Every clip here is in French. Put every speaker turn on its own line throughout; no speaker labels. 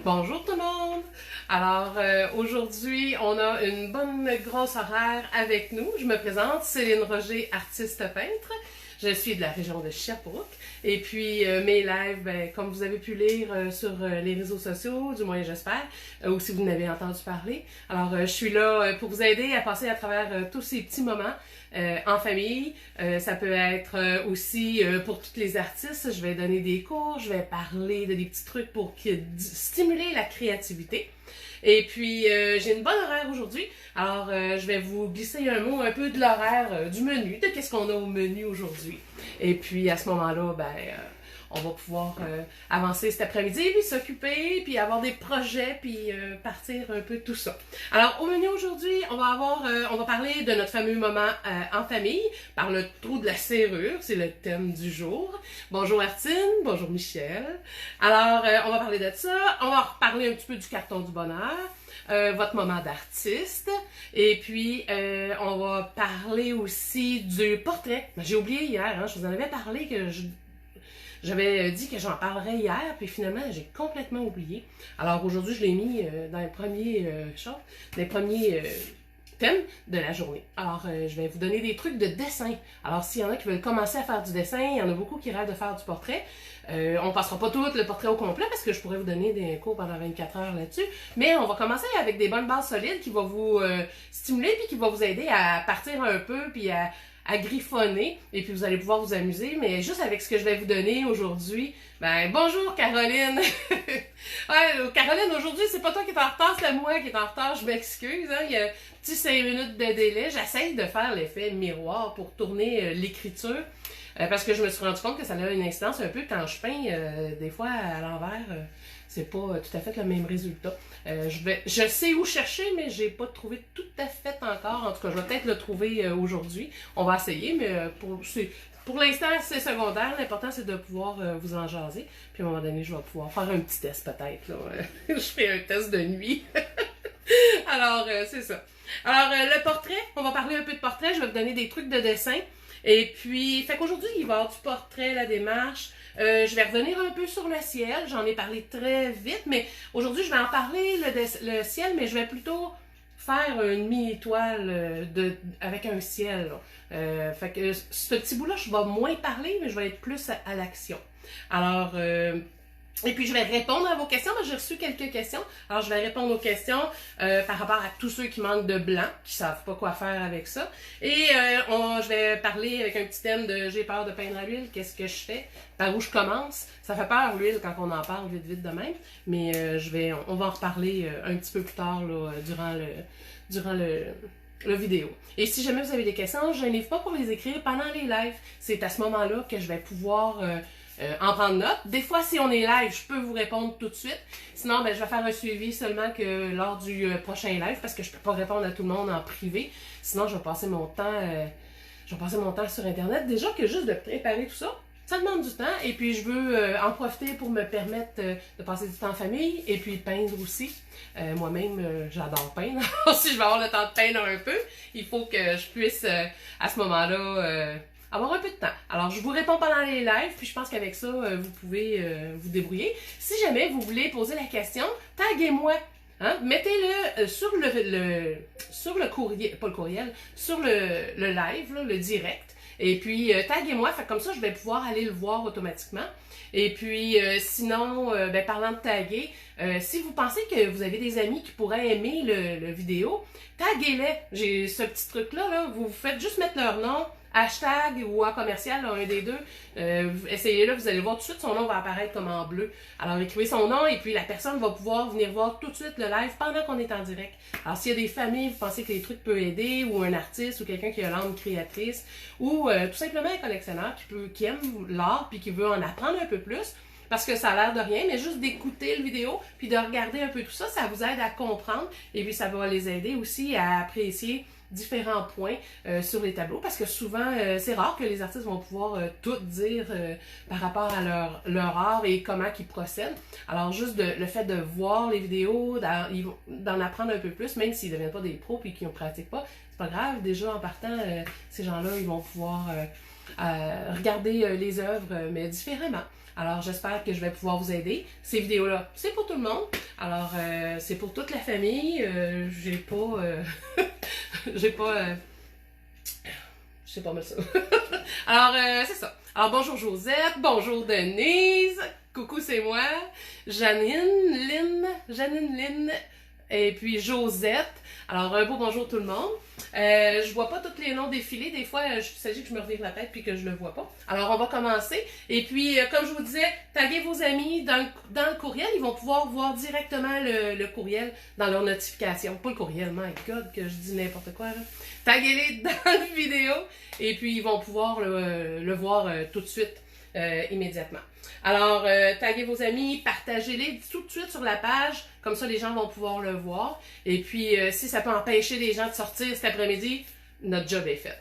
Bonjour tout le monde! Alors aujourd'hui, on a une bonne grosse horaire avec nous. Je me présente, Céline Roger, artiste peintre. Je suis de la région de Sherbrooke. Et puis mes lives, comme vous avez pu lire sur les réseaux sociaux, du moins j'espère, ou si vous n'avez entendu parler. Alors je suis là pour vous aider à passer à travers tous ces petits moments en famille. Ça peut être aussi pour toutes les artistes. Je vais donner des cours, je vais parler de des petits trucs pour stimuler la créativité. Et puis, j'ai une bonne horaire aujourd'hui. Alors, je vais vous glisser un mot un peu de l'horaire du menu, de qu'est-ce qu'on a au menu aujourd'hui. Et puis, à ce moment-là, on va pouvoir avancer cet après-midi, puis s'occuper, puis avoir des projets, puis partir un peu tout ça. Alors, au menu aujourd'hui, on va parler de notre fameux moment en famille, par le trou de la serrure, c'est le thème du jour. Bonjour Artine, bonjour Michel. Alors, on va parler de ça, on va reparler un petit peu du carton du bonheur. Votre moment d'artiste. Et puis, on va parler aussi du portrait. J'ai oublié hier, hein, je vous en avais parlé que j'avais dit que j'en parlerais hier, puis finalement, j'ai complètement oublié. Alors aujourd'hui, je l'ai mis dans les premiers thèmes de la journée. Alors, je vais vous donner des trucs de dessin. Alors, s'il y en a qui veulent commencer à faire du dessin, il y en a beaucoup qui rêvent de faire du portrait. On passera pas tout le portrait au complet parce que je pourrais vous donner des cours pendant 24 heures là-dessus. Mais on va commencer avec des bonnes bases solides qui vont vous stimuler puis qui vont vous aider à partir un peu puis à griffonner et puis vous allez pouvoir vous amuser. Mais juste avec ce que je vais vous donner aujourd'hui, bonjour Caroline! Ouais, Caroline, aujourd'hui, c'est pas toi qui est en retard, c'est moi qui est en retard, je m'excuse. Hein, il y a petit 5 minutes de délai. J'essaye de faire l'effet miroir pour tourner l'écriture. Parce que je me suis rendu compte que ça a une incidence un peu quand je peins, des fois à l'envers, c'est pas tout à fait le même résultat. Je sais où chercher, mais j'ai pas trouvé tout à fait encore. En tout cas, je vais peut-être le trouver aujourd'hui. On va essayer, mais pour l'instant, c'est secondaire. L'important, c'est de pouvoir vous en jaser. Puis à un moment donné, je vais pouvoir faire un petit test peut-être. Là. Je fais un test de nuit. Alors, c'est ça. Alors, le portrait, on va parler un peu de portrait. Je vais vous donner des trucs de dessin. Et puis, fait qu'aujourd'hui, il va y avoir du portrait, la démarche. Je vais revenir un peu sur le ciel. J'en ai parlé très vite, mais aujourd'hui, je vais en parler, le ciel, mais je vais plutôt faire une mini-étoile avec un ciel. Fait que ce petit bout-là, je vais moins parler, mais je vais être plus à l'action. Alors, et puis je vais répondre à vos questions. Moi, j'ai reçu quelques questions. Alors, je vais répondre aux questions par rapport à tous ceux qui manquent de blanc, qui savent pas quoi faire avec ça. Et je vais parler avec un petit thème de j'ai peur de peindre à l'huile. Qu'est-ce que je fais? Par où je commence? Ça fait peur l'huile quand on en parle vite de même. Mais on va en reparler un petit peu plus tard là, durant le vidéo. Et si jamais vous avez des questions, je n'hésite pas pour les écrire pendant les lives. C'est à ce moment-là que je vais pouvoir en prendre note. Des fois, si on est live, je peux vous répondre tout de suite. Sinon, je vais faire un suivi seulement que lors du prochain live parce que je peux pas répondre à tout le monde en privé. Sinon, je vais passer mon temps sur Internet. Déjà que juste de préparer tout ça, ça demande du temps. Et puis, je veux en profiter pour me permettre de passer du temps en famille et puis peindre aussi. Moi-même, j'adore peindre. Si je vais avoir le temps de peindre un peu, il faut que je puisse, à ce moment-là, avoir un peu de temps. Alors, je vous réponds pendant les lives, puis je pense qu'avec ça, vous pouvez vous débrouiller. Si jamais vous voulez poser la question, taguez-moi. Hein? Mettez-le sur le courriel, pas le courriel, sur le live, là, le direct. Et puis, taguez-moi, fait comme ça, je vais pouvoir aller le voir automatiquement. Et puis, sinon, parlant de taguer, si vous pensez que vous avez des amis qui pourraient aimer le vidéo, taguez-les. J'ai ce petit truc-là, là, vous faites juste mettre leur nom, hashtag ou en commercial, là, un des deux. Essayez-le, vous allez voir tout de suite, son nom va apparaître comme en bleu. Alors écrivez son nom et puis la personne va pouvoir venir voir tout de suite le live pendant qu'on est en direct. Alors s'il y a des familles, vous pensez que les trucs peuvent aider, ou un artiste, ou quelqu'un qui a l'âme créatrice, ou tout simplement un collectionneur qui aime l'art puis qui veut en apprendre un peu plus, parce que ça a l'air de rien, mais juste d'écouter le vidéo puis de regarder un peu tout ça, ça vous aide à comprendre et puis ça va les aider aussi à apprécier différents points sur les tableaux parce que souvent, c'est rare que les artistes vont pouvoir tout dire par rapport à leur art et comment ils procèdent. Alors juste le fait de voir les vidéos, d'en apprendre un peu plus, même s'ils ne deviennent pas des pros et qu'ils ne pratiquent pas, c'est pas grave. Déjà en partant, ces gens-là, ils vont pouvoir regarder les œuvres, mais différemment. Alors, j'espère que je vais pouvoir vous aider. Ces vidéos-là, c'est pour tout le monde. Alors, c'est pour toute la famille. J'ai pas... j'ai pas... je sais pas mal ça. Alors, c'est ça. Alors, bonjour Josette, bonjour Denise, coucou, c'est moi, Janine Lynn, et puis Josette. Alors, un beau bonjour tout le monde. Je vois pas tous les noms défiler. Des fois, il s'agit que je me revire la tête puis que je le vois pas. Alors, on va commencer. Et puis, comme je vous disais, taguez vos amis dans le courriel. Ils vont pouvoir voir directement le courriel dans leur notification. Pas le courriel, my God, que je dis n'importe quoi, là. Taguez-les dans la vidéo. Et puis, ils vont pouvoir le voir tout de suite, immédiatement. Alors, taguez vos amis, partagez-les tout de suite sur la page, comme ça les gens vont pouvoir le voir. Et puis, si ça peut empêcher les gens de sortir cet après-midi, notre job est fait.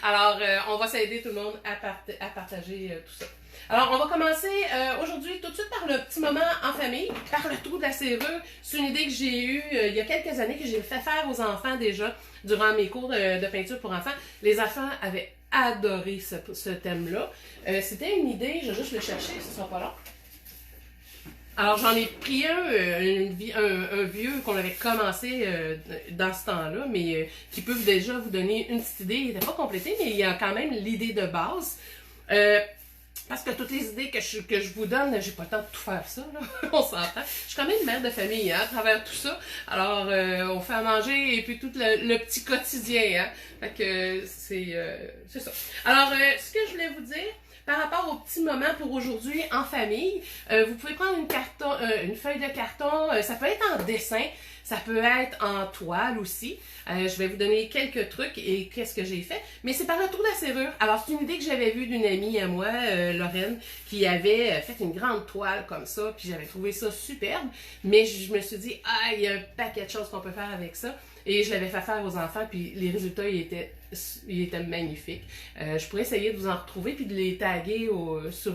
Alors, on va s'aider tout le monde à partager tout ça. Alors, on va commencer aujourd'hui tout de suite par le petit moment en famille, par le trou de la serrure. C'est une idée que j'ai eue il y a quelques années, que j'ai fait faire aux enfants déjà durant mes cours de peinture pour enfants. Les enfants avaient adoré ce thème-là. C'était une idée, je vais juste le chercher, ce sera pas long. Alors, j'en ai pris un vieux qu'on avait commencé dans ce temps-là, mais qui peut déjà vous donner une petite idée. Il n'était pas complété, mais il y a quand même l'idée de base. Parce que toutes les idées que je vous donne, j'ai pas le temps de tout faire ça, là. On s'entend. Je suis quand même une mère de famille, hein, à travers tout ça. Alors, on fait à manger et puis tout le petit quotidien, hein. Fait que c'est ça. Alors, ce que je voulais vous dire, par rapport au petit moment pour aujourd'hui en famille, vous pouvez prendre une feuille de carton, ça peut être en dessin, ça peut être en toile aussi. Je vais vous donner quelques trucs et qu'est-ce que j'ai fait. Mais c'est par le trou de la serrure. Alors, c'est une idée que j'avais vue d'une amie à moi, Lorraine, qui avait fait une grande toile comme ça, puis j'avais trouvé ça superbe. Mais je me suis dit, il y a un paquet de choses qu'on peut faire avec ça. Et je l'avais fait faire aux enfants, puis les résultats, ils étaient magnifiques. Je pourrais essayer de vous en retrouver, puis de les taguer sur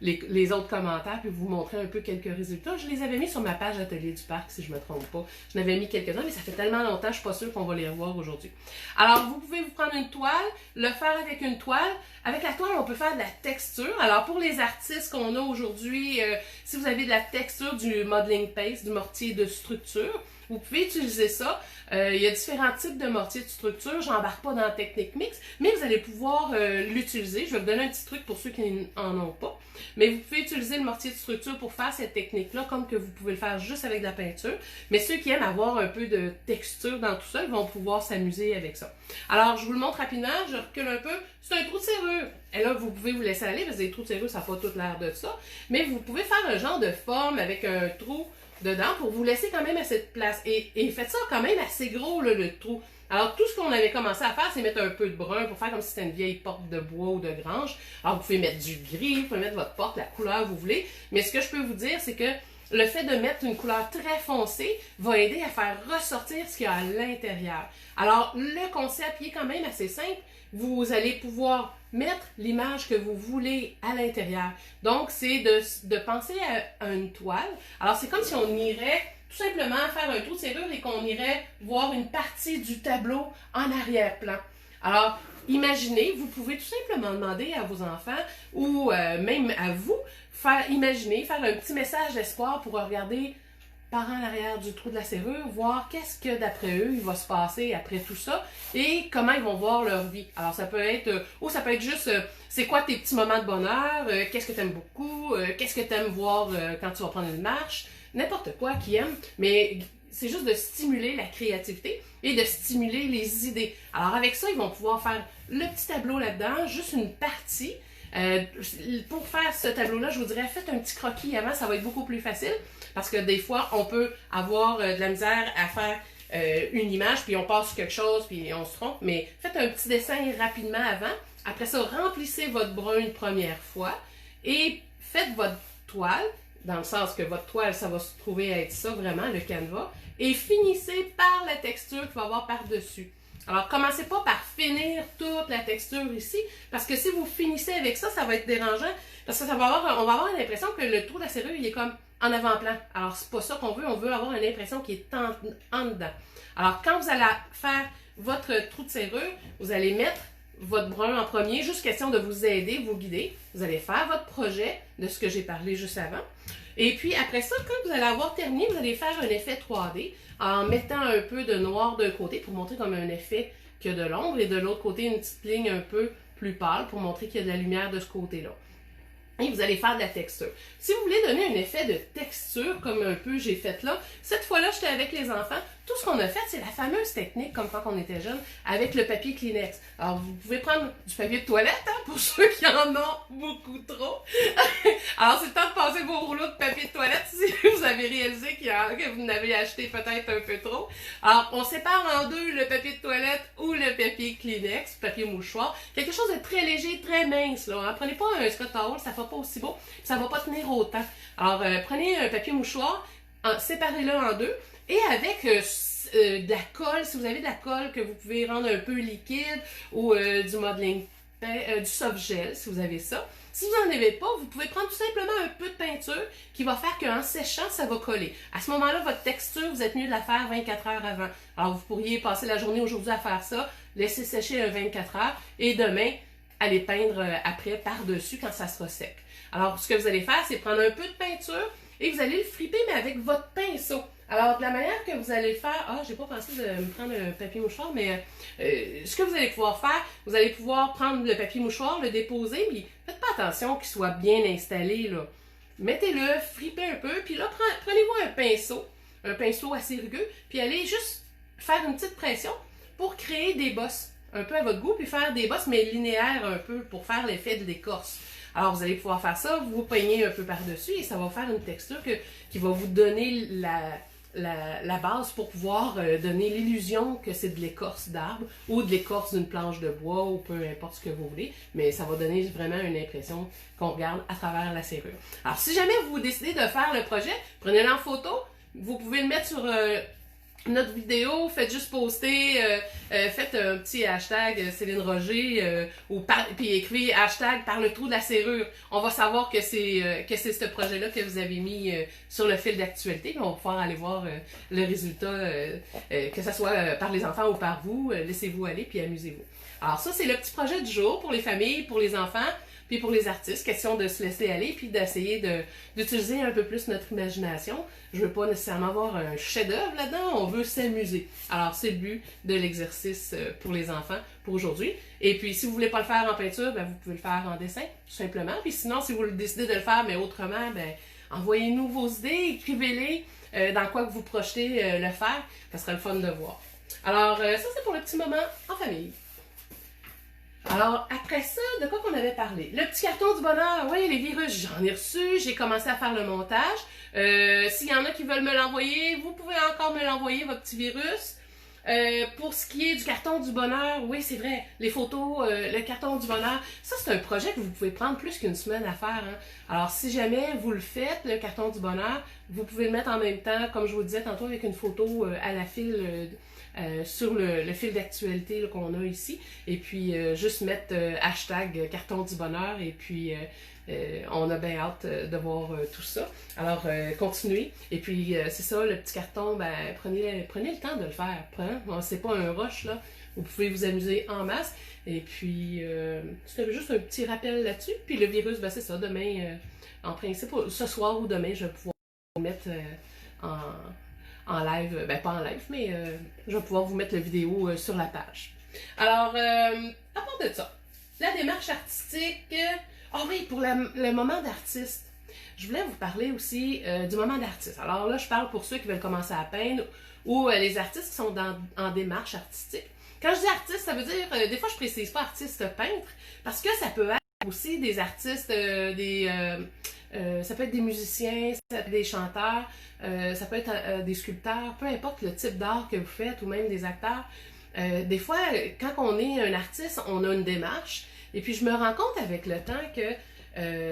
les autres commentaires, puis vous montrer un peu quelques résultats. Je les avais mis sur ma page Atelier du Parc, si je ne me trompe pas. Je n'avais mis quelques-uns, mais ça fait tellement longtemps, je suis pas sûre qu'on va les revoir aujourd'hui. Alors, vous pouvez vous prendre une toile, le faire avec une toile. Avec la toile, on peut faire de la texture. Alors, pour les artistes qu'on a aujourd'hui, si vous avez de la texture, du modeling paste, du mortier de structure, vous pouvez utiliser ça. Il y a différents types de mortiers de structure. J'embarque pas dans la technique mix, mais vous allez pouvoir l'utiliser. Je vais vous donner un petit truc pour ceux qui n'en ont pas. Mais vous pouvez utiliser le mortier de structure pour faire cette technique-là, comme que vous pouvez le faire juste avec de la peinture. Mais ceux qui aiment avoir un peu de texture dans tout ça, ils vont pouvoir s'amuser avec ça. Alors, je vous le montre rapidement. Je recule un peu. C'est un trou de serrure. Et là, vous pouvez vous laisser aller, parce que les trous de serrure, ça n'a pas toute l'air de ça. Mais vous pouvez faire un genre de forme avec un trou dedans pour vous laisser quand même assez de place. Et faites ça quand même assez gros, là, le trou. Alors, tout ce qu'on avait commencé à faire, c'est mettre un peu de brun pour faire comme si c'était une vieille porte de bois ou de grange. Alors, vous pouvez mettre du gris, vous pouvez mettre votre porte, la couleur que vous voulez. Mais ce que je peux vous dire, c'est que le fait de mettre une couleur très foncée va aider à faire ressortir ce qu'il y a à l'intérieur. Alors, le concept, il est quand même assez simple. Vous allez pouvoir mettre l'image que vous voulez à l'intérieur. Donc, c'est de penser à une toile. Alors, c'est comme si on irait tout simplement faire un trou de serrure et qu'on irait voir une partie du tableau en arrière-plan. Alors, imaginez, vous pouvez tout simplement demander à vos enfants ou même à vous, imaginer, faire un petit message d'espoir pour regarder par en arrière du trou de la serrure, voir qu'est-ce que d'après eux, il va se passer après tout ça et comment ils vont voir leur vie. Alors ça peut être, ou ça peut être juste, c'est quoi tes petits moments de bonheur, qu'est-ce que tu aimes beaucoup, qu'est-ce que tu aimes voir quand tu vas prendre une marche, n'importe quoi qu'ils aiment, mais c'est juste de stimuler la créativité et de stimuler les idées. Alors avec ça, ils vont pouvoir faire le petit tableau là-dedans, juste une partie. Pour faire ce tableau-là, je vous dirais, faites un petit croquis avant, ça va être beaucoup plus facile. Parce que des fois, on peut avoir de la misère à faire une image, puis on passe sur quelque chose, puis on se trompe. Mais faites un petit dessin rapidement avant. Après ça, remplissez votre brun une première fois et faites votre toile, dans le sens que votre toile, ça va se trouver être ça vraiment, le canevas. Et finissez par la texture qu'il va y avoir par-dessus. Alors, commencez pas par finir toute la texture ici, parce que si vous finissez avec ça, ça va être dérangeant, parce que on va avoir l'impression que le trou de la serrure, il est comme en avant-plan. Alors, c'est pas ça qu'on veut, on veut avoir une impression qui est en dedans. Alors, quand vous allez faire votre trou de serrure, vous allez mettre votre brun en premier, juste question de vous aider, vous guider. Vous allez faire votre projet de ce que j'ai parlé juste avant. Et puis après ça, quand vous allez avoir terminé, vous allez faire un effet 3D en mettant un peu de noir d'un côté pour montrer comme un effet qu'il y a de l'ombre et de l'autre côté une petite ligne un peu plus pâle pour montrer qu'il y a de la lumière de ce côté-là. Et vous allez faire de la texture. Si vous voulez donner un effet de texture, comme un peu j'ai fait là, cette fois-là, j'étais avec les enfants. Tout ce qu'on a fait, c'est la fameuse technique, comme quand on était jeune, avec le papier Kleenex. Alors, vous pouvez prendre du papier de toilette, hein, pour ceux qui en ont beaucoup trop. Alors, c'est le temps de passer vos rouleaux de papier de toilette si vous avez réalisé que vous n'avez acheté peut-être un peu trop. Alors, on sépare en deux le papier de toilette ou le papier Kleenex, papier mouchoir. Quelque chose de très léger, très mince, là. Hein. Prenez pas un Scott Towel, ça ne va pas aussi beau, ça va pas tenir autant. Alors, prenez un papier mouchoir, séparez-le en deux, et avec de la colle, si vous avez de la colle que vous pouvez rendre un peu liquide, ou du modeling du soft gel, si vous avez ça. Si vous n'en avez pas, vous pouvez prendre tout simplement un peu de peinture qui va faire qu'en séchant, ça va coller. À ce moment-là, votre texture, vous êtes mieux de la faire 24 heures avant. Alors, vous pourriez passer la journée aujourd'hui à faire ça, laisser sécher 24 heures, et demain, aller peindre après par-dessus quand ça sera sec. Alors, ce que vous allez faire, c'est prendre un peu de peinture et vous allez le friper, mais avec votre pinceau. Alors, de la manière que vous allez le faire, j'ai pas pensé de me prendre un papier mouchoir, mais ce que vous allez pouvoir faire, vous allez pouvoir prendre le papier mouchoir, le déposer, mais faites pas attention qu'il soit bien installé, là. Mettez-le, fripez un peu, puis là, prenez-vous un pinceau assez rugueux, puis allez juste faire une petite pression pour créer des bosses, un peu à votre goût, puis faire des bosses, mais linéaires un peu, pour faire l'effet de l'écorce. Alors, vous allez pouvoir faire ça, vous peignez un peu par-dessus, et ça va faire une texture qui va vous donner la base pour pouvoir donner l'illusion que c'est de l'écorce d'arbre ou de l'écorce d'une planche de bois ou peu importe ce que vous voulez, mais ça va donner vraiment une impression qu'on regarde à travers la serrure. Alors, si jamais vous décidez de faire le projet, prenez-le en photo, vous pouvez le mettre sur notre vidéo, faites juste poster, faites un petit hashtag Céline Roger puis écrivez hashtag par le trou de la serrure. On va savoir que c'est ce projet-là que vous avez mis sur le fil d'actualité. On va pouvoir aller voir le résultat, que ce soit par les enfants ou par vous. Laissez-vous aller puis amusez-vous. Alors ça, c'est le petit projet du jour pour les familles, pour les enfants. Puis pour les artistes, question de se laisser aller puis d'essayer d'utiliser un peu plus notre imagination. Je veux pas nécessairement avoir un chef-d'œuvre là-dedans, on veut s'amuser. Alors c'est le but de l'exercice pour les enfants pour aujourd'hui. Et puis si vous voulez pas le faire en peinture, ben, vous pouvez le faire en dessin, tout simplement. Puis sinon, si vous décidez de le faire, mais autrement, ben, envoyez-nous vos idées, écrivez-les dans quoi que vous projetez le faire. Ça sera le fun de voir. Alors ça, c'est pour le petit moment en famille. Alors, après ça, de quoi qu'on avait parlé? Le petit carton du bonheur, oui, les virus, j'en ai reçu, j'ai commencé à faire le montage. S'il y en a qui veulent me l'envoyer, vous pouvez encore me l'envoyer, votre petit virus. Pour ce qui est du carton du bonheur, oui, c'est vrai, les photos, le carton du bonheur, ça, c'est un projet que vous pouvez prendre plus qu'une semaine à faire. Hein. Alors, si jamais vous le faites, le carton du bonheur, vous pouvez le mettre en même temps, comme je vous disais tantôt, avec une photo à la file sur le fil d'actualité qu'on a ici. Et puis, juste mettre hashtag carton du bonheur. Et puis, on a bien hâte de voir tout ça. Alors, continuez. Et puis, c'est ça, le petit carton, ben, prenez le temps de le faire. C'est pas un rush, là. Vous pouvez vous amuser en masse. Et puis, c'était juste un petit rappel là-dessus. Puis, le virus, ben, c'est ça. Demain, en principe, ce soir ou demain, je vais pouvoir vous mettre en live, ben pas en live, mais je vais pouvoir vous mettre la vidéo sur la page. Alors, à part de ça, la démarche artistique, oui, pour le moment d'artiste, je voulais vous parler aussi du moment d'artiste. Alors là, je parle pour ceux qui veulent commencer à peindre ou les artistes qui sont en démarche artistique. Quand je dis artiste, ça veut dire, des fois je précise pas artiste peintre, parce que ça peut être aussi des artistes, ça peut être des musiciens, ça peut être des chanteurs, ça peut être des sculpteurs, peu importe le type d'art que vous faites ou même des acteurs. Des fois, quand on est un artiste, on a une démarche. Et puis, je me rends compte avec le temps que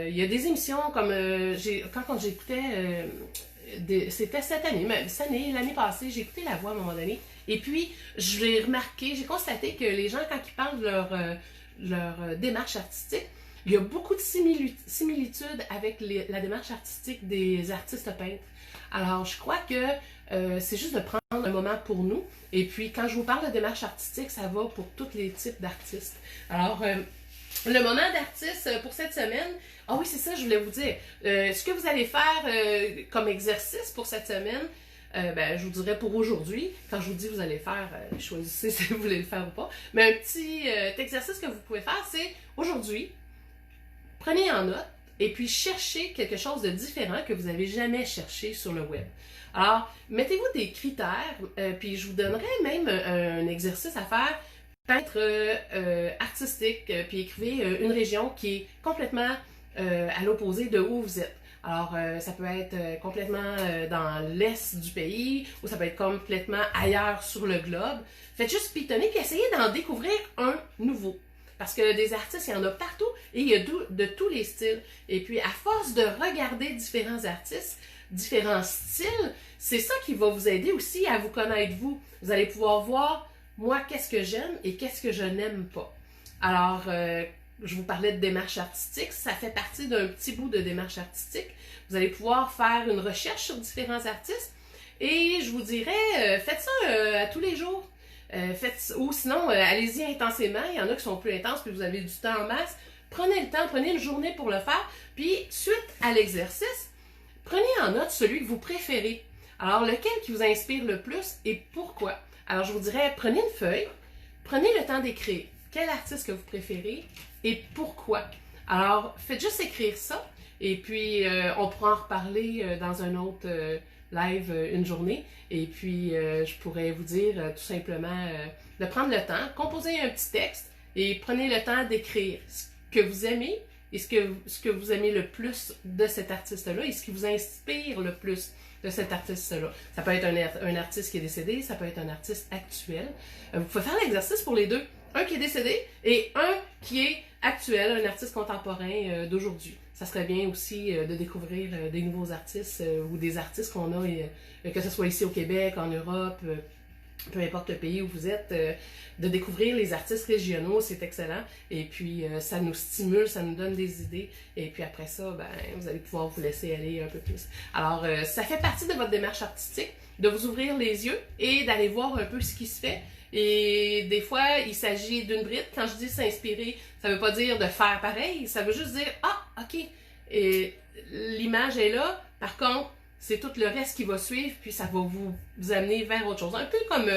il y a des émissions comme quand j'écoutais, c'était cette année, même l'année passée, j'ai écouté La Voix à un moment donné. Et puis, j'ai constaté que les gens, quand ils parlent de leur démarche artistique, il y a beaucoup de similitudes avec la démarche artistique des artistes peintres. Alors, je crois que c'est juste de prendre un moment pour nous. Et puis, quand je vous parle de démarche artistique, ça va pour tous les types d'artistes. Alors, le moment d'artiste pour cette semaine, ah oui, c'est ça, je voulais vous dire. Ce que vous allez faire comme exercice pour cette semaine, ben, je vous dirais pour aujourd'hui. Quand je vous dis vous allez faire, choisissez si vous voulez le faire ou pas. Mais un petit exercice que vous pouvez faire, c'est aujourd'hui, prenez en note et puis cherchez quelque chose de différent que vous n'avez jamais cherché sur le web. Alors, mettez-vous des critères, puis je vous donnerai même un exercice à faire, peintre artistique, puis écrivez une région qui est complètement à l'opposé de où vous êtes. Alors, ça peut être complètement dans l'est du pays, ou ça peut être complètement ailleurs sur le globe. Faites juste pitonner, puis essayez d'en découvrir un nouveau. Parce que des artistes, il y en a partout, et il y a de tous les styles. Et puis, à force de regarder différents artistes, différents styles, c'est ça qui va vous aider aussi à vous connaître vous. Vous allez pouvoir voir, moi, qu'est-ce que j'aime et qu'est-ce que je n'aime pas. Alors, je vous parlais de démarche artistique, ça fait partie d'un petit bout de démarche artistique. Vous allez pouvoir faire une recherche sur différents artistes et je vous dirais, faites ça à tous les jours. Ou sinon, allez-y intensément. Il y en a qui sont plus intenses puis vous avez du temps en masse. Prenez le temps, prenez une journée pour le faire. Puis, suite à l'exercice, prenez en note celui que vous préférez. Alors, lequel qui vous inspire le plus et pourquoi? Alors, je vous dirais, prenez une feuille, prenez le temps d'écrire. Quel artiste que vous préférez et pourquoi? Alors, faites juste écrire ça et puis on pourra en reparler dans un autre live une journée. Et puis, je pourrais vous dire tout simplement de prendre le temps, composer un petit texte et prenez le temps d'écrire ce que vous aimez et ce que vous aimez le plus de cet artiste-là et ce qui vous inspire le plus de cet artiste-là. Ça peut être un artiste qui est décédé, ça peut être un artiste actuel. Vous pouvez faire l'exercice pour les deux. Un qui est décédé et un qui est actuel, un artiste contemporain d'aujourd'hui. Ça serait bien aussi de découvrir des nouveaux artistes ou des artistes qu'on a, que ce soit ici au Québec, en Europe, peu importe le pays où vous êtes, de découvrir les artistes régionaux, c'est excellent. Et puis, ça nous stimule, ça nous donne des idées. Et puis après ça, ben, vous allez pouvoir vous laisser aller un peu plus. Alors, ça fait partie de votre démarche artistique, de vous ouvrir les yeux et d'aller voir un peu ce qui se fait. Et des fois, il s'agit d'une bride. Quand je dis s'inspirer, ça veut pas dire de faire pareil. Ça veut juste dire, ah, ok, et l'image est là. Par contre, c'est tout le reste qui va suivre, puis ça va vous amener vers autre chose. Un peu comme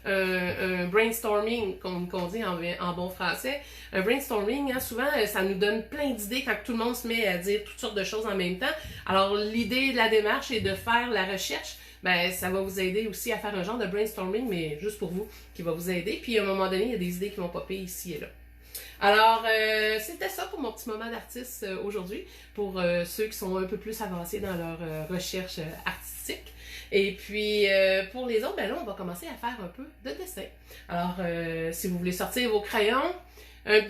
un brainstorming, qu'on dit en bon français. Un brainstorming, hein, souvent, ça nous donne plein d'idées quand tout le monde se met à dire toutes sortes de choses en même temps. Alors, l'idée de la démarche est de faire la recherche. Ben, ça va vous aider aussi à faire un genre de brainstorming, mais juste pour vous, qui va vous aider. Puis, à un moment donné, il y a des idées qui vont popper ici et là. Alors, c'était ça pour mon petit moment d'artiste aujourd'hui, pour ceux qui sont un peu plus avancés dans leur recherche artistique. Et puis, pour les autres, ben là, on va commencer à faire un peu de dessin. Alors, si vous voulez sortir vos crayons,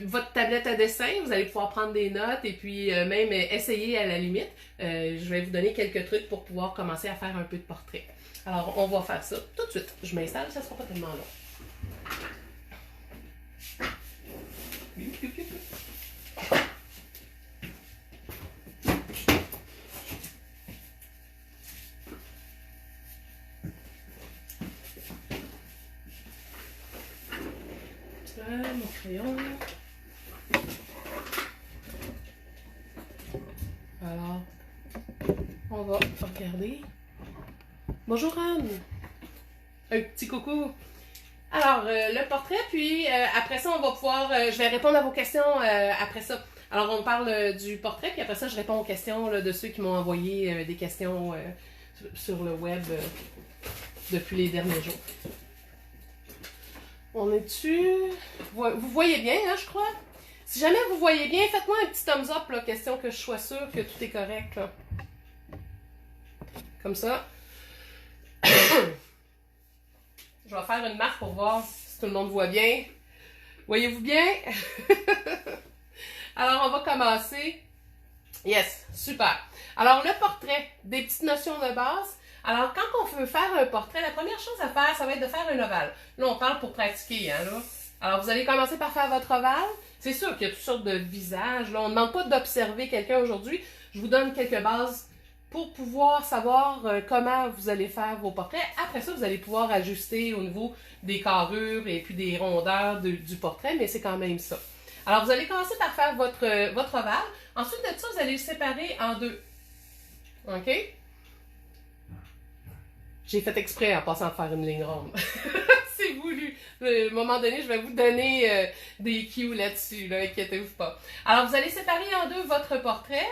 votre tablette à dessin, vous allez pouvoir prendre des notes et puis même essayer à la limite. Je vais vous donner quelques trucs pour pouvoir commencer à faire un peu de portrait. Alors, on va faire ça tout de suite. Je m'installe, ça ne sera pas tellement long. Mon crayon. Alors, on va regarder. Bonjour Anne! Un petit coucou! Alors, le portrait, puis après ça, on va pouvoir... je vais répondre à vos questions après ça. Alors, on parle du portrait, puis après ça, je réponds aux questions là, de ceux qui m'ont envoyé des questions sur le web depuis les derniers jours. On est dessus. Vous voyez bien, hein, je crois? Si jamais vous voyez bien, faites-moi un petit thumbs up, là, question que je sois sûre que tout est correct. Là. Comme ça. Je vais faire une marque pour voir si tout le monde voit bien. Voyez-vous bien? Alors, on va commencer. Yes, super. Alors, le portrait, des petites notions de base. Alors, quand on veut faire un portrait, la première chose à faire, ça va être de faire un ovale. Là, on parle pour pratiquer, hein, là. Alors, vous allez commencer par faire votre ovale. C'est sûr qu'il y a toutes sortes de visages. Là, on ne demande pas d'observer quelqu'un aujourd'hui. Je vous donne quelques bases pour pouvoir savoir comment vous allez faire vos portraits. Après ça, vous allez pouvoir ajuster au niveau des carrures et puis des rondeurs du portrait, mais c'est quand même ça. Alors, vous allez commencer par faire votre ovale. Ensuite de ça, vous allez le séparer en deux. OK? J'ai fait exprès en passant de faire une ligne ronde. C'est voulu. À un moment donné, je vais vous donner des cues là-dessus, là, inquiétez-vous pas. Alors, vous allez séparer en deux votre portrait.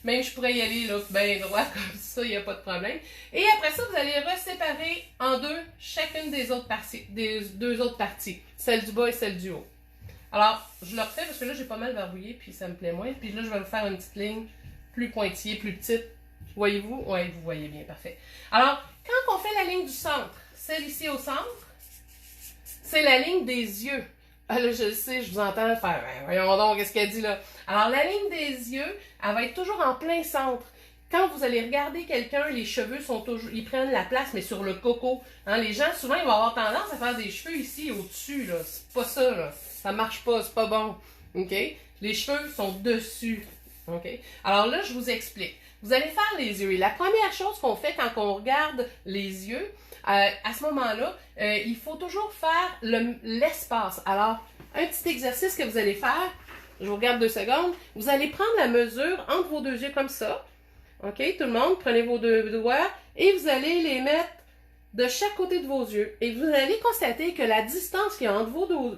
Même je pourrais y aller là, bien droit comme ça, il n'y a pas de problème. Et après ça, vous allez reséparer en deux chacune des deux autres parties. Celle du bas et celle du haut. Alors, je le refais parce que là, j'ai pas mal verrouillé, puis ça me plaît moins. Puis là, je vais vous faire une petite ligne plus pointillée, plus petite. Voyez-vous? Oui, vous voyez bien, parfait. Alors, quand on fait la ligne du centre, celle ici au centre, c'est la ligne des yeux. Ah là, je le sais, je vous entends faire. Voyons donc, qu'est-ce qu'elle dit là? Alors, la ligne des yeux, elle va être toujours en plein centre. Quand vous allez regarder quelqu'un, les cheveux sont toujours, ils prennent la place, mais sur le coco. Hein, les gens, souvent, ils vont avoir tendance à faire des cheveux ici, au-dessus, là. C'est pas ça, là. Ça marche pas, c'est pas bon. OK? Les cheveux sont dessus. OK? Alors là, je vous explique. Vous allez faire les yeux. Et la première chose qu'on fait quand on regarde les yeux, à ce moment-là, il faut toujours faire l'espace. Alors, un petit exercice que vous allez faire, je vous regarde 2 secondes, vous allez prendre la mesure entre vos deux yeux comme ça. OK, tout le monde, prenez vos deux doigts et vous allez les mettre de chaque côté de vos yeux. Et vous allez constater que la distance qu'il y a entre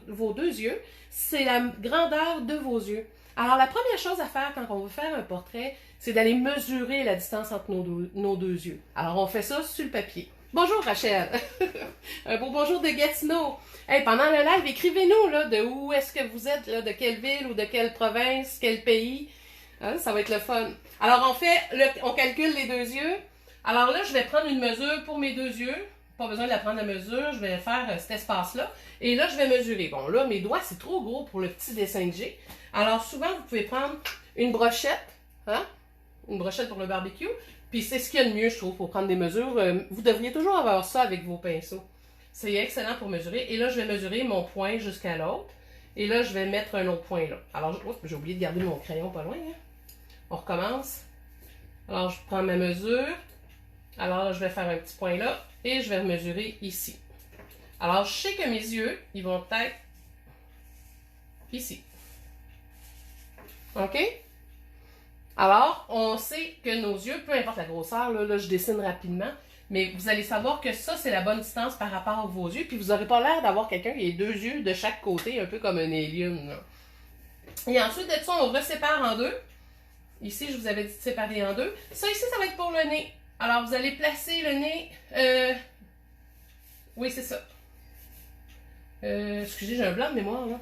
vos deux yeux, c'est la grandeur de vos yeux. Alors, la première chose à faire quand on veut faire un portrait, c'est d'aller mesurer la distance entre nos deux yeux. Alors, on fait ça sur le papier. Bonjour Rachel! Un beau bonjour de Gatineau! Hey, pendant le live, écrivez-nous là, de où est-ce que vous êtes, là, de quelle ville ou de quelle province, quel pays. Hein, ça va être le fun. Alors, on calcule les deux yeux. Alors là, je vais prendre une mesure pour mes deux yeux. Pas besoin de la prendre à mesure, je vais faire cet espace-là. Et là, je vais mesurer. Bon, là, mes doigts, c'est trop gros pour le petit dessin que j'ai. Alors, souvent, vous pouvez prendre une brochette, hein? Une brochette pour le barbecue. Puis c'est ce qu'il y a de mieux, je trouve, pour prendre des mesures. Vous devriez toujours avoir ça avec vos pinceaux. C'est excellent pour mesurer. Et là, je vais mesurer mon point jusqu'à l'autre. Et là, je vais mettre un autre point là. Alors, j'ai oublié de garder mon crayon pas loin. Hein? On recommence. Alors, je prends ma mesure. Alors, là, je vais faire un petit point là. Et je vais mesurer ici. Alors, je sais que mes yeux, ils vont être ici. OK? Alors, on sait que nos yeux, peu importe la grosseur, là je dessine rapidement, mais vous allez savoir que ça, c'est la bonne distance par rapport à vos yeux, puis vous n'aurez pas l'air d'avoir quelqu'un qui a deux yeux de chaque côté, un peu comme un alien. Là. Et ensuite de ça, on resépare en deux. Ici, je vous avais dit de séparer en deux. Ça ici, ça va être pour le nez. Alors, vous allez placer le nez... Oui, c'est ça. Excusez, j'ai un blanc de mémoire, là.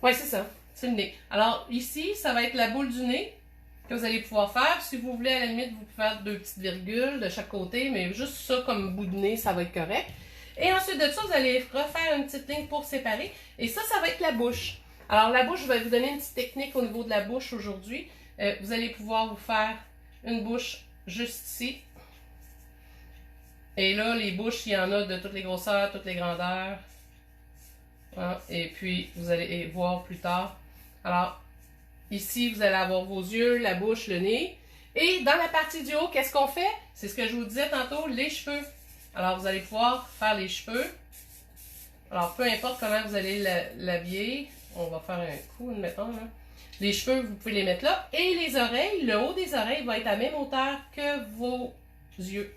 Oui, c'est ça. C'est le nez. Alors, ici, ça va être la boule du nez que vous allez pouvoir faire. Si vous voulez, à la limite, vous pouvez faire 2 petites virgules de chaque côté, mais juste ça comme bout de nez, ça va être correct. Et ensuite de ça, vous allez refaire une petite ligne pour séparer. Et ça va être la bouche. Alors, la bouche, je vais vous donner une petite technique au niveau de la bouche aujourd'hui. Vous allez pouvoir vous faire une bouche juste ici. Et là, les bouches, il y en a de toutes les grosseurs, toutes les grandeurs. Hein? Et puis, vous allez voir plus tard. Alors, ici, vous allez avoir vos yeux, la bouche, le nez. Et dans la partie du haut, qu'est-ce qu'on fait? C'est ce que je vous disais tantôt, les cheveux. Alors, vous allez pouvoir faire les cheveux. Alors, peu importe comment vous allez l'habiller. On va faire un coup, admettons. Là. Les cheveux, vous pouvez les mettre là. Et les oreilles, le haut des oreilles va être à la même hauteur que vos yeux.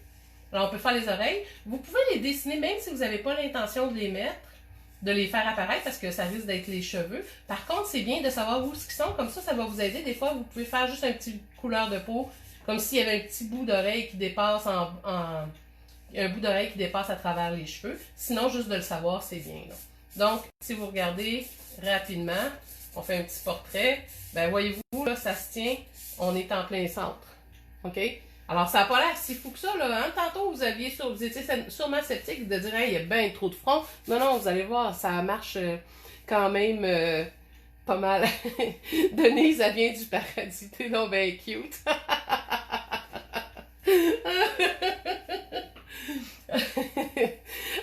Alors, on peut faire les oreilles. Vous pouvez les dessiner, même si vous n'avez pas l'intention de les mettre, de les faire apparaître, parce que ça risque d'être les cheveux. Par contre, c'est bien de savoir où ils sont. Comme ça va vous aider. Des fois, vous pouvez faire juste un petit couleur de peau, comme s'il y avait un petit bout d'oreille qui dépasse un bout d'oreille qui dépasse à travers les cheveux. Sinon, juste de le savoir, c'est bien. Là. Donc, si vous regardez rapidement, on fait un petit portrait. Ben, voyez-vous, là, ça se tient. On est en plein centre. OK? Alors, ça n'a pas l'air si fou que ça, là. Hein? Tantôt, vous étiez sûrement sceptique de dire, hey, il y a bien trop de front. Non, non, vous allez voir, ça marche quand même pas mal. Denise, elle vient du paradis. T'es donc bien cute.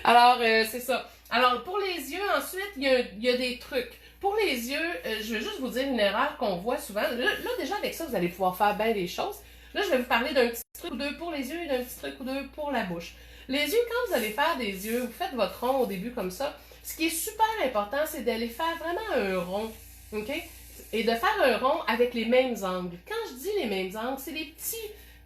Alors, c'est ça. Alors, pour les yeux, ensuite, il y a des trucs. Pour les yeux, je vais juste vous dire une erreur qu'on voit souvent. Là, déjà, avec ça, vous allez pouvoir faire bien des choses. Là, je vais vous parler d'un petit truc ou deux pour les yeux et d'un petit truc ou deux pour la bouche. Les yeux, quand vous allez faire des yeux, vous faites votre rond au début comme ça. Ce qui est super important, c'est d'aller faire vraiment un rond. OK? Et de faire un rond avec les mêmes angles. Quand je dis les mêmes angles, c'est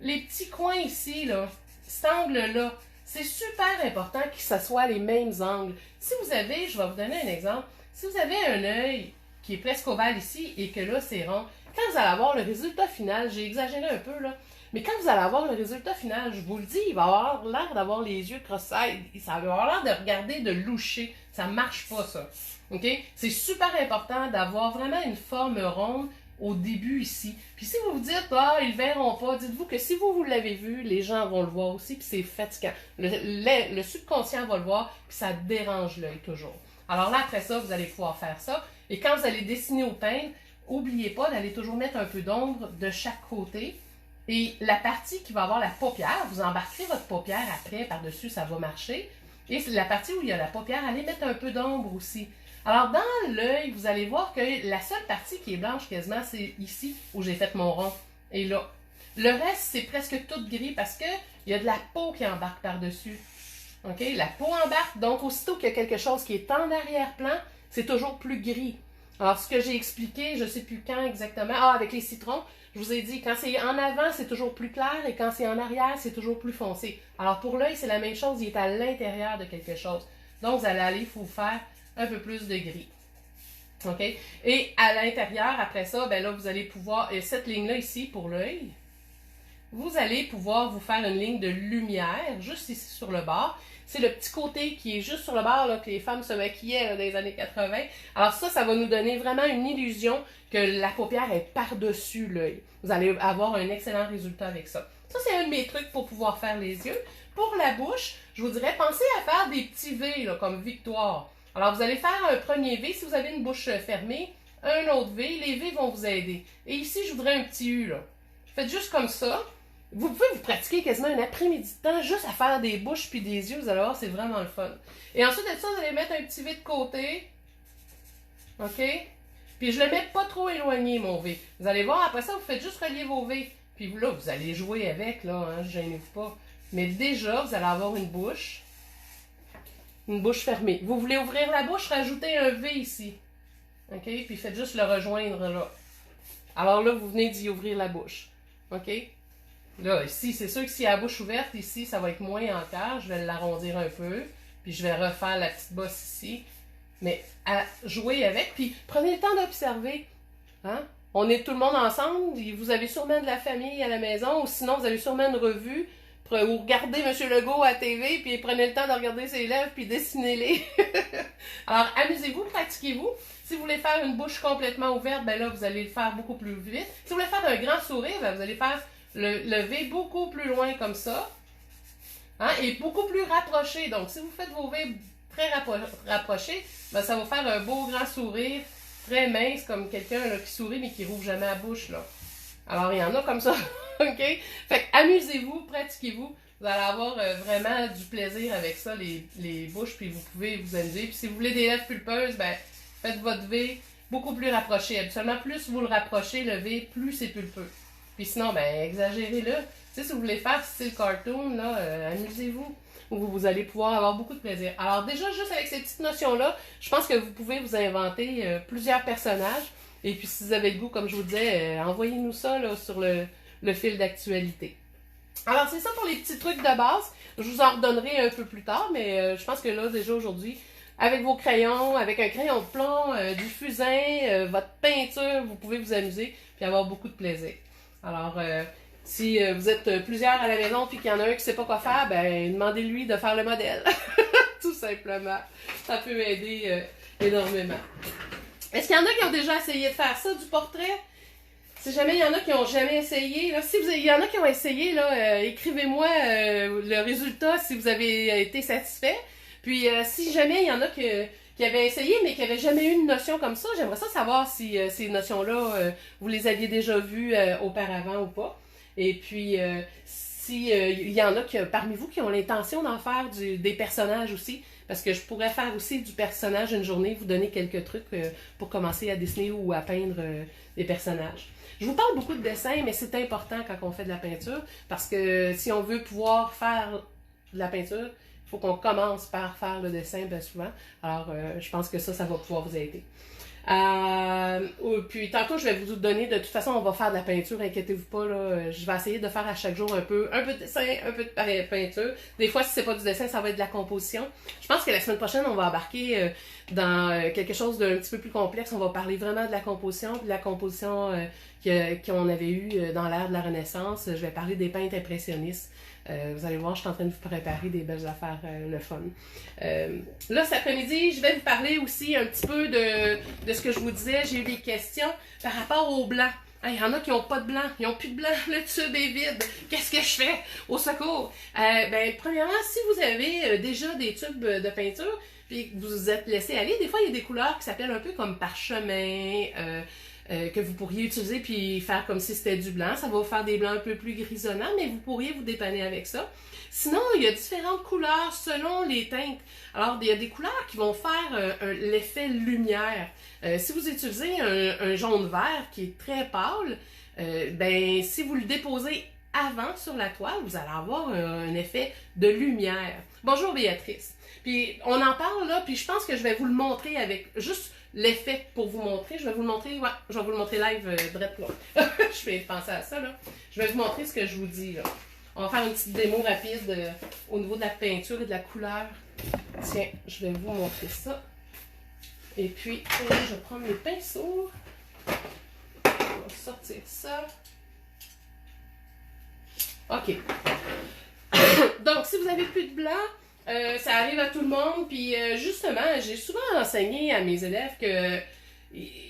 les petits coins ici, là. Cet angle-là. C'est super important que ce soit les mêmes angles. Si vous avez, je vais vous donner un exemple, si vous avez un œil qui est presque ovale ici et que là c'est rond, quand vous allez avoir le résultat final, j'ai exagéré un peu là, mais quand vous allez avoir le résultat final, je vous le dis, il va avoir l'air d'avoir les yeux cross-eyed, ça va avoir l'air de regarder, de loucher. Ça marche pas ça. OK? C'est super important d'avoir vraiment une forme ronde au début ici. Puis si vous vous dites, ah, ils le verront pas, dites-vous que si vous l'avez vu, les gens vont le voir aussi, puis c'est fatigant. Le subconscient va le voir, puis ça dérange l'œil toujours. Alors là, après ça, vous allez pouvoir faire ça. Et quand vous allez dessiner au peigne, n'oubliez pas d'aller toujours mettre un peu d'ombre de chaque côté. Et la partie qui va avoir la paupière, vous embarquerez votre paupière après, par-dessus, ça va marcher. Et la partie où il y a la paupière, allez mettre un peu d'ombre aussi. Alors, dans l'œil, vous allez voir que la seule partie qui est blanche quasiment, c'est ici où j'ai fait mon rond. Et là. Le reste, c'est presque tout gris parce qu'il y a de la peau qui embarque par-dessus. OK? La peau embarque, donc aussitôt qu'il y a quelque chose qui est en arrière-plan, c'est toujours plus gris. Alors, ce que j'ai expliqué, je ne sais plus quand exactement, avec les citrons, je vous ai dit, quand c'est en avant, c'est toujours plus clair, et quand c'est en arrière, c'est toujours plus foncé. Alors, pour l'œil, c'est la même chose, il est à l'intérieur de quelque chose. Donc, vous allez aller, il faut faire un peu plus de gris. OK? Et à l'intérieur, après ça, ben là, vous allez pouvoir, et cette ligne-là ici, pour l'œil, vous allez pouvoir vous faire une ligne de lumière, juste ici sur le bord. C'est le petit côté qui est juste sur le bord, là, que les femmes se maquillaient là, dans les années 80. Alors ça va nous donner vraiment une illusion que la paupière est par-dessus l'œil. Vous allez avoir un excellent résultat avec ça. Ça, c'est un de mes trucs pour pouvoir faire les yeux. Pour la bouche, je vous dirais, pensez à faire des petits V, là, comme Victoire. Alors, vous allez faire un premier V. Si vous avez une bouche fermée, un autre V. Les V vont vous aider. Et ici, je voudrais un petit U, là. Faites juste comme ça. Vous pouvez vous pratiquer quasiment un après-midi de temps juste à faire des bouches puis des yeux. Vous allez voir, c'est vraiment le fun. Et ensuite de ça, vous allez mettre un petit V de côté. OK? Puis je le mets pas trop éloigné, mon V. Vous allez voir, après ça, vous faites juste relier vos V. Puis là, vous allez jouer avec, là, hein, gênez-vous pas. Mais déjà, vous allez avoir une bouche fermée. Vous voulez ouvrir la bouche, rajoutez un V ici. OK? Puis faites juste le rejoindre là. Alors là, vous venez d'y ouvrir la bouche. OK? Là, ici, c'est sûr que s'il y a la bouche ouverte, ici, ça va être moins en cœur. Je vais l'arrondir un peu. Puis je vais refaire la petite bosse ici. Mais à jouer avec. Puis prenez le temps d'observer. Hein? On est tout le monde ensemble. Vous avez sûrement de la famille à la maison. Ou sinon, vous avez sûrement une revue. Ou regardez M. Legault à TV. Puis prenez le temps de regarder ses lèvres. Puis dessinez-les. Alors, amusez-vous, pratiquez-vous. Si vous voulez faire une bouche complètement ouverte, ben là, vous allez le faire beaucoup plus vite. Si vous voulez faire un grand sourire, ben vous allez faire le V beaucoup plus loin comme ça. Hein, et beaucoup plus rapproché. Donc, si vous faites vos V très rapprochés, ben, ça va faire un beau grand sourire, très mince, comme quelqu'un qui sourit mais qui rouvre jamais la bouche. Là. Alors, il y en a comme ça. OK? Fait que amusez-vous, pratiquez-vous. Vous allez avoir vraiment du plaisir avec ça, les bouches, puis vous pouvez vous amuser. Puis si vous voulez des lèvres pulpeuses, ben, faites votre V beaucoup plus rapproché. Habituellement, plus vous le rapprochez, le V, plus c'est pulpeux. Puis sinon, ben, exagérez-le. Tu sais, si vous voulez faire style cartoon, là, amusez-vous. Vous allez pouvoir avoir beaucoup de plaisir. Alors déjà, juste avec ces petites notions-là, je pense que vous pouvez vous inventer plusieurs personnages. Et puis si vous avez le goût, comme je vous disais, envoyez-nous ça là, sur le fil d'actualité. Alors c'est ça pour les petits trucs de base. Je vous en redonnerai un peu plus tard, mais je pense que là, déjà aujourd'hui, avec vos crayons, avec un crayon de plomb, du fusain, votre peinture, vous pouvez vous amuser puis avoir beaucoup de plaisir. Alors, si vous êtes plusieurs à la maison et qu'il y en a un qui ne sait pas quoi faire, ben demandez-lui de faire le modèle. Tout simplement. Ça peut m'aider énormément. Est-ce qu'il y en a qui ont déjà essayé de faire ça, du portrait? Si jamais il y en a qui n'ont jamais essayé, là, il y en a qui ont essayé, là, écrivez-moi le résultat si vous avez été satisfait. Puis si jamais il y en a qui avaient essayé, mais qui n'avaient jamais eu une notion comme ça, j'aimerais ça savoir si ces notions-là, vous les aviez déjà vues auparavant ou pas. Et puis, si il y en a parmi vous qui ont l'intention d'en faire des personnages aussi, parce que je pourrais faire aussi du personnage une journée, vous donner quelques trucs pour commencer à dessiner ou à peindre des personnages. Je vous parle beaucoup de dessin, mais c'est important quand on fait de la peinture, parce que si on veut pouvoir faire de la peinture, il faut qu'on commence par faire le dessin bien souvent. Alors, je pense que ça va pouvoir vous aider. Puis tantôt je vais vous donner, de toute façon on va faire de la peinture, inquiétez-vous pas là, je vais essayer de faire à chaque jour un peu de dessin, un peu de peinture. Des fois si c'est pas du dessin, ça va être de la composition. Je pense que la semaine prochaine on va embarquer dans quelque chose d'un petit peu plus complexe, on va parler vraiment de la composition, puis de la composition qu'on avait eu dans l'ère de la Renaissance. Je vais parler des peintres impressionnistes. Vous allez voir, je suis en train de vous préparer des belles affaires, le fun. Là, cet après-midi, je vais vous parler aussi un petit peu de ce que je vous disais. J'ai eu des questions par rapport au blanc. Il y en a qui n'ont pas de blanc, ils n'ont plus de blanc, le tube est vide. Qu'est-ce que je fais? Au secours! Premièrement, si vous avez déjà des tubes de peinture, puis que vous vous êtes laissé aller, des fois, il y a des couleurs qui s'appellent un peu comme parchemin, que vous pourriez utiliser puis faire comme si c'était du blanc. Ça va vous faire des blancs un peu plus grisonnants, mais vous pourriez vous dépanner avec ça. Sinon, il y a différentes couleurs selon les teintes. Alors, il y a des couleurs qui vont faire l'effet lumière. Si vous utilisez un jaune-vert qui est très pâle, si vous le déposez avant sur la toile, vous allez avoir un effet de lumière. Bonjour Béatrice. Puis on en parle là, puis je pense que je vais vous le montrer avec juste l'effet pour vous montrer. Je vais vous le montrer, ouais, je vais vous le montrer live direct là. Je vais penser à ça là. Je vais vous montrer ce que je vous dis là. On va faire une petite démo rapide au niveau de la peinture et de la couleur. Tiens, je vais vous montrer ça. Et puis, je vais prendre mes pinceaux. On va sortir ça. OK. Donc, si vous n'avez plus de blanc, ça arrive à tout le monde. Puis, justement, j'ai souvent enseigné à mes élèves que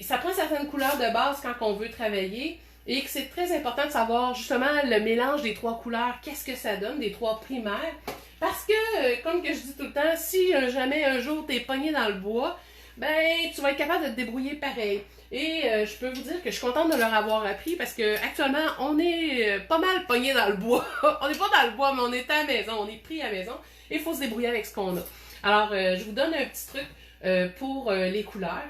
ça prend certaines couleurs de base quand on veut travailler. Et que c'est très important de savoir justement le mélange des trois couleurs, qu'est-ce que ça donne, des trois primaires. Parce que, comme que je dis tout le temps, si jamais un jour tu es pogné dans le bois, tu vas être capable de te débrouiller pareil. Et je peux vous dire que je suis contente de leur avoir appris parce que actuellement on est pas mal pogné dans le bois. On n'est pas dans le bois, mais on est à la maison, on est pris à la maison. Et il faut se débrouiller avec ce qu'on a. Alors, je vous donne un petit truc pour les couleurs.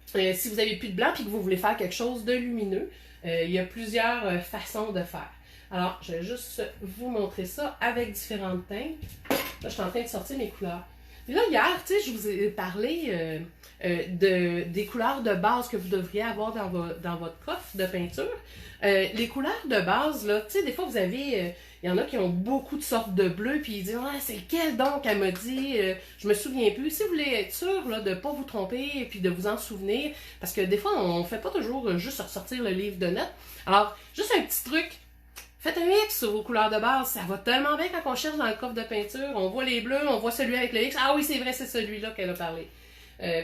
Si vous n'avez plus de blanc et que vous voulez faire quelque chose de lumineux, il y a plusieurs façons de faire. Alors, je vais juste vous montrer ça avec différentes teintes. Là, je suis en train de sortir mes couleurs. Et là, hier, tu sais, je vous ai parlé des couleurs de base que vous devriez avoir dans votre coffre de peinture. Les couleurs de base, là, tu sais, des fois, vous avez... il y en a qui ont beaucoup de sortes de bleu, puis ils disent « Ah, c'est quel donc elle m'a dit? Je me souviens plus. » Si vous voulez être sûr là, de ne pas vous tromper et puis de vous en souvenir, parce que des fois, on ne fait pas toujours juste ressortir le livre de notes. Alors, juste un petit truc. Faites un X sur vos couleurs de base. Ça va tellement bien quand on cherche dans le coffre de peinture. On voit les bleus, on voit celui avec le X. Ah oui, c'est vrai, c'est celui-là qu'elle a parlé.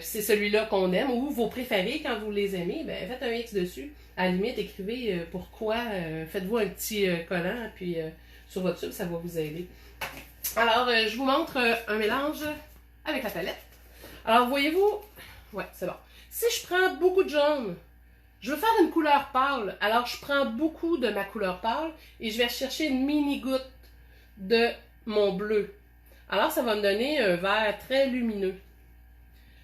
C'est celui-là qu'on aime, ou vos préférés quand vous les aimez, faites un X dessus. À la limite, écrivez pourquoi. Faites-vous un petit collant, puis sur votre tube, ça va vous aider. Alors, je vous montre un mélange avec la palette. Alors, voyez-vous, ouais, c'est bon. Si je prends beaucoup de jaune, je veux faire une couleur pâle, alors je prends beaucoup de ma couleur pâle et je vais chercher une mini-goutte de mon bleu. Alors, ça va me donner un vert très lumineux.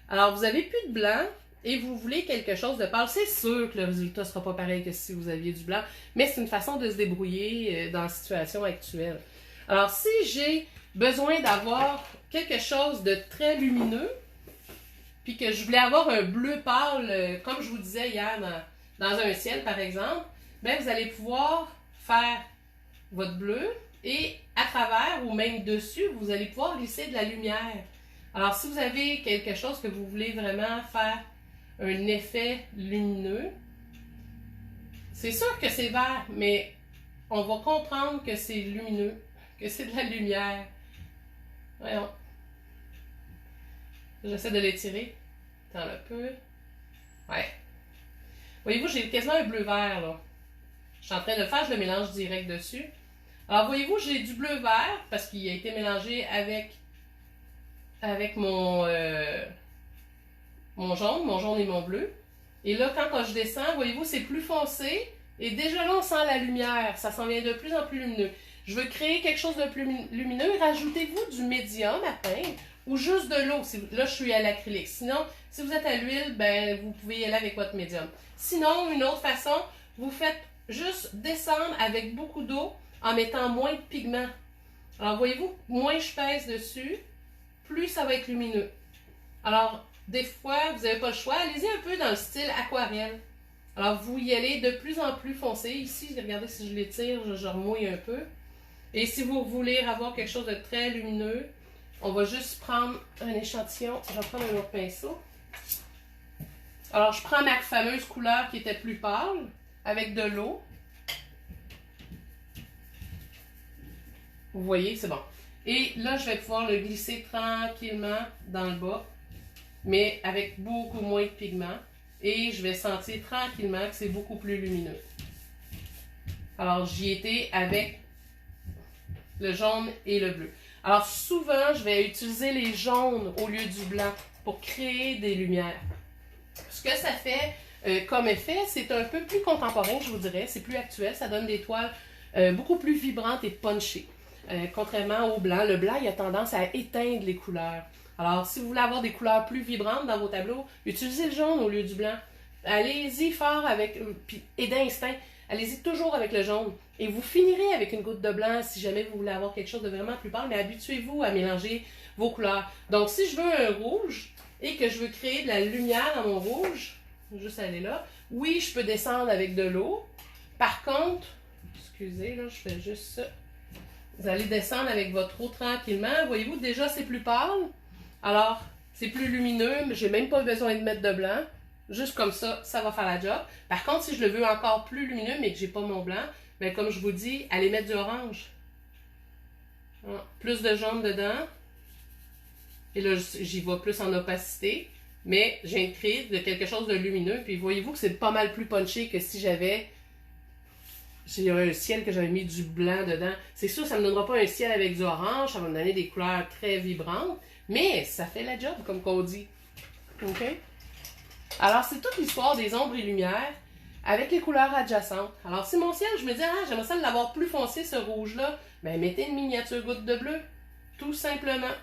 Alors, vous n'avez plus de blanc et vous voulez quelque chose de pâle. C'est sûr que le résultat ne sera pas pareil que si vous aviez du blanc, mais c'est une façon de se débrouiller dans la situation actuelle. Alors, si j'ai besoin d'avoir quelque chose de très lumineux, puis que je voulais avoir un bleu pâle, comme je vous disais hier dans un ciel, par exemple, vous allez pouvoir faire votre bleu et à travers ou même dessus, vous allez pouvoir glisser de la lumière. Alors, si vous avez quelque chose que vous voulez vraiment faire un effet lumineux, c'est sûr que c'est vert, mais on va comprendre que c'est lumineux, que c'est de la lumière. Voyons. J'essaie de l'étirer. Attends un peu. Ouais. Voyez-vous, j'ai quasiment un bleu-vert, là. Je suis en train de le faire, je le mélange direct dessus. Alors, voyez-vous, j'ai du bleu-vert, parce qu'il a été mélangé avec mon jaune et mon bleu. Et là, quand je descends, voyez-vous, c'est plus foncé. Et déjà là, on sent la lumière. Ça s'en vient de plus en plus lumineux. Je veux créer quelque chose de plus lumineux. Rajoutez-vous du médium à peindre ou juste de l'eau. Là, je suis à l'acrylique. Sinon, si vous êtes à l'huile, ben, vous pouvez y aller avec votre médium. Sinon, une autre façon, vous faites juste descendre avec beaucoup d'eau en mettant moins de pigments. Alors, voyez-vous, moins je pèse dessus, plus ça va être lumineux. Alors, des fois, vous n'avez pas le choix, allez-y un peu dans le style aquarelle. Alors, vous y allez de plus en plus foncé. Ici, regardez si je l'étire, je remouille un peu. Et si vous voulez avoir quelque chose de très lumineux, on va juste prendre un échantillon. Je vais prendre un autre pinceau. Alors, je prends ma fameuse couleur qui était plus pâle, avec de l'eau. Vous voyez, c'est bon. Et là, je vais pouvoir le glisser tranquillement dans le bas, mais avec beaucoup moins de pigments. Et je vais sentir tranquillement que c'est beaucoup plus lumineux. Alors, j'y étais avec le jaune et le bleu. Alors, souvent, je vais utiliser les jaunes au lieu du blanc pour créer des lumières. Ce que ça fait comme effet, c'est un peu plus contemporain, je vous dirais. C'est plus actuel. Ça donne des toiles beaucoup plus vibrantes et punchées. Contrairement au blanc. Le blanc, il a tendance à éteindre les couleurs. Alors, si vous voulez avoir des couleurs plus vibrantes dans vos tableaux, utilisez le jaune au lieu du blanc. Allez-y fort avec, et d'instinct, allez-y toujours avec le jaune. Et vous finirez avec une goutte de blanc si jamais vous voulez avoir quelque chose de vraiment plus pâle, mais habituez-vous à mélanger vos couleurs. Donc, si je veux un rouge et que je veux créer de la lumière dans mon rouge, juste aller là, oui, je peux descendre avec de l'eau. Par contre, excusez, là, je fais juste ça. Vous allez descendre avec votre eau tranquillement. Voyez-vous, déjà, c'est plus pâle. Alors, c'est plus lumineux, mais j'ai même pas besoin de mettre de blanc. Juste comme ça, ça va faire la job. Par contre, si je le veux encore plus lumineux, mais que j'ai pas mon blanc, bien, comme je vous dis, allez mettre du orange. Plus de jaune dedans. Et là, j'y vais plus en opacité. Mais j'ai créé de quelque chose de lumineux. Puis voyez-vous que c'est pas mal plus punché que si j'avais... J'ai un ciel que j'avais mis du blanc dedans. C'est sûr, ça ne me donnera pas un ciel avec du orange. Ça va me donner des couleurs très vibrantes. Mais ça fait la job, comme qu'on dit. OK? Alors, c'est toute l'histoire des ombres et lumières avec les couleurs adjacentes. Alors, si mon ciel, je me dis, ah, j'aimerais ça l'avoir plus foncé, ce rouge-là, ben mettez une miniature goutte de bleu. Tout simplement.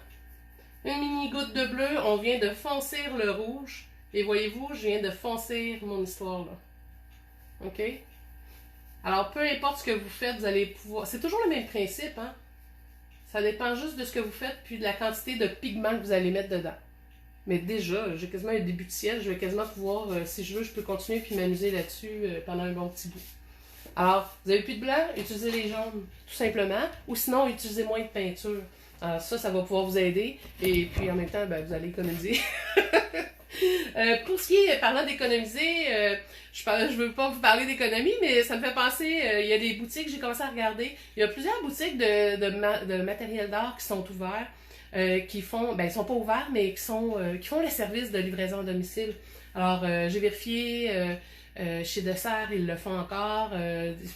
Une mini goutte de bleu, on vient de foncir le rouge. Et voyez-vous, je viens de foncir mon histoire, là. OK? Alors, peu importe ce que vous faites, vous allez pouvoir... C'est toujours le même principe, hein? Ça dépend juste de ce que vous faites, puis de la quantité de pigments que vous allez mettre dedans. Mais déjà, j'ai quasiment un début de ciel. Je vais quasiment pouvoir, si je veux, je peux continuer puis m'amuser là-dessus pendant un bon petit bout. Alors, vous avez plus de blanc, utilisez les jaunes, tout simplement. Ou sinon, utilisez moins de peinture. Alors ça va pouvoir vous aider. Et puis, en même temps, ben, vous allez économiser. Pour ce qui est, parlant d'économiser, je veux pas vous parler d'économie, mais ça me fait penser, il y a des boutiques, j'ai commencé à regarder. Il y a plusieurs boutiques de matériel d'art qui sont ouverts. Qui font, ben ils sont pas ouverts, mais qui font le service de livraison à domicile. Alors, j'ai vérifié chez Dessert, ils le font encore.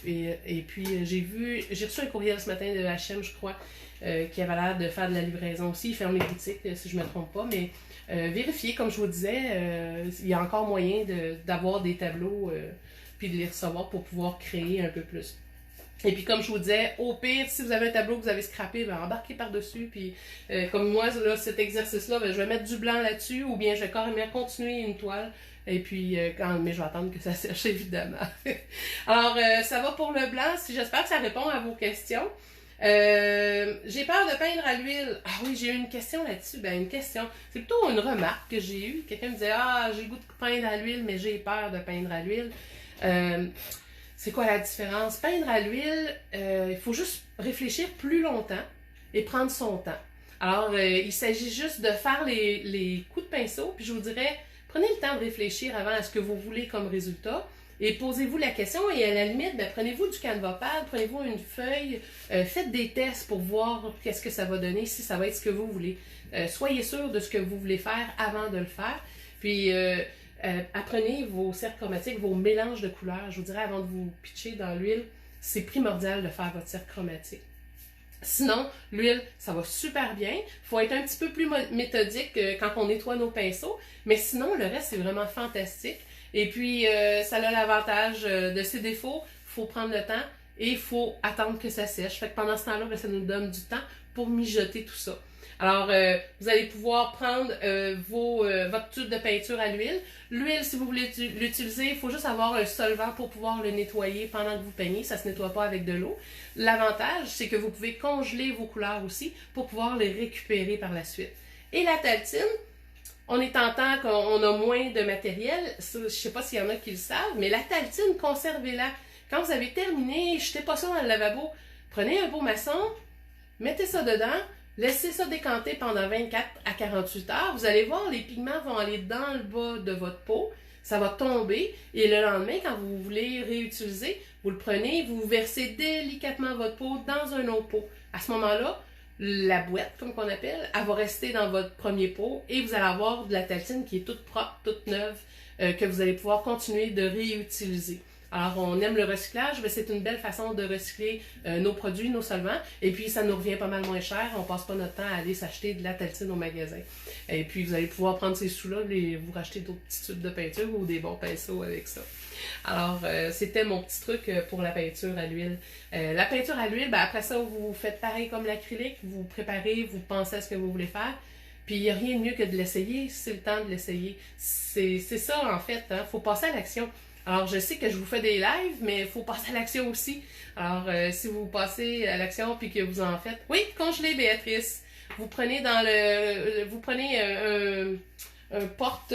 Et puis, j'ai reçu un courriel ce matin de H&M, je crois, qui avait l'air de faire de la livraison aussi. Ils ferment les boutiques, si je me trompe pas, mais vérifiez, comme je vous disais, il y a encore moyen d'avoir des tableaux puis de les recevoir pour pouvoir créer un peu plus. Et puis, comme je vous disais, au pire, si vous avez un tableau que vous avez scrappé, ben, embarquez par-dessus. Puis, comme moi, là, cet exercice-là, ben, je vais mettre du blanc là-dessus ou bien je vais carrément continuer une toile. Et puis, mais je vais attendre que ça sèche, évidemment. Alors, ça va pour le blanc. J'espère que ça répond à vos questions. J'ai peur de peindre à l'huile. Ah oui, j'ai eu une question là-dessus. Ben, une question. C'est plutôt une remarque que j'ai eue. Quelqu'un me disait, ah, j'ai le goût de peindre à l'huile, mais j'ai peur de peindre à l'huile. C'est quoi la différence? Peindre à l'huile, il faut juste réfléchir plus longtemps et prendre son temps. Alors, il s'agit juste de faire les coups de pinceau, puis je vous dirais, prenez le temps de réfléchir avant à ce que vous voulez comme résultat, et posez-vous la question, et à la limite, ben, prenez-vous du Canva Pad, prenez-vous une feuille, faites des tests pour voir qu'est-ce que ça va donner, si ça va être ce que vous voulez. Soyez sûr de ce que vous voulez faire avant de le faire, puis... apprenez vos cercles chromatiques, vos mélanges de couleurs. Je vous dirais, avant de vous pitcher dans l'huile, c'est primordial de faire votre cercle chromatique. Sinon, l'huile, ça va super bien. Il faut être un petit peu plus méthodique quand on nettoie nos pinceaux. Mais sinon, le reste, c'est vraiment fantastique. Et puis, ça a l'avantage de ses défauts. Il faut prendre le temps. et il faut attendre que ça sèche. Fait que pendant ce temps-là, ben, ça nous donne du temps pour mijoter tout ça. Alors, vous allez pouvoir prendre votre tube de peinture à l'huile. L'huile, si vous voulez l'utiliser, il faut juste avoir un solvant pour pouvoir le nettoyer pendant que vous peignez. Ça ne se nettoie pas avec de l'eau. L'avantage, c'est que vous pouvez congeler vos couleurs aussi pour pouvoir les récupérer par la suite. Et la taltine, on est en temps qu'on a moins de matériel. Je ne sais pas s'il y en a qui le savent, mais la taltine, conservez-la. Quand vous avez terminé, jetez pas ça dans le lavabo. Prenez un beau maçon, mettez ça dedans. Laissez ça décanter pendant 24 à 48 heures. Vous allez voir, les pigments vont aller dans le bas de votre peau. Ça va tomber. Et le lendemain, quand vous voulez réutiliser, vous le prenez, vous versez délicatement votre peau dans un autre pot. À ce moment-là, la boîte, comme qu'on appelle, elle va rester dans votre premier pot et vous allez avoir de la taltine qui est toute propre, toute neuve, que vous allez pouvoir continuer de réutiliser. Alors, on aime le recyclage, mais c'est une belle façon de recycler nos produits, nos solvants. Et puis, ça nous revient pas mal moins cher. On passe pas notre temps à aller s'acheter de la taltine au magasin. Et puis, vous allez pouvoir prendre ces sous-là et vous racheter d'autres petits tubes de peinture ou des bons pinceaux avec ça. Alors, c'était mon petit truc pour la peinture à l'huile. La peinture à l'huile, ben, après ça, vous faites pareil comme l'acrylique. Vous préparez, vous pensez à ce que vous voulez faire. Puis, il n'y a rien de mieux que de l'essayer. C'est le temps de l'essayer. C'est ça, en fait. Hein? Faut passer à l'action. Alors, je sais que je vous fais des lives, mais il faut passer à l'action aussi. Alors, si vous passez à l'action puis que vous en faites... Oui, congelez, Béatrice. Vous prenez vous prenez un porte...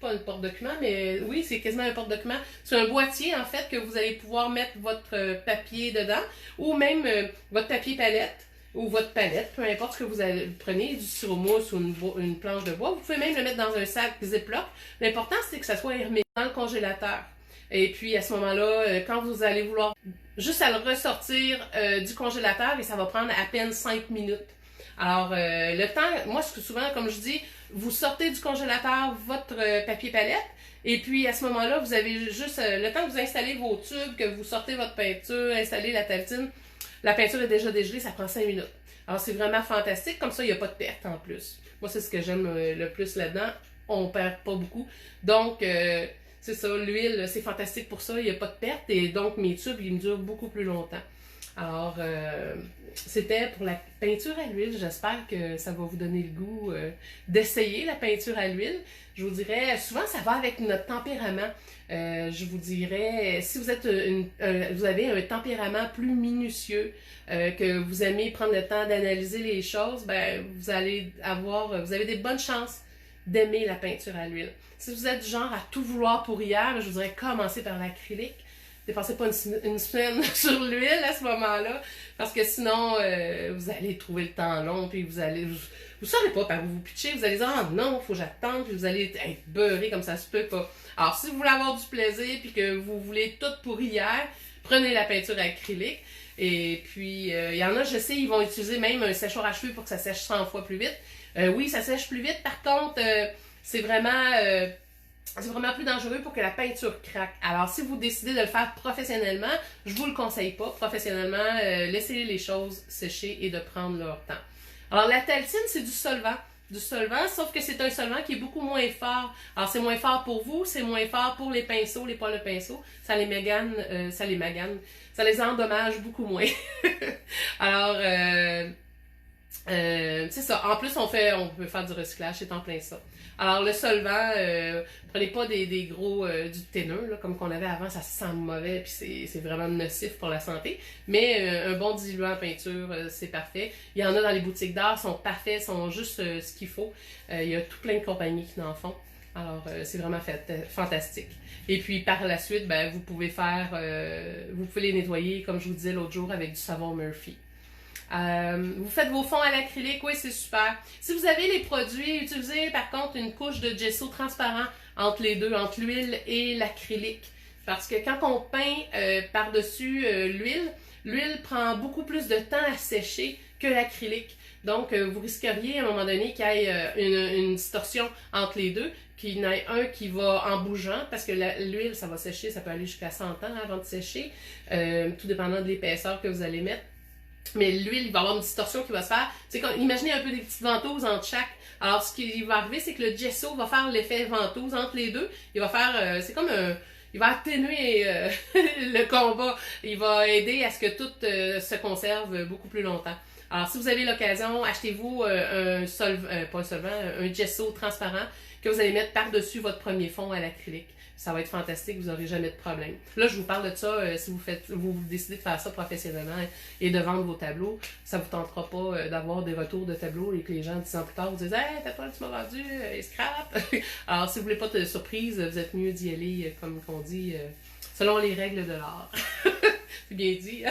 pas un porte-document, mais oui, c'est quasiment un porte-document. C'est un boîtier, en fait, que vous allez pouvoir mettre votre papier dedans, ou même votre papier palette, ou votre palette, peu importe ce que vous prenez, du styromousse ou une planche de bois. Vous pouvez même le mettre dans un sac Ziploc. L'important, c'est que ça soit hermétique dans le congélateur. Et puis, à ce moment-là, quand vous allez vouloir juste à le ressortir du congélateur, et ça va prendre à peine 5 minutes. Alors, le temps, moi, souvent, comme je dis, vous sortez du congélateur votre papier palette, et puis à ce moment-là, vous avez juste le temps que vous installez vos tubes, que vous sortez votre peinture, installez la taltine. La peinture est déjà dégelée, ça prend 5 minutes. Alors, c'est vraiment fantastique. Comme ça, il n'y a pas de perte en plus. Moi, c'est ce que j'aime le plus là-dedans. On ne perd pas beaucoup. Donc, c'est ça, l'huile, c'est fantastique pour ça. Il n'y a pas de perte. Et donc, mes tubes, ils me durent beaucoup plus longtemps. Alors, c'était pour la peinture à l'huile. J'espère que ça va vous donner le goût d'essayer la peinture à l'huile. Je vous dirais, souvent, ça va avec notre tempérament. Je vous dirais, si vous êtes vous avez un tempérament plus minutieux, que vous aimez prendre le temps d'analyser les choses, ben vous avez des bonnes chances d'aimer la peinture à l'huile. Si vous êtes du genre à tout vouloir pour hier, je vous dirais commencez par l'acrylique. Dépensez pas une semaine sur l'huile à ce moment-là, parce que sinon, vous allez trouver le temps long, puis vous saurez pas par où vous pitcher, vous allez dire « Ah non, faut que j'attende », puis vous allez être beurré comme ça se peut pas. Alors, si vous voulez avoir du plaisir, puis que vous voulez tout pour hier, prenez la peinture acrylique. Et puis, il y en a, je sais, ils vont utiliser même un séchoir à cheveux pour que ça sèche 100 fois plus vite. Oui, ça sèche plus vite, par contre, c'est vraiment plus dangereux pour que la peinture craque. Alors, si vous décidez de le faire professionnellement, je vous le conseille pas. Professionnellement, laissez les choses sécher et de prendre leur temps. Alors, la taltine, c'est du solvant. Sauf que c'est un solvant qui est beaucoup moins fort. Alors, c'est moins fort pour vous, c'est moins fort pour les pinceaux, les poils de pinceau. Ça les endommage beaucoup moins. Alors, c'est ça. En plus, on peut faire du recyclage, c'est en plein ça. Alors, le solvant, prenez pas des gros, du teineux, là, comme qu'on avait avant, ça sent mauvais, puis c'est vraiment nocif pour la santé. Mais un bon diluant en peinture, c'est parfait. Il y en a dans les boutiques d'art, sont parfaits, sont juste ce qu'il faut. Il y a tout plein de compagnies qui en font. Alors, c'est vraiment fantastique. Et puis, par la suite, ben, vous pouvez les nettoyer, comme je vous disais l'autre jour, avec du savon Murphy. Vous faites vos fonds à l'acrylique, oui, c'est super. Si vous avez les produits, utilisez par contre une couche de gesso transparent entre les deux, entre l'huile et l'acrylique. Parce que quand on peint par-dessus l'huile prend beaucoup plus de temps à sécher que l'acrylique. Donc, vous risqueriez à un moment donné qu'il y ait une distorsion entre les deux, qu'il y en ait un qui va en bougeant, parce que l'huile, ça va sécher, ça peut aller jusqu'à 100 ans avant de sécher, tout dépendant de l'épaisseur que vous allez mettre. Mais l'huile, il va y avoir une distorsion qui va se faire. C'est comme, imaginez un peu des petites ventouses entre chaque. Alors, ce qui va arriver, c'est que le gesso va faire l'effet ventouse entre les deux. Il va faire, c'est comme il va atténuer le combat. Il va aider à ce que tout se conserve beaucoup plus longtemps. Alors, si vous avez l'occasion, achetez-vous pas un solvant, un gesso transparent que vous allez mettre par-dessus votre premier fond à l'acrylique. Ça va être fantastique, vous n'aurez jamais de problème. Là, je vous parle de ça si vous décidez de faire ça professionnellement et de vendre vos tableaux. Ça ne vous tentera pas d'avoir des retours de tableaux et que les gens, 10 ans plus tard, vous disent « Hey, tu m'as vendu, scrap! » Alors, si vous voulez pas de surprise, vous êtes mieux d'y aller, comme on dit, selon les règles de l'art. C'est bien dit.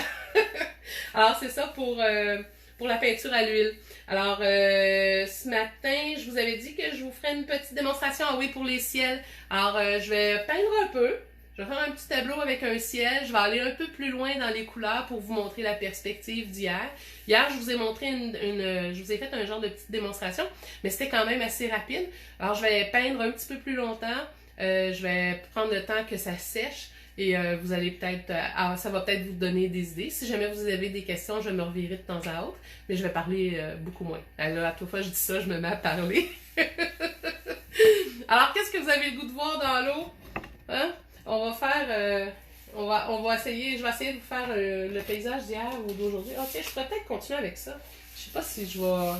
Alors, c'est ça pour la peinture à l'huile. Alors, ce matin, je vous avais dit que je vous ferais une petite démonstration, ah oui, pour les ciels. Alors, je vais peindre un peu. Je vais faire un petit tableau avec un ciel. Je vais aller un peu plus loin dans les couleurs pour vous montrer la perspective d'hier. Hier, je vous ai montré je vous ai fait un genre de petite démonstration, mais c'était quand même assez rapide. Alors, je vais peindre un petit peu plus longtemps. Je vais prendre le temps que ça sèche. Et vous allez peut-être, ça va peut-être vous donner des idées. Si jamais vous avez des questions, je vais me revirer de temps à autre, mais je vais parler beaucoup moins. Alors, à toute fois que je dis ça, je me mets à parler. Alors, qu'est-ce que vous avez le goût de voir dans l'eau? Hein? On va faire, on va essayer, je vais essayer de vous faire le paysage d'hier ou d'aujourd'hui. Ok, je pourrais peut-être continuer avec ça. Je sais pas si je vais...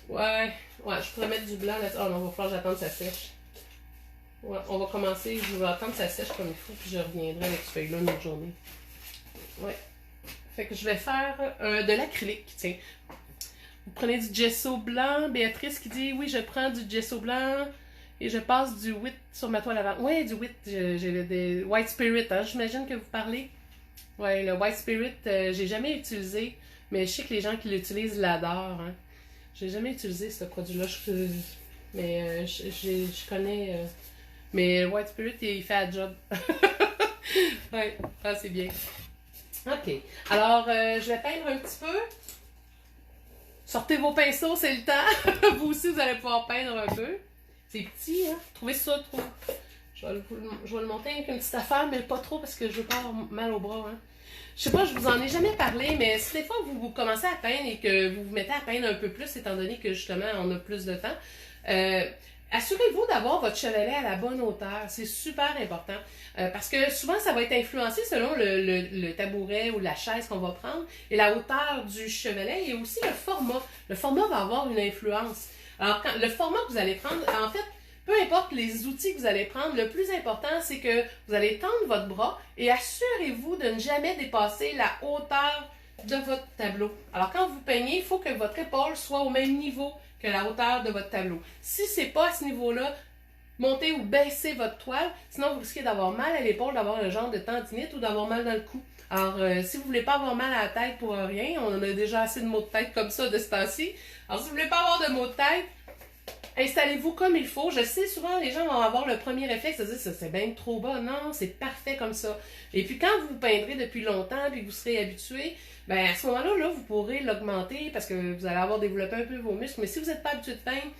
Ouais, je pourrais mettre du blanc là. Oh non, il va falloir que j'attende que ça sèche. Ouais, on va commencer, je vais attendre que ça sèche comme il faut, puis je reviendrai avec ce feuille-là une autre journée. Ouais. Fait que je vais faire de l'acrylique, tiens. Vous prenez du gesso blanc, Béatrice qui dit, oui, je prends du gesso blanc et je passe du wheat sur ma toile avant. Oui, du wheat, j'ai des white spirit, hein, j'imagine que vous parlez. Ouais, le white spirit, j'ai jamais utilisé, mais je sais que les gens qui l'utilisent l'adorent. Hein. J'ai jamais utilisé ce produit-là, mais je connais... Mais White Spirit, il fait la job. Ouais, c'est bien. OK. Alors, je vais peindre un petit peu. Sortez vos pinceaux, c'est le temps. Vous aussi, vous allez pouvoir peindre un peu. C'est petit, hein? Trouvez ça trop. Je vais le monter avec une petite affaire, mais pas trop parce que je veux pas avoir mal au bras. Hein? Je sais pas, je vous en ai jamais parlé, mais si des fois vous commencez à peindre et que vous vous mettez à peindre un peu plus, étant donné que justement on a plus de temps, assurez-vous d'avoir votre chevalet à la bonne hauteur. C'est super important. Parce que souvent, ça va être influencé selon le tabouret ou la chaise qu'on va prendre et la hauteur du chevalet et aussi le format. Le format va avoir une influence. Alors, le format que vous allez prendre, en fait, peu importe les outils que vous allez prendre, le plus important, c'est que vous allez tendre votre bras et assurez-vous de ne jamais dépasser la hauteur de votre tableau. Alors, quand vous peignez, il faut que votre épaule soit au même niveau que la hauteur de votre tableau. Si ce n'est pas à ce niveau-là, montez ou baissez votre toile, sinon vous risquez d'avoir mal à l'épaule, d'avoir un genre de tendinite ou d'avoir mal dans le cou. Alors, si vous ne voulez pas avoir mal à la tête pour rien, on en a déjà assez de maux de tête comme ça de ce temps-ci. Alors, si vous ne voulez pas avoir de maux de tête, installez-vous comme il faut. Je sais, souvent, les gens vont avoir le premier réflexe de dire « c'est bien trop bas ». Non, c'est parfait comme ça. Et puis, quand vous peindrez depuis longtemps et que vous serez habitué, ben à ce moment-là, là, vous pourrez l'augmenter parce que vous allez avoir développé un peu vos muscles. Mais si vous n'êtes pas habitué de peindre,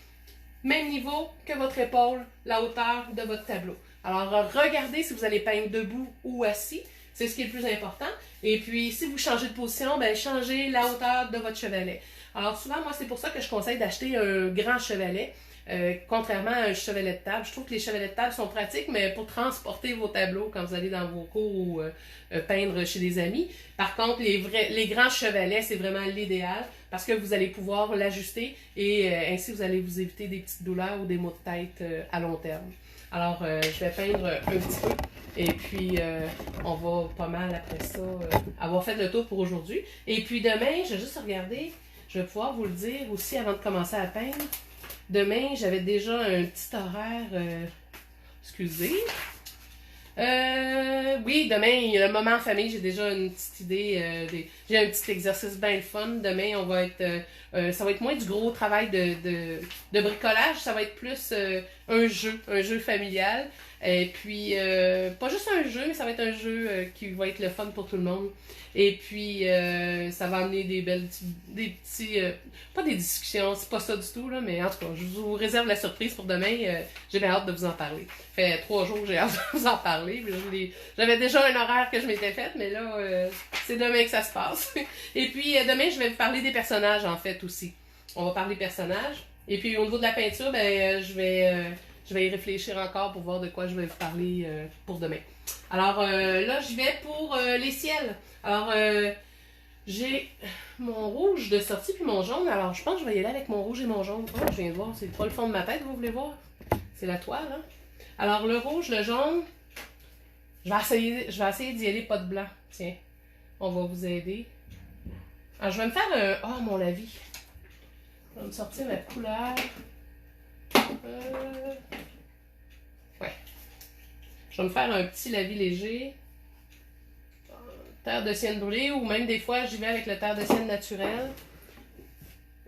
même niveau que votre épaule, la hauteur de votre tableau. Alors, regardez si vous allez peindre debout ou assis. C'est ce qui est le plus important. Et puis, si vous changez de position, ben changez la hauteur de votre chevalet. Alors, souvent, moi, c'est pour ça que je conseille d'acheter un grand chevalet. Contrairement à un chevalet de table. Je trouve que les chevalets de table sont pratiques, mais pour transporter vos tableaux quand vous allez dans vos cours ou peindre chez des amis. Par contre, les grands chevalets, c'est vraiment l'idéal parce que vous allez pouvoir l'ajuster et ainsi vous allez vous éviter des petites douleurs ou des maux de tête à long terme. Alors, je vais peindre un petit peu et puis on va pas mal après ça avoir fait le tour pour aujourd'hui. Et puis demain, je vais juste regarder, je vais pouvoir vous le dire aussi avant de commencer à peindre. Demain, j'avais déjà un petit horaire... excusez. Oui, demain, il y a le moment en famille. J'ai déjà une petite idée. J'ai un petit exercice bien le fun. Demain, on va être... ça va être moins du gros travail de bricolage. Ça va être plus un jeu familial. Et puis, pas juste un jeu, mais ça va être un jeu qui va être le fun pour tout le monde. Et puis, ça va amener des petits... pas des discussions, c'est pas ça du tout, là, mais en tout cas, je vous réserve la surprise pour demain. J'ai bien hâte de vous en parler. Ça fait 3 jours que j'ai hâte de vous en parler. J'avais déjà un horaire que je m'étais fait, mais là, c'est demain que ça se passe. Et puis, demain, je vais vous parler des personnages, en fait, aussi. On va parler personnages. Et puis, au niveau de la peinture, ben, je vais Je vais y réfléchir encore pour voir de quoi je vais vous parler pour demain. Alors là, je vais pour les ciels. Alors, j'ai mon rouge de sortie puis mon jaune. Alors, je pense que je vais y aller avec mon rouge et mon jaune. Oh, je viens de voir, c'est pas le fond de ma tête, vous voulez voir? C'est la toile, hein? Alors, le rouge, le jaune, je vais essayer d'y aller pas de blanc. Tiens, on va vous aider. Alors, je vais me faire un... Oh, mon lavis. Je vais me sortir ma couleur. Ouais. Je vais me faire un petit lavis léger. Terre de sienne brûlée, ou même des fois, j'y vais avec le terre de sienne naturel.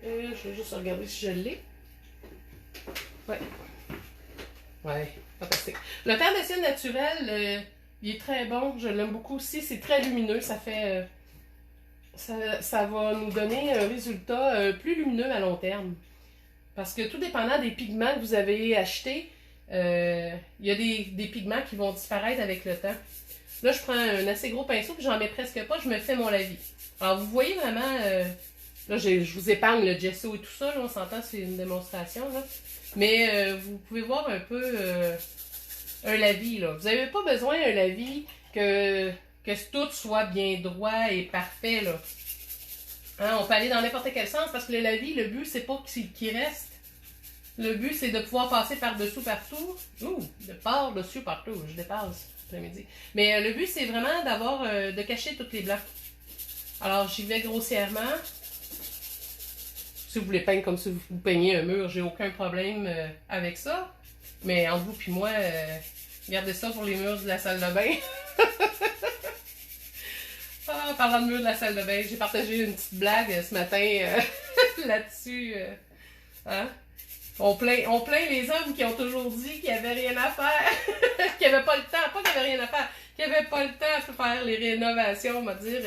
Je vais juste regarder si je l'ai. Ouais. Ouais, fantastique. Le terre de sienne naturel, il est très bon. Je l'aime beaucoup aussi. C'est très lumineux. Ça fait... ça va nous donner un résultat plus lumineux à long terme. Parce que tout dépendant des pigments que vous avez achetés, il y a des pigments qui vont disparaître avec le temps. Là, je prends un assez gros pinceau, puis j'en mets presque pas, je me fais mon lavis. Alors, vous voyez vraiment, là, je vous épargne le gesso et tout ça, là, on s'entend, c'est une démonstration, là. Mais vous pouvez voir un peu un lavis, là. Vous n'avez pas besoin d'un lavis que tout soit bien droit et parfait, là. Hein, on peut aller dans n'importe quel sens, parce que le lavis, le but, c'est pas qu'il reste. Le but, c'est de pouvoir passer par-dessous, partout. Ouh, de par-dessus, partout, je dépasse. Mais le but, c'est vraiment d'avoir de cacher tous les blancs. Alors, j'y vais grossièrement. Si vous voulez peindre comme si vous peignez un mur, j'ai aucun problème avec ça. Mais entre vous et moi, gardez ça pour les murs de la salle de bain. Ah, parlant de murs de la salle de bain, j'ai partagé une petite blague ce matin là-dessus. Hein? On plaint les hommes qui ont toujours dit qu'il n'y avait rien à faire, qu'il n'y avait pas le temps, pas qu'il n'y avait rien à faire, qu'il n'y avait pas le temps de faire les rénovations, on va dire.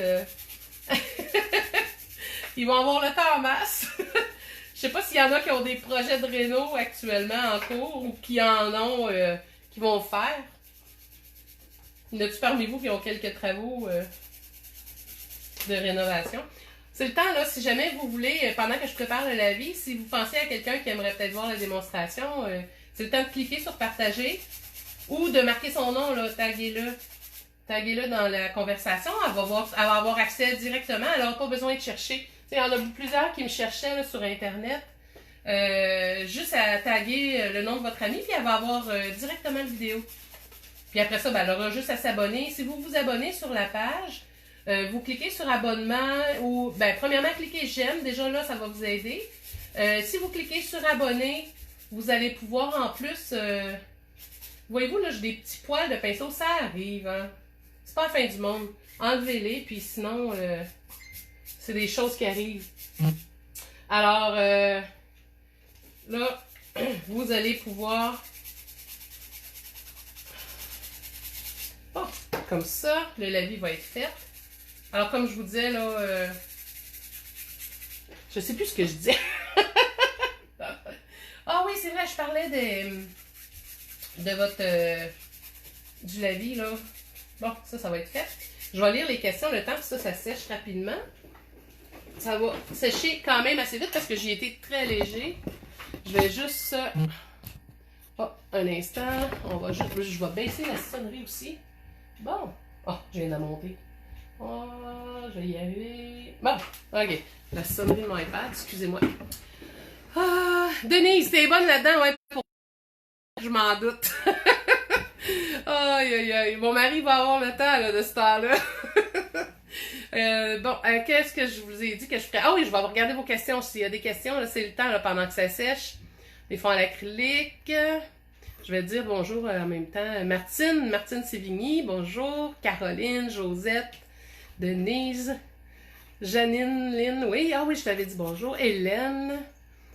Ils vont avoir le temps en masse. Je sais pas s'il y en a qui ont des projets de réno actuellement en cours ou qui en ont, qui vont faire. Y en a-tu parmi vous qui ont quelques travaux de rénovation? C'est le temps, là, si jamais vous voulez, pendant que je prépare le lavis, si vous pensez à quelqu'un qui aimerait peut-être voir la démonstration, c'est le temps de cliquer sur partager ou de marquer son nom, là, taguez-le. Taguez-le dans la conversation, elle va avoir accès directement, elle n'aura pas besoin de chercher. Il y en a plusieurs qui me cherchaient là, sur Internet, juste à taguer le nom de votre ami, puis elle va avoir directement la vidéo. Puis après ça, ben, elle aura juste à s'abonner. Si vous vous abonnez sur la page, vous cliquez sur abonnement ou, ben, premièrement, cliquez j'aime. Déjà là, ça va vous aider. Si vous cliquez sur abonner, vous allez pouvoir en plus, voyez-vous, là, j'ai des petits poils de pinceau, ça arrive, hein. C'est pas la fin du monde. Enlevez-les, puis sinon, c'est des choses qui arrivent. Alors, là, vous allez pouvoir... Bon, comme ça, le lavis va être fait. Alors, comme je vous disais, là, je sais plus ce que je disais. Ah oui, c'est vrai, je parlais de votre... du lavis, là. Bon, ça va être fait. Je vais lire les questions le temps que ça sèche rapidement. Ça va sécher quand même assez vite parce que j'ai été très léger. Je vais juste... Oh, un instant. Je vais baisser la sonnerie aussi. Bon. Oh, je viens de la monter. Oh, je vais y arriver. Bon, ok. La sonnerie de mon iPad, excusez-moi. Ah, Denise, t'es bonne là-dedans, ouais. Je m'en doute. Aïe, aïe, aïe. Mon mari va avoir le temps là, de ce temps-là. Bon, qu'est-ce que je vous ai dit que je ferais? Ah oui, je vais regarder vos questions. S'il y a des questions, là, c'est le temps là, pendant que ça sèche. Les fonds à l'acrylique. Je vais dire bonjour en même temps. Martine Sévigny, bonjour. Caroline, Josette, Denise, Janine, Lynn, oui, ah oui, je t'avais dit bonjour. Hélène.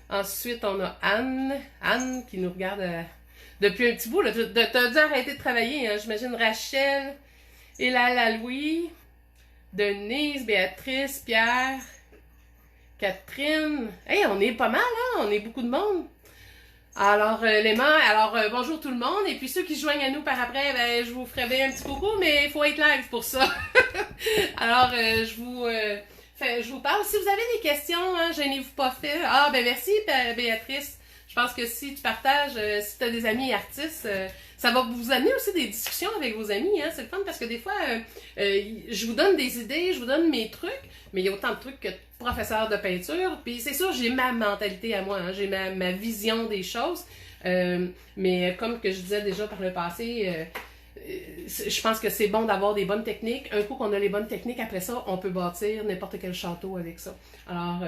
Ensuite, on a Anne qui nous regarde depuis un petit bout. T'as dû arrêter de travailler, hein, j'imagine. Rachel, Elala Louis, Denise, Béatrice, Pierre, Catherine. Hey, on est pas mal, hein? On est beaucoup de monde. Alors, bonjour tout le monde. Et puis ceux qui se joignent à nous par après, ben, je vous ferai bien un petit coucou, mais il faut être live pour ça. Alors, je vous parle. Si vous avez des questions, hein, gênez-vous pas fait. Ah, ben merci, Béatrice. Je pense que si tu partages, si tu as des amis artistes, ça va vous amener aussi des discussions avec vos amis. Hein? C'est le fun parce que des fois, je vous donne des idées, je vous donne mes trucs, mais il y a autant de trucs que de professeurs de peinture. Puis c'est sûr, j'ai ma mentalité à moi, hein? J'ai ma vision des choses. Mais comme que je disais déjà par le passé, je pense que c'est bon d'avoir des bonnes techniques. Un coup qu'on a les bonnes techniques, après ça, on peut bâtir n'importe quel château avec ça. Alors,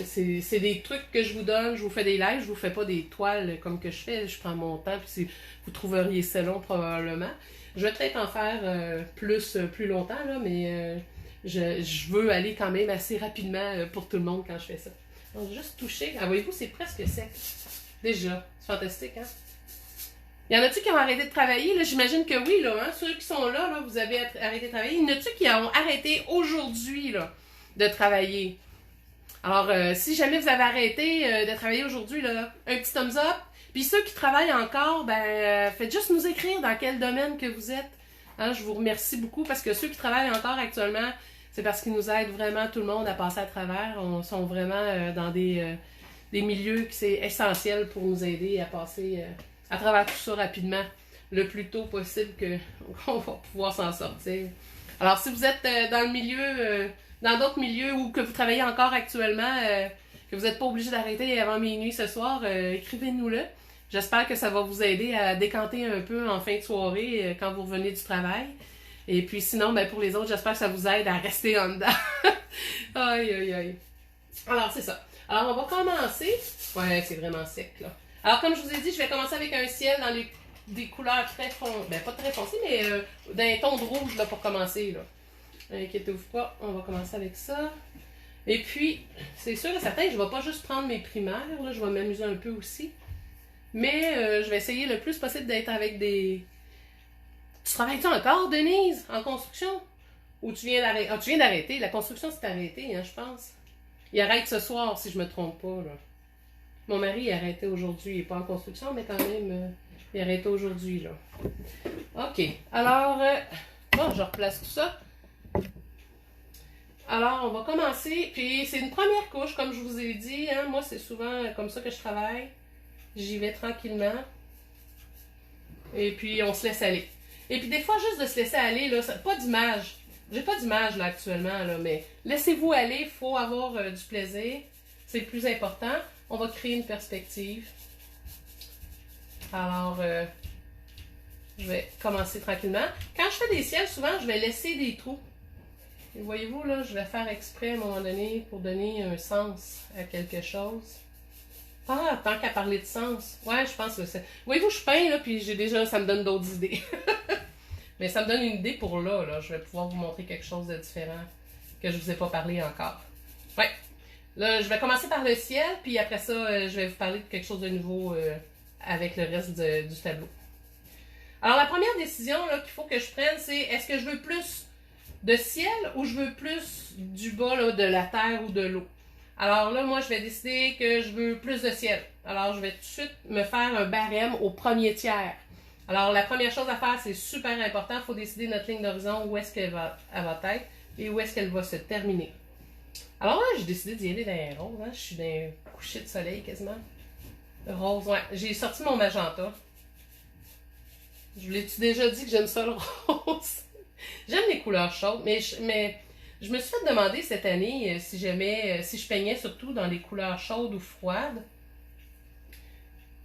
c'est des trucs que je vous donne. Je vous fais des lives, je vous fais pas des toiles comme que je fais. Je prends mon temps, puis vous trouveriez ça long probablement. Je vais peut-être en faire plus longtemps, là, mais je veux aller quand même assez rapidement pour tout le monde quand je fais ça. Donc, juste toucher. Ah, voyez-vous, c'est presque sec. Déjà. C'est fantastique, hein? Y en a-tu qui ont arrêté de travailler? Là, j'imagine que oui, là, hein? Ceux qui sont là, vous avez arrêté de travailler. Y en a-tu qui ont arrêté aujourd'hui, là, de travailler? Alors, si jamais vous avez arrêté de travailler aujourd'hui, là, un petit thumbs up. Puis ceux qui travaillent encore, ben, faites juste nous écrire dans quel domaine que vous êtes. Hein, je vous remercie beaucoup parce que ceux qui travaillent encore actuellement, c'est parce qu'ils nous aident vraiment tout le monde à passer à travers. On sont vraiment dans des milieux qui c'est essentiel pour nous aider à passer à travers tout ça rapidement, le plus tôt possible qu'on va pouvoir s'en sortir. Alors, si vous êtes dans le milieu, dans d'autres milieux ou que vous travaillez encore actuellement, que vous n'êtes pas obligé d'arrêter avant minuit ce soir, écrivez-nous-le. J'espère que ça va vous aider à décanter un peu en fin de soirée quand vous revenez du travail. Et puis sinon, ben, pour les autres, j'espère que ça vous aide à rester en dedans. Aïe, aïe, aïe. Alors, c'est ça. Alors, on va commencer. Ouais, c'est vraiment sec, là. Alors, comme je vous ai dit, je vais commencer avec un ciel dans des couleurs très foncées. Ben, pas très foncées, mais d'un ton de rouge, là, pour commencer, là. Inquiétez-vous pas, on va commencer avec ça. Et puis, c'est sûr et certain que je ne vais pas juste prendre mes primaires, là, je vais m'amuser un peu aussi. Mais je vais essayer le plus possible d'être avec des... Tu travailles-tu encore, Denise, en construction? Ou tu viens d'arrêter? Ah, tu viens d'arrêter. La construction s'est arrêtée, hein, je pense. Il arrête ce soir, si je me trompe pas, là. Mon mari il a arrêté aujourd'hui. Il n'est pas en construction, mais quand même, il a arrêté aujourd'hui, là. OK. Alors, bon, je replace tout ça. Alors, on va commencer. Puis, c'est une première couche, comme je vous ai dit. Hein. Moi, c'est souvent comme ça que je travaille. J'y vais tranquillement. Et puis, on se laisse aller. Et puis, des fois, juste de se laisser aller, là, pas d'image. J'ai pas d'image, là, actuellement, là, mais laissez-vous aller. Il faut avoir du plaisir. C'est le plus important. On va créer une perspective. Alors, je vais commencer tranquillement. Quand je fais des ciels, souvent, je vais laisser des trous. Et voyez-vous, là, je vais faire exprès à un moment donné pour donner un sens à quelque chose. Ah, tant qu'à parler de sens. Ouais, je pense que c'est... Voyez-vous, je peins, là, puis ça me donne d'autres idées. Mais ça me donne une idée pour là. Je vais pouvoir vous montrer quelque chose de différent que je ne vous ai pas parlé encore. Ouais. Là, je vais commencer par le ciel, puis après ça, je vais vous parler de quelque chose de nouveau avec le reste du tableau. Alors, la première décision qu'il faut que je prenne, c'est est-ce que je veux plus de ciel ou je veux plus du bas, là, de la terre ou de l'eau? Alors là, moi, je vais décider que je veux plus de ciel. Alors, je vais tout de suite me faire un barème au premier tiers. Alors, la première chose à faire, c'est super important. Il faut décider notre ligne d'horizon, où est-ce qu'elle va être et où est-ce qu'elle va se terminer. Alors là, j'ai décidé d'y aller dans un rose. Hein? Je suis dans un coucher de soleil quasiment. Rose, ouais. J'ai sorti mon magenta. Je vous l'ai-tu déjà dit que j'aime ça le rose? J'aime les couleurs chaudes, mais je me suis fait demander cette année si je peignais surtout dans les couleurs chaudes ou froides.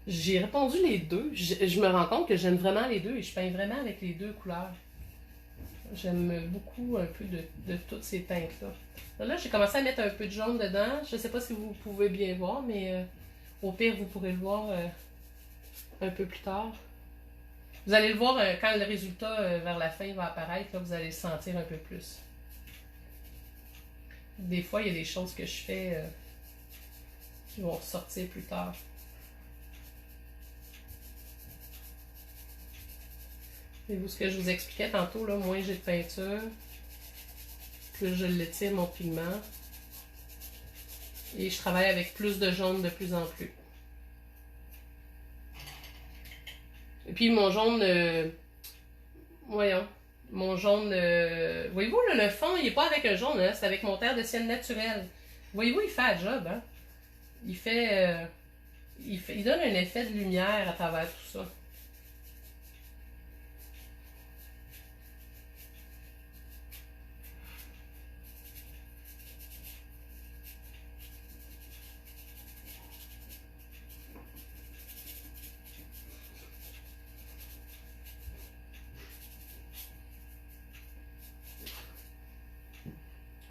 J'ai répondu les deux. Je me rends compte que j'aime vraiment les deux et je peins vraiment avec les deux couleurs. J'aime beaucoup un peu de toutes ces teintes-là. Là, j'ai commencé à mettre un peu de jaune dedans. Je ne sais pas si vous pouvez bien voir, mais au pire, vous pourrez le voir un peu plus tard. Vous allez le voir quand le résultat vers la fin va apparaître, là, vous allez le sentir un peu plus. Des fois, il y a des choses que je fais qui vont ressortir plus tard. Et vous, ce que je vous expliquais tantôt, là, moins j'ai de peinture, plus je l'étire mon pigment. Et je travaille avec plus de jaune de plus en plus. Et puis mon jaune, voyons, mon jaune, voyez-vous, le fond, il n'est pas avec un jaune, hein, c'est avec mon terre de ciel naturel. Voyez-vous, il fait un job, hein. Il fait il donne un effet de lumière à travers tout ça.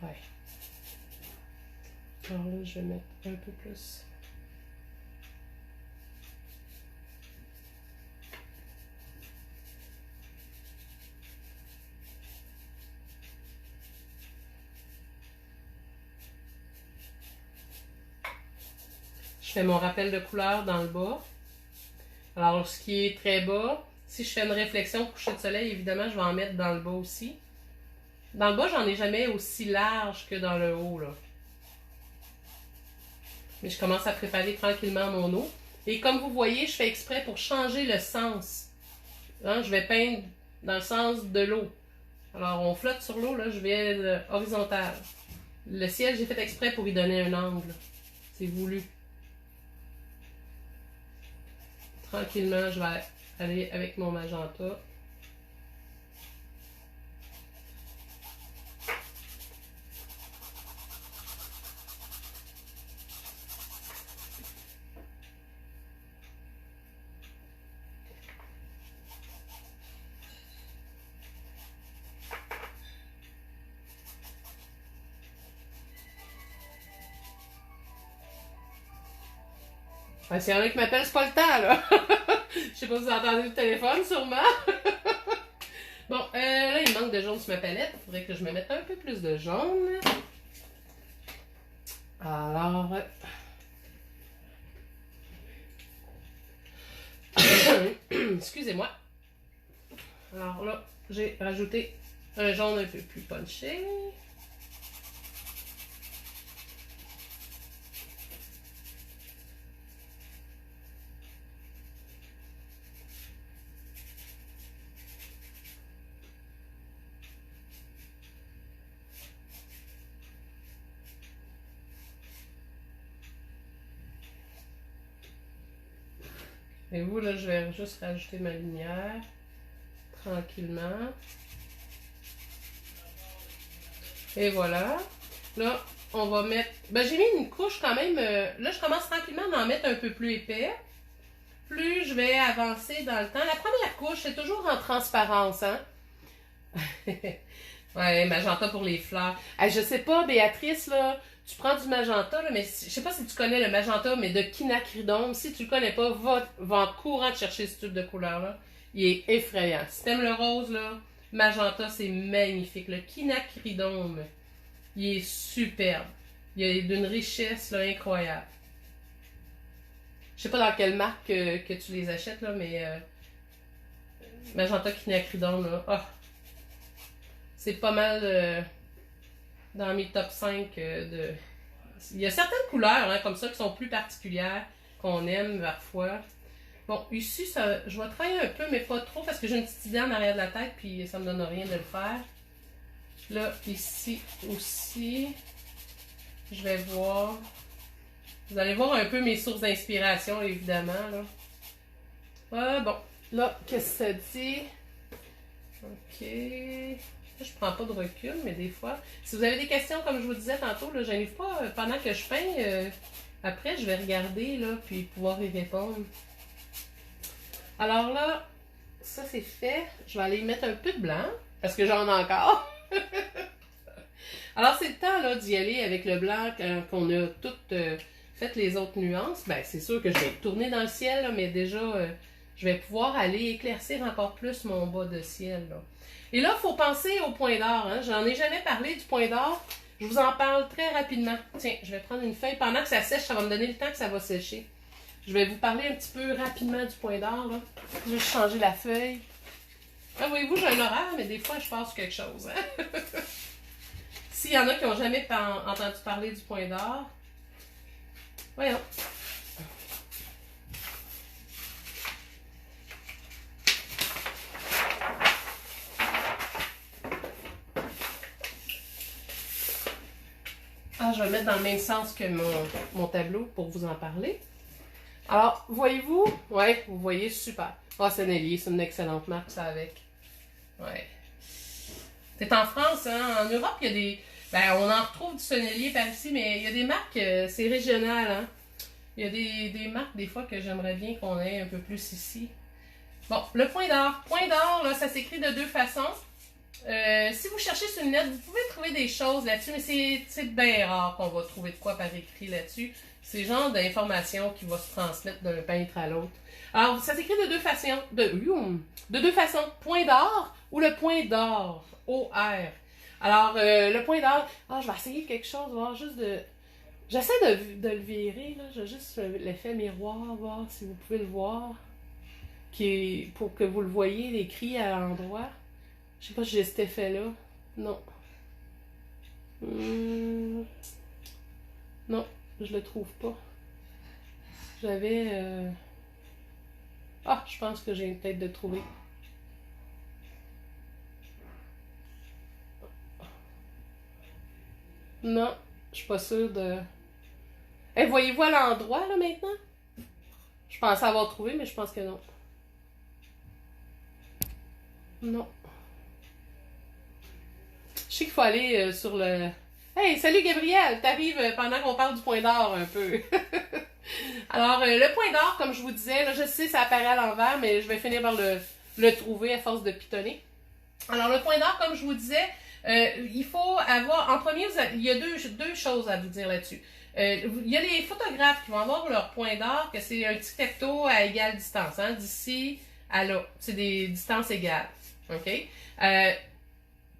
Ouais. Alors là, je vais mettre un peu plus. Je fais mon rappel de couleur dans le bas. Alors, ce qui est très bas, si je fais une réflexion coucher de soleil, évidemment, je vais en mettre dans le bas aussi. Dans le bas, j'en ai jamais aussi large que dans le haut, là. Mais je commence à préparer tranquillement mon eau. Et comme vous voyez, je fais exprès pour changer le sens. Hein, je vais peindre dans le sens de l'eau. Alors, on flotte sur l'eau, là, je vais horizontal. Le ciel, j'ai fait exprès pour y donner un angle. C'est voulu. Tranquillement, je vais aller avec mon magenta. S'il y en a qui m'appellent, c'est pas le temps, là. Je sais pas si vous entendez le téléphone, sûrement. Bon, là, il manque de jaune sur ma palette. Il faudrait que je me mette un peu plus de jaune. Alors... excusez-moi. Alors là, j'ai rajouté un jaune un peu plus punché. Et vous, là, je vais juste rajouter ma lumière tranquillement. Et voilà. Là, on va mettre... Ben, j'ai mis une couche quand même... là, je commence tranquillement à en mettre un peu plus épais. Plus je vais avancer dans le temps. La première couche, c'est toujours en transparence, hein? Ouais, magenta pour les fleurs. Je sais pas, Béatrice, là, tu prends du magenta, là, mais je sais pas si tu connais le magenta, mais de quinacridone. Si tu le connais pas, va en courant de chercher ce type de couleur-là. Il est effrayant. Si t'aimes le rose, là, magenta, c'est magnifique. Le quinacridone, il est superbe. Il est d'une richesse là, incroyable. Je sais pas dans quelle marque que tu les achètes, là, mais magenta quinacridone, là, oh, c'est pas mal dans mes top 5 de... Il y a certaines couleurs hein, comme ça qui sont plus particulières, qu'on aime parfois. Bon, ici, ça, je vais travailler un peu, mais pas trop, parce que j'ai une petite idée en arrière de la tête, puis ça me donne rien de le faire. Là, ici aussi, je vais voir... Vous allez voir un peu mes sources d'inspiration, évidemment. Là. Bon, là, qu'est-ce que ça dit? OK... Je prends pas de recul, mais des fois... Si vous avez des questions, comme je vous disais tantôt, là, j'arrive pas, pendant que je peins, après, je vais regarder, là, puis pouvoir y répondre. Alors là, ça c'est fait. Je vais aller mettre un peu de blanc, parce que j'en ai encore. Alors, c'est le temps, là, d'y aller avec le blanc, quand on a toutes fait les autres nuances. Ben, c'est sûr que je vais tourner dans le ciel, là, mais déjà, je vais pouvoir aller éclaircir encore plus mon bas de ciel, là. Et là, il faut penser au point d'or. Hein. J'en ai jamais parlé du point d'or. Je vous en parle très rapidement. Tiens, je vais prendre une feuille. Pendant que ça sèche, ça va me donner le temps que ça va sécher. Je vais vous parler un petit peu rapidement du point d'or. Je vais changer la feuille. Ah, voyez-vous, j'ai un horaire, mais des fois, je passe quelque chose. Hein? S'il y en a qui n'ont jamais entendu parler du point d'or, voyons. Ah, je vais le mettre dans le même sens que mon tableau pour vous en parler. Alors, voyez-vous? Ouais, vous voyez, super. Ah, Sennelier, c'est une excellente marque, ça, avec. Ouais. C'est en France, hein? En Europe, il y a des... Ben, on en retrouve du Sennelier par ici, mais il y a des marques, c'est régional, hein? Il y a des marques, des fois, que j'aimerais bien qu'on ait un peu plus ici. Bon, le point d'or. Point d'or, là, ça s'écrit de deux façons. Si vous cherchez sur le net, vous pouvez trouver des choses là-dessus, mais c'est bien rare qu'on va trouver de quoi par écrit là-dessus. C'est le genre d'information qui va se transmettre d'un peintre à l'autre. Alors, ça s'écrit de deux façons. De deux façons. Point d'or ou le point d'or. O-R. Alors, le point d'or. Ah, je vais essayer quelque chose, voir juste de... J'essaie de le virer, là. J'ai juste l'effet miroir, voir si vous pouvez le voir. Qui est, pour que vous le voyez écrit à l'endroit. Je sais pas si j'ai cet effet-là. Non. Non, je le trouve pas. J'avais... Ah, je pense que j'ai peut-être de trouver. Non, je suis pas sûre de... Eh, voyez-vous à l'endroit, là, maintenant? Je pensais avoir trouvé, mais je pense que non. Non. Je sais qu'il faut aller sur le... Hey, salut Gabriel! T'arrives pendant qu'on parle du point d'or un peu. Alors, le point d'or, comme je vous disais, là, je sais, ça apparaît à l'envers, mais je vais finir par le trouver à force de pitonner. Alors, le point d'or, comme je vous disais, il faut avoir... En premier, il y a deux choses à vous dire là-dessus. Il y a les photographes qui vont avoir leur point d'or, que c'est un tic-tac-toe à égale distance, hein, d'ici à là. C'est des distances égales. OK?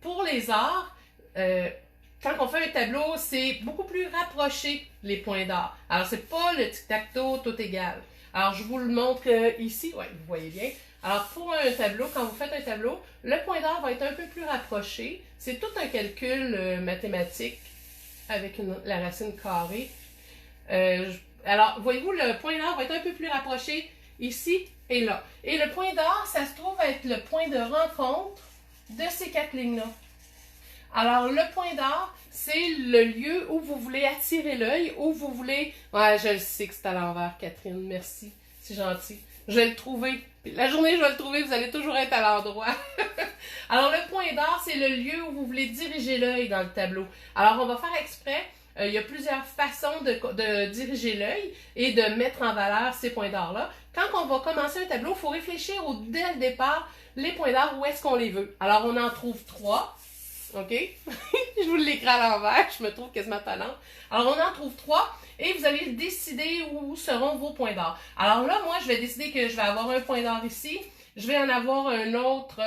Pour les arts, quand on fait un tableau, c'est beaucoup plus rapproché, les points d'or. Alors, c'est pas le tic-tac-toe tout égal. Alors, je vous le montre ici. Ouais, vous voyez bien. Alors, pour un tableau, quand vous faites un tableau, le point d'or va être un peu plus rapproché. C'est tout un calcul mathématique avec la racine carrée. Alors, voyez-vous, le point d'or va être un peu plus rapproché ici et là. Et le point d'or, ça se trouve être le point de rencontre de ces quatre lignes-là. Alors, le point d'or, c'est le lieu où vous voulez attirer l'œil, où vous voulez... Ouais, je le sais que c'est à l'envers, Catherine, merci, c'est gentil. Je vais le trouver. Puis la journée, je vais le trouver, vous allez toujours être à l'endroit. Alors, le point d'or, c'est le lieu où vous voulez diriger l'œil dans le tableau. Alors, on va faire exprès. Il y a plusieurs façons de diriger l'œil et de mettre en valeur ces points d'or-là. Quand on va commencer un tableau, il faut réfléchir dès le départ, les points d'or, où est-ce qu'on les veut. Alors, on en trouve 3. OK? Je vous l'écris à l'envers, je me trouve quasiment talente. Alors, on en trouve 3 et vous allez décider où seront vos points d'or. Alors là, moi, je vais décider que je vais avoir un point d'or ici. Je vais en avoir un autre...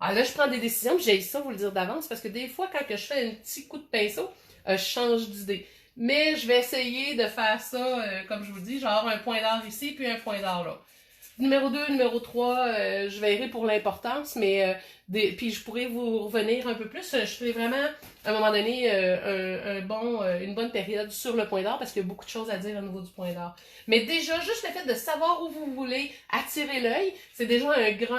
Ah là, je prends des décisions, puis j'ai ça vous le dire d'avance, parce que des fois, quand que je fais un petit coup de pinceau, je change d'idée. Mais je vais essayer de faire ça, comme je vous dis, genre un point d'or ici, puis un point d'or là. Numéro 2, numéro 3, je verrai pour l'importance, mais puis je pourrais vous revenir un peu plus. Je ferai vraiment, à un moment donné, une bonne période sur le point d'or, parce qu'il y a beaucoup de choses à dire au niveau du point d'or. Mais déjà, juste le fait de savoir où vous voulez attirer l'œil, c'est déjà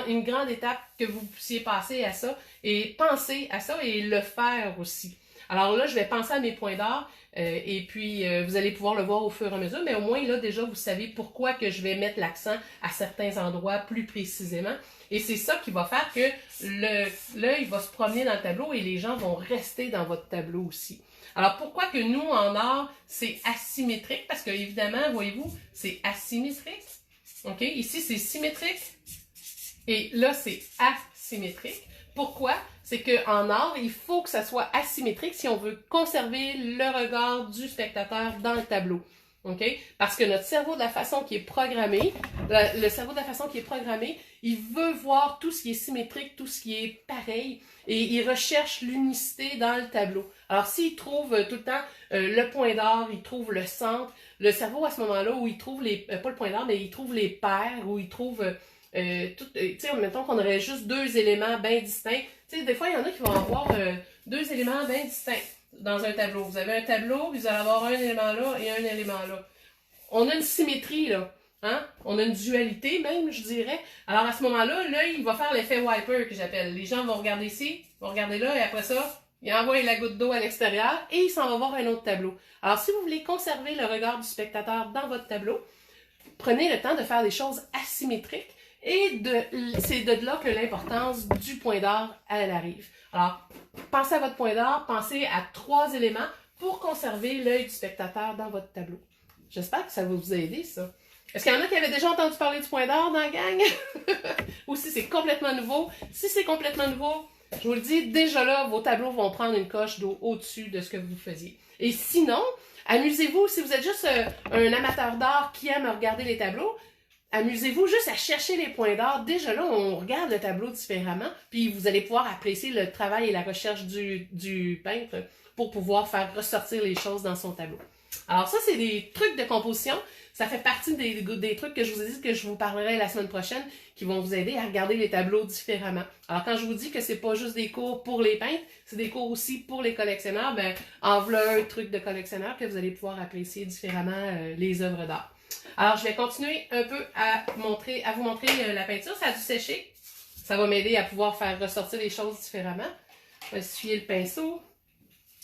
une grande étape que vous puissiez passer à ça, et penser à ça et le faire aussi. Alors là, je vais penser à mes points d'or, et puis vous allez pouvoir le voir au fur et à mesure, mais au moins là, déjà, vous savez pourquoi que je vais mettre l'accent à certains endroits plus précisément. Et c'est ça qui va faire que l'œil va se promener dans le tableau et les gens vont rester dans votre tableau aussi. Alors pourquoi que nous, en art, c'est asymétrique? Parce que évidemment, voyez-vous, c'est asymétrique. OK? Ici, c'est symétrique. Et là, c'est asymétrique. Pourquoi? C'est qu'en art, il faut que ça soit asymétrique si on veut conserver le regard du spectateur dans le tableau. OK? Parce que notre cerveau, de la façon qui est programmé, le cerveau de la façon qui est programmé, il veut voir tout ce qui est symétrique, tout ce qui est pareil, et il recherche l'unicité dans le tableau. Alors, s'il trouve tout le temps le point d'or, il trouve le centre, le cerveau à ce moment-là, où il trouve pas le point d'or, mais il trouve les paires, où il trouve... tu sais, mettons qu'on aurait juste deux éléments bien distincts. Tu sais, des fois, il y en a qui vont avoir deux éléments bien distincts dans un tableau. Vous avez un tableau, puis vous allez avoir un élément là et un élément là. On a une symétrie, là. Hein? On a une dualité, même, je dirais. Alors, à ce moment-là, l'œil, il va faire l'effet wiper, que j'appelle. Les gens vont regarder ici, vont regarder là, et après ça, il envoie la goutte d'eau à l'extérieur et il s'en va voir un autre tableau. Alors, si vous voulez conserver le regard du spectateur dans votre tableau, prenez le temps de faire des choses asymétriques et c'est de là que l'importance du point d'or, elle arrive. Alors, pensez à votre point d'or, pensez à 3 éléments pour conserver l'œil du spectateur dans votre tableau. J'espère que ça va vous aider, ça. Est-ce qu'il y en a qui avaient déjà entendu parler du point d'or dans la gang? Ou si c'est complètement nouveau? Si c'est complètement nouveau, je vous le dis, déjà là, vos tableaux vont prendre une coche d'eau au-dessus de ce que vous faisiez. Et sinon, amusez-vous, si vous êtes juste un amateur d'art qui aime regarder les tableaux, amusez-vous juste à chercher les points d'or. Déjà là, on regarde le tableau différemment, puis vous allez pouvoir apprécier le travail et la recherche du peintre pour pouvoir faire ressortir les choses dans son tableau. Alors ça, c'est des trucs de composition. Ça fait partie des trucs que je vous ai dit que je vous parlerai la semaine prochaine qui vont vous aider à regarder les tableaux différemment. Alors quand je vous dis que c'est pas juste des cours pour les peintres, c'est des cours aussi pour les collectionneurs, ben en voilà un truc de collectionneur que vous allez pouvoir apprécier différemment les œuvres d'art. Alors je vais continuer un peu à vous montrer la peinture. Ça a dû sécher. Ça va m'aider à pouvoir faire ressortir les choses différemment. Je vais essuyer le pinceau.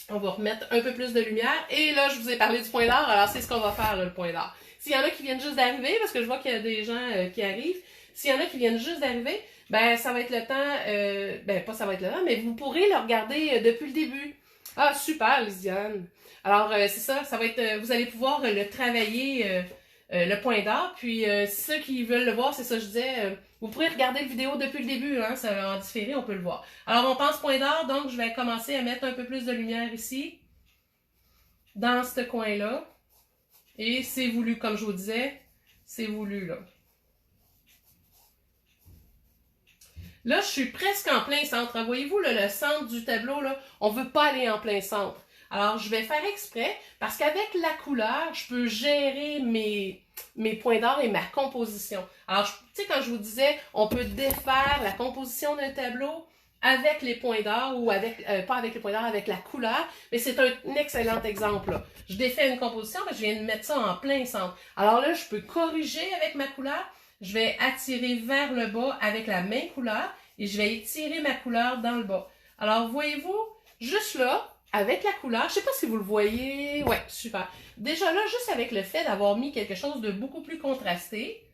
On va remettre un peu plus de lumière. Et là, je vous ai parlé du point d'or. Alors, c'est ce qu'on va faire, là, le point d'or. S'il y en a qui viennent juste d'arriver, parce que je vois qu'il y a des gens qui arrivent, s'il y en a qui viennent juste d'arriver, ben, ça va être le temps, pas ça va être le temps, mais vous pourrez le regarder depuis le début. Ah, super, Lisiane. Alors, c'est ça, ça va être, vous allez pouvoir le travailler, le point d'or. Puis, ceux qui veulent le voir, c'est ça, je disais, vous pourrez regarder la vidéo depuis le début, hein, ça, en différé, on peut le voir. Alors, on pense point d'or, donc je vais commencer à mettre un peu plus de lumière ici, dans ce coin-là. Et c'est voulu, comme je vous disais, c'est voulu, là. Là, je suis presque en plein centre. Voyez-vous, le centre du tableau, là, on ne veut pas aller en plein centre. Alors, je vais faire exprès, parce qu'avec la couleur, je peux gérer mes points d'or et ma composition. Alors, tu sais, quand je vous disais, on peut défaire la composition d'un tableau avec les points d'or, ou avec, pas avec les points d'or, avec la couleur, mais c'est un excellent exemple, là. Je défais une composition, mais je viens de mettre ça en plein centre. Alors là, je peux corriger avec ma couleur, je vais attirer vers le bas avec la même couleur, et je vais étirer ma couleur dans le bas. Alors, voyez-vous, juste là, avec la couleur, je ne sais pas si vous le voyez, ouais, super. Déjà là, juste avec le fait d'avoir mis quelque chose de beaucoup plus contrasté,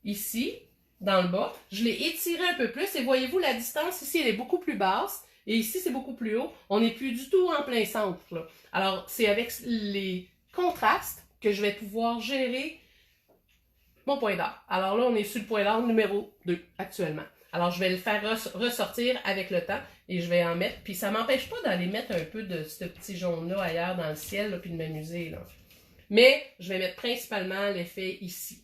ici, dans le bas, je l'ai étiré un peu plus, et voyez-vous, la distance ici, elle est beaucoup plus basse, et ici, c'est beaucoup plus haut. On n'est plus du tout en plein centre, là. Alors, c'est avec les contrastes que je vais pouvoir gérer mon point d'or. Alors là, on est sur le point d'or numéro 2 actuellement. Alors, je vais le faire ressortir avec le temps et je vais en mettre. Puis, ça ne m'empêche pas d'aller mettre un peu de ce petit jaune-là ailleurs dans le ciel, là, puis de m'amuser, là. Mais, je vais mettre principalement l'effet ici.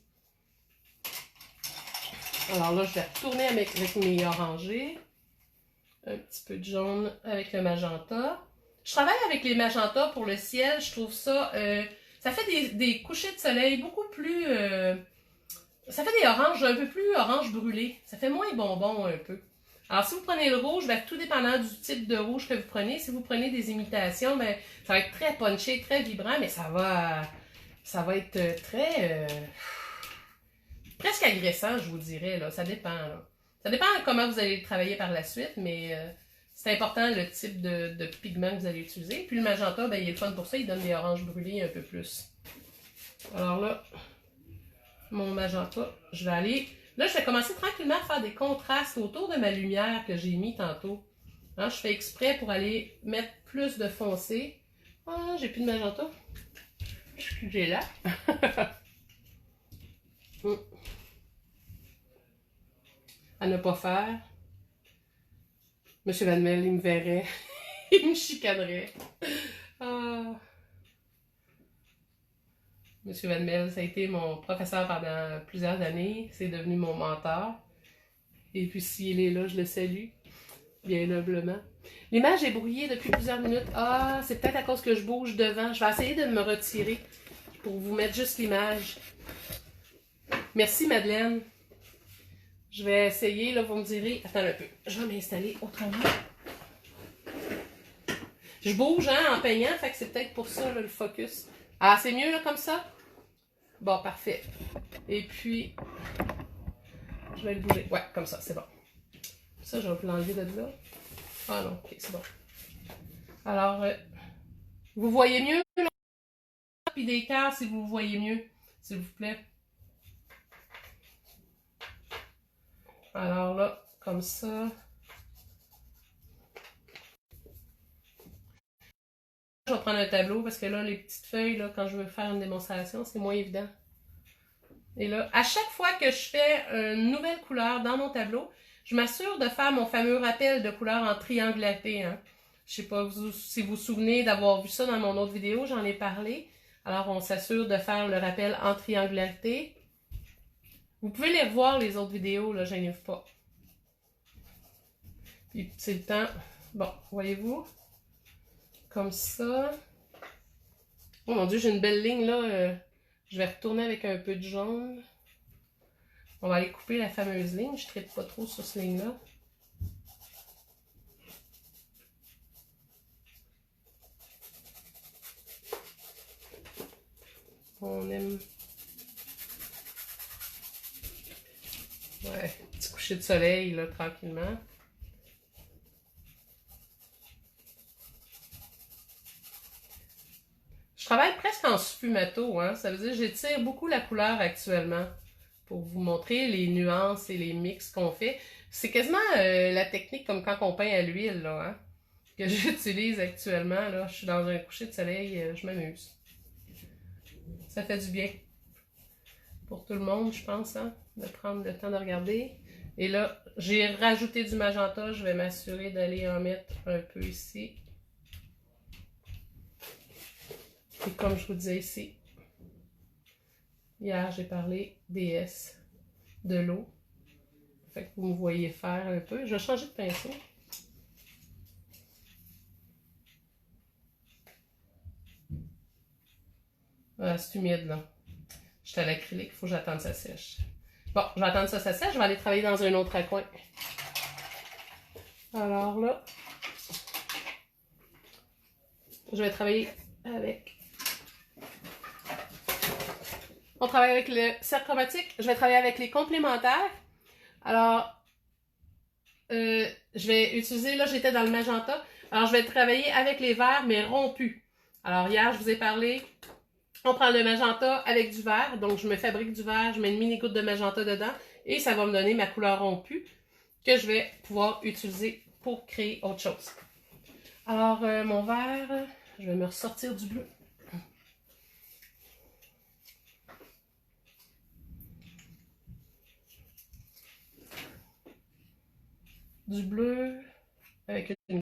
Alors là, je vais retourner avec mes orangés. Un petit peu de jaune avec le magenta. Je travaille avec les magentas pour le ciel. Je trouve ça... ça fait des couchers de soleil beaucoup plus... ça fait des oranges, un peu plus orange brûlé. Ça fait moins bonbon un peu. Alors, si vous prenez le rouge, ben, tout dépendant du type de rouge que vous prenez. Si vous prenez des imitations, ben, ça va être très punché, très vibrant, mais ça va être très... presque agressant, je vous dirais, là. Ça dépend, là. Ça dépend de comment vous allez le travailler par la suite, mais c'est important le type de pigment que vous allez utiliser. Puis le magenta, ben, il est le fun pour ça, il donne des oranges brûlés un peu plus. Alors là... mon magenta, je vais aller... Là, je vais commencer tranquillement à faire des contrastes autour de ma lumière que j'ai mis tantôt. Hein, je fais exprès pour aller mettre plus de foncé. Ah, j'ai plus de magenta. J'ai là. À ne pas faire. Monsieur Van Mel, il me verrait. Il me chicanerait. Ah... Monsieur Van Mel, ça a été mon professeur pendant plusieurs années. C'est devenu mon mentor. Et puis, s'il est là, je le salue. Bien noblement. L'image est brouillée depuis plusieurs minutes. Ah, c'est peut-être à cause que je bouge devant. Je vais essayer de me retirer pour vous mettre juste l'image. Merci, Madeleine. Je vais essayer, là, vous me direz... Attends un peu. Je vais m'installer autrement. Je bouge, hein, en peignant, fait que c'est peut-être pour ça, là, le focus. Ah, c'est mieux, là, comme ça? Bon, parfait. Et puis, je vais le bouger. Ouais, comme ça, c'est bon. Ça, je vais vous l'enlever de là. Ah non, ok, c'est bon. Alors, vous voyez mieux? Puis des cœurs si vous voyez mieux, s'il vous plaît. Alors là, comme ça. Je vais prendre un tableau parce que là, les petites feuilles, là, quand je veux faire une démonstration, c'est moins évident. Et là, à chaque fois que je fais une nouvelle couleur dans mon tableau, je m'assure de faire mon fameux rappel de couleur en triangulaté. Hein. Je ne sais pas si vous vous souvenez d'avoir vu ça dans mon autre vidéo, j'en ai parlé. Alors, on s'assure de faire le rappel en triangulaté. Vous pouvez les revoir, les autres vidéos, là, je n'arrive pas. Puis, c'est le temps. Bon, voyez-vous? Comme ça. Oh mon Dieu, j'ai une belle ligne, là. Je vais retourner avec un peu de jaune. On va aller couper la fameuse ligne. Je ne traite pas trop sur cette ligne-là. On aime... Ouais, petit coucher de soleil, là, tranquillement. Je travaille presque en sfumato, hein. Ça veut dire que j'étire beaucoup la couleur actuellement pour vous montrer les nuances et les mix qu'on fait. C'est quasiment la technique comme quand on peint à l'huile, là, hein, que j'utilise actuellement. Là. Je suis dans un coucher de soleil, je m'amuse. Ça fait du bien pour tout le monde, je pense, hein, de prendre le temps de regarder. Et là, j'ai rajouté du magenta. Je vais m'assurer d'aller en mettre un peu ici. Et comme je vous disais ici, hier j'ai parlé DS, de l'eau. Fait que vous me voyez faire un peu. Je vais changer de pinceau. Ah, c'est humide là. J'étais à l'acrylique, il faut que j'attende ça sèche. Bon, je vais attendre ça sèche, je vais aller travailler dans un autre coin. Alors là, je vais travailler avec... On travaille avec le cercle chromatique. Je vais travailler avec les complémentaires. Alors, je vais utiliser... Là, j'étais dans le magenta. Alors, je vais travailler avec les verts, mais rompus. Alors, hier, je vous ai parlé... On prend le magenta avec du vert. Donc, je me fabrique du vert. Je mets une mini goutte de magenta dedans. Et ça va me donner ma couleur rompue que je vais pouvoir utiliser pour créer autre chose. Alors, mon vert, je vais me ressortir du bleu. Du bleu avec une...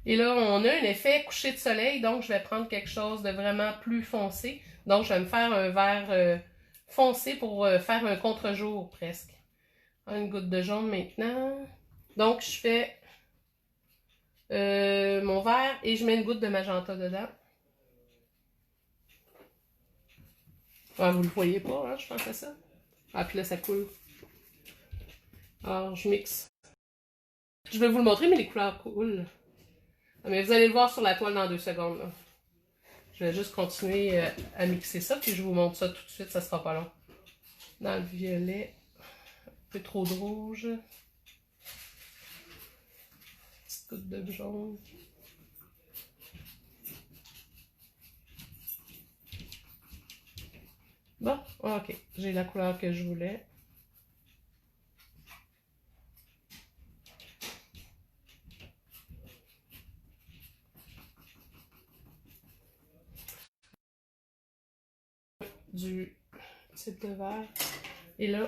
Et là, on a un effet coucher de soleil, donc je vais prendre quelque chose de vraiment plus foncé. Donc, je vais me faire un vert foncé pour faire un contre-jour presque. Une goutte de jaune maintenant. Donc, je fais mon vert et je mets une goutte de magenta dedans. Ah, vous le voyez pas, hein, je pense à ça. Ah, puis là, ça coule. Alors, je mixe. Je vais vous le montrer, mais les couleurs coulent. Ah, mais vous allez le voir sur la toile dans 2 secondes. Là. Je vais juste continuer à mixer ça, puis je vous montre ça tout de suite, ça sera pas long. Dans le violet, un peu trop de rouge. Petite goutte de jaune. Bon, ok, j'ai la couleur que je voulais. Du type de vert. Et là,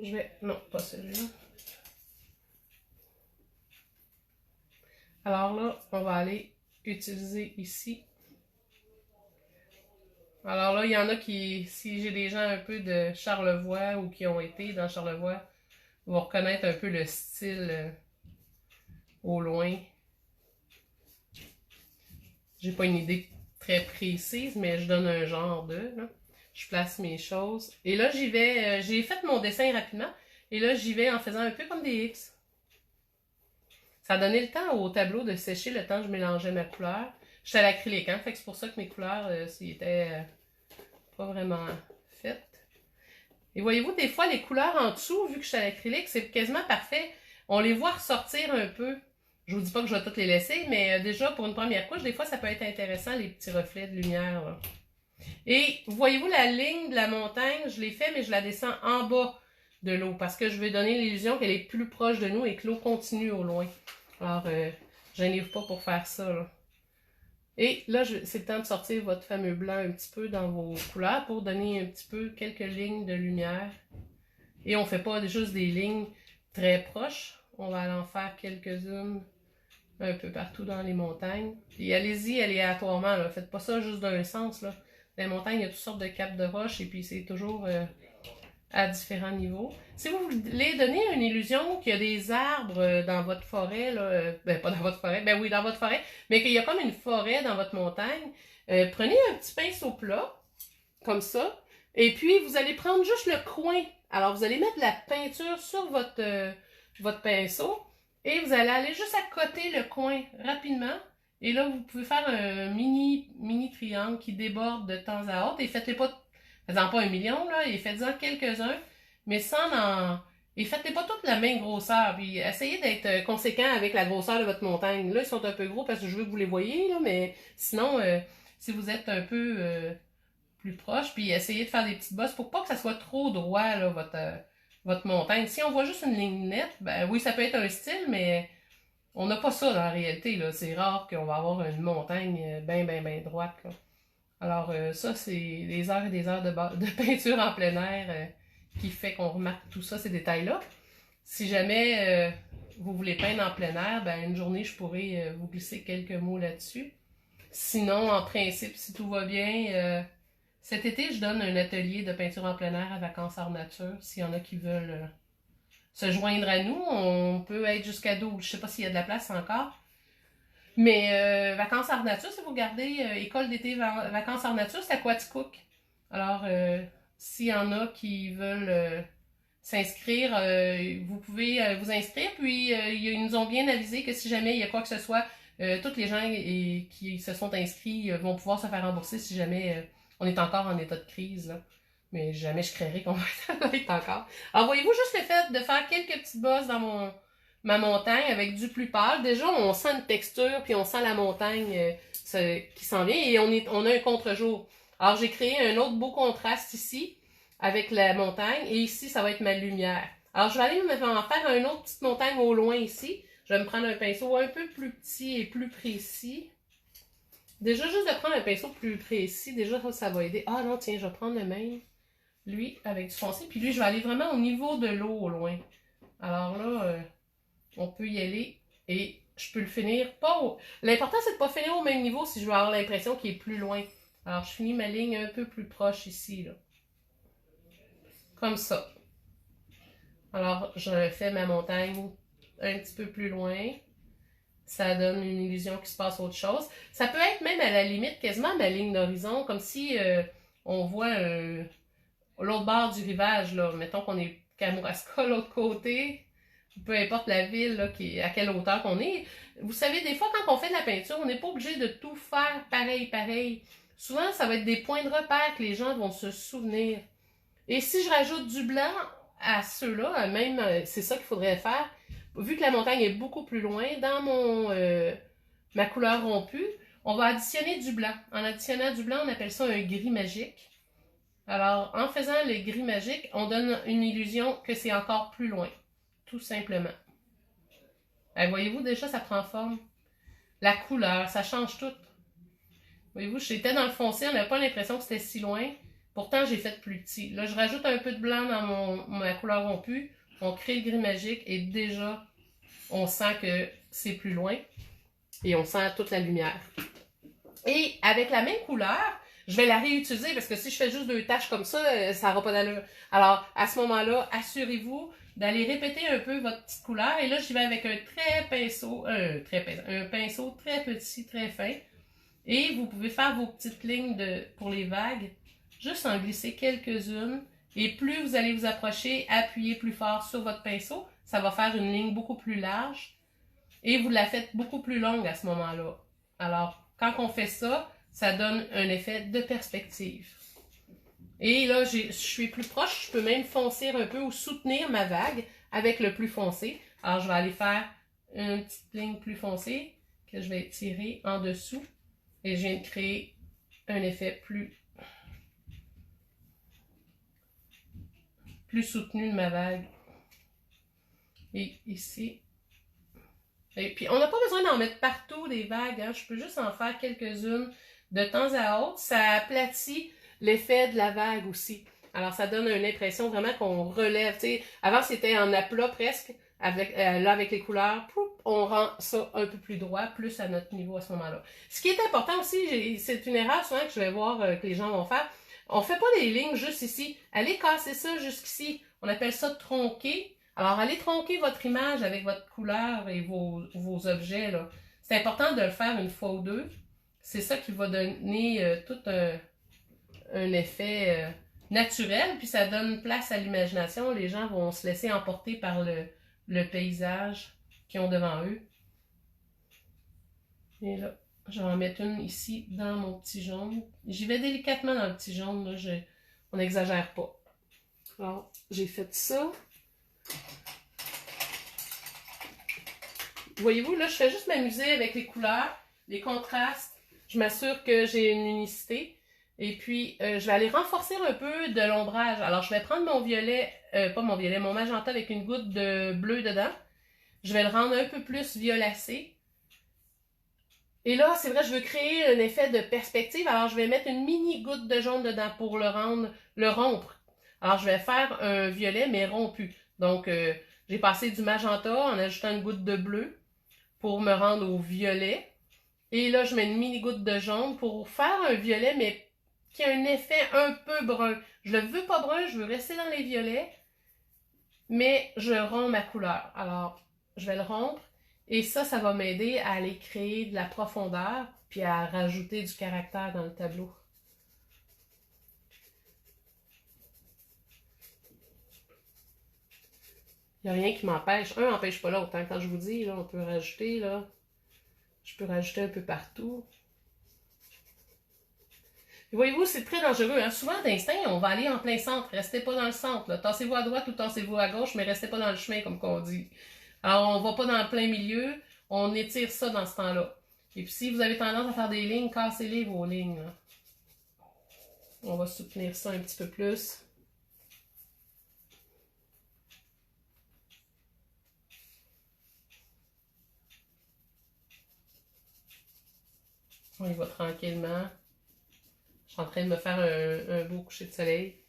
je vais... Non, pas celui-là. Alors là, on va aller utiliser ici. Alors là, il y en a qui, si j'ai des gens un peu de Charlevoix ou qui ont été dans Charlevoix, vont reconnaître un peu le style au loin. J'ai pas une idée très précise, mais je donne un genre de, là. Je place mes choses. Et là, j'y vais, j'ai fait mon dessin rapidement. Et là, j'y vais en faisant un peu comme des X. Ça a donné le temps au tableau de sécher le temps que je mélangeais ma couleur. J'étais à l'acrylique, hein, fait que c'est pour ça que mes couleurs, étaient pas vraiment faites. Et voyez-vous, des fois, les couleurs en dessous, vu que je suis à l'acrylique, c'est quasiment parfait. On les voit ressortir un peu. Je vous dis pas que je vais toutes les laisser, mais déjà, pour une première couche, des fois, ça peut être intéressant, les petits reflets de lumière, là. Et voyez-vous la ligne de la montagne, je l'ai fait, mais je la descends en bas de l'eau parce que je veux donner l'illusion qu'elle est plus proche de nous et que l'eau continue au loin. Alors, je n'arrive pas pour faire ça, là. Et là, c'est le temps de sortir votre fameux blanc un petit peu dans vos couleurs pour donner un petit peu quelques lignes de lumière. Et on ne fait pas juste des lignes très proches. On va en faire quelques-unes un peu partout dans les montagnes. Puis allez-y aléatoirement, là. Faites pas ça juste d'un sens, là. Dans les montagnes, il y a toutes sortes de capes de roches et puis c'est toujours à différents niveaux. Si vous voulez donner une illusion qu'il y a des arbres dans votre forêt, là, ben pas dans votre forêt, ben oui, dans votre forêt, mais qu'il y a comme une forêt dans votre montagne, prenez un petit pinceau plat, comme ça, et puis vous allez prendre juste le coin. Alors vous allez mettre la peinture sur votre pinceau, et vous allez aller juste à côté le coin rapidement. Et là, vous pouvez faire un mini triangle qui déborde de temps à autre. Et faites-les pas, faites-en pas 1 million, là, et faites-en quelques-uns, mais sans en... Et faites-les pas toutes la même grosseur. Puis essayez d'être conséquent avec la grosseur de votre montagne. Là, ils sont un peu gros parce que je veux que vous les voyez, là, mais sinon, si vous êtes un peu plus proche, puis essayez de faire des petites bosses pour pas que ça soit trop droit, là, votre montagne. Si on voit juste une ligne nette, ben oui, ça peut être un style, mais on n'a pas ça dans la réalité, là. C'est rare qu'on va avoir une montagne bien droite, là. Alors, ça, c'est des heures et des heures de peinture en plein air qui fait qu'on remarque tout ça, ces détails-là. Si jamais vous voulez peindre en plein air, ben une journée, je pourrais vous glisser quelques mots là-dessus. Sinon, en principe, si tout va bien, cet été, je donne un atelier de peinture en plein air à Vacances Art Nature. S'il y en a qui veulent se joindre à nous, on peut être jusqu'à 12. Je sais pas s'il y a de la place encore. Mais Vacances Art Nature, si vous regardez École d'été Vacances Art Nature, c'est à Quaticook. Alors, s'il y en a qui veulent s'inscrire, vous pouvez vous inscrire. Puis, ils nous ont bien avisé que si jamais il y a quoi que ce soit, tous les gens qui se sont inscrits vont pouvoir se faire rembourser si jamais on est encore en état de crise, là. Mais jamais je créerai qu'on va être encore. Alors, voyez-vous juste le fait de faire quelques petites bosses dans ma montagne avec du plus pâle. Déjà, on sent une texture, puis on sent la montagne qui s'en vient, et on a un contre-jour. Alors, j'ai créé un autre beau contraste ici, avec la montagne, et ici, ça va être ma lumière. Alors, je vais aller en faire une autre petite montagne au loin ici. Je vais me prendre un pinceau un peu plus petit et plus précis. Déjà, juste de prendre un pinceau plus précis, déjà, ça va aider. Ah non, tiens, je vais prendre le même, lui, avec du foncé, puis lui, je vais aller vraiment au niveau de l'eau au loin. Alors là, on peut y aller et je peux le finir pas au... L'important, c'est de pas finir au même niveau si je veux avoir l'impression qu'il est plus loin. Alors, je finis ma ligne un peu plus proche ici, là. Comme ça. Alors, je fais ma montagne un petit peu plus loin. Ça donne une illusion qu'il se passe autre chose. Ça peut être même à la limite quasiment ma ligne d'horizon, comme si on voit l'autre bord du rivage, là. Mettons qu'on est Kamouraska, l'autre côté. Peu importe la ville, là, à quelle hauteur qu'on est. Vous savez, des fois, quand on fait de la peinture, on n'est pas obligé de tout faire pareil. Souvent, ça va être des points de repère que les gens vont se souvenir. Et si je rajoute du blanc à ceux-là, même, c'est ça qu'il faudrait faire. Vu que la montagne est beaucoup plus loin, dans ma couleur rompue, on va additionner du blanc. En additionnant du blanc, on appelle ça un gris magique. Alors, en faisant le gris magique, on donne une illusion que c'est encore plus loin. Tout simplement. Voyez-vous, déjà, ça prend forme. La couleur, ça change tout. Voyez-vous, j'étais dans le foncé, on n'avait pas l'impression que c'était si loin. Pourtant, j'ai fait plus petit. Là, je rajoute un peu de blanc dans ma couleur rompue. On crée le gris magique et déjà, on sent que c'est plus loin. Et on sent toute la lumière. Et avec la même couleur, je vais la réutiliser parce que si je fais juste 2 taches comme ça, ça n'aura pas d'allure. Alors, à ce moment-là, assurez-vous d'aller répéter un peu votre petite couleur. Et là, j'y vais avec un pinceau très petit, très fin. Et vous pouvez faire vos petites lignes pour les vagues, juste en glisser quelques-unes. Et plus vous allez vous approcher, appuyez plus fort sur votre pinceau. Ça va faire une ligne beaucoup plus large. Et vous la faites beaucoup plus longue à ce moment-là. Alors, quand on fait ça, ça donne un effet de perspective. Et là, je suis plus proche, je peux même foncer un peu ou soutenir ma vague avec le plus foncé. Alors, je vais aller faire une petite ligne plus foncée que je vais tirer en dessous. Et je viens de créer un effet plus soutenu de ma vague. Et ici. Et puis, on n'a pas besoin d'en mettre partout des vagues. Hein. Je peux juste en faire quelques-unes de temps à autre. Ça aplatit l'effet de la vague aussi. Alors, ça donne une impression vraiment qu'on relève. T'sais, avant, c'était en aplat presque. Là, avec les couleurs, on rend ça un peu plus droit, plus à notre niveau à ce moment-là. Ce qui est important aussi, c'est une erreur souvent que je vais voir que les gens vont faire. On ne fait pas des lignes juste ici. Allez casser ça jusqu'ici. On appelle ça tronquer. Alors, allez tronquer votre image avec votre couleur et vos objets. C'est important de le faire une fois ou deux. C'est ça qui va donner tout un effet naturel, puis ça donne place à l'imagination. Les gens vont se laisser emporter par le paysage qu'ils ont devant eux. Et là, je vais en mettre une ici dans mon petit jaune. J'y vais délicatement dans le petit jaune, là, on n'exagère pas. Alors, j'ai fait ça. Voyez-vous, là, je fais juste m'amuser avec les couleurs, les contrastes. Je m'assure que j'ai une unicité. Et puis, je vais aller renforcer un peu de l'ombrage. Alors, je vais prendre mon violet, mon magenta avec une goutte de bleu dedans. Je vais le rendre un peu plus violacé. Et là, c'est vrai, je veux créer un effet de perspective. Alors, je vais mettre une mini goutte de jaune dedans pour le rompre. Alors, je vais faire un violet, mais rompu. Donc, j'ai passé du magenta en ajoutant une goutte de bleu pour me rendre au violet. Et là, je mets une mini goutte de jaune pour faire un violet, mais qui a un effet un peu brun. Je le veux pas brun, je veux rester dans les violets, mais je romps ma couleur. Alors, je vais le rompre. Et ça va m'aider à aller créer de la profondeur, puis à rajouter du caractère dans le tableau. Il n'y a rien qui m'empêche. Un n'empêche pas l'autre. Hein. Quand je vous dis, là, on peut rajouter, là, je peux rajouter un peu partout. Voyez-vous, c'est très dangereux. Hein? Souvent, d'instinct, on va aller en plein centre. Restez pas dans le centre. Tassez-vous à droite ou tassez-vous à gauche, mais restez pas dans le chemin, comme qu'on dit. Alors, on va pas dans le plein milieu. On étire ça dans ce temps-là. Et puis, si vous avez tendance à faire des lignes, cassez-les vos lignes. Là. On va soutenir ça un petit peu plus. On y va tranquillement. Je suis en train de me faire un beau coucher de soleil.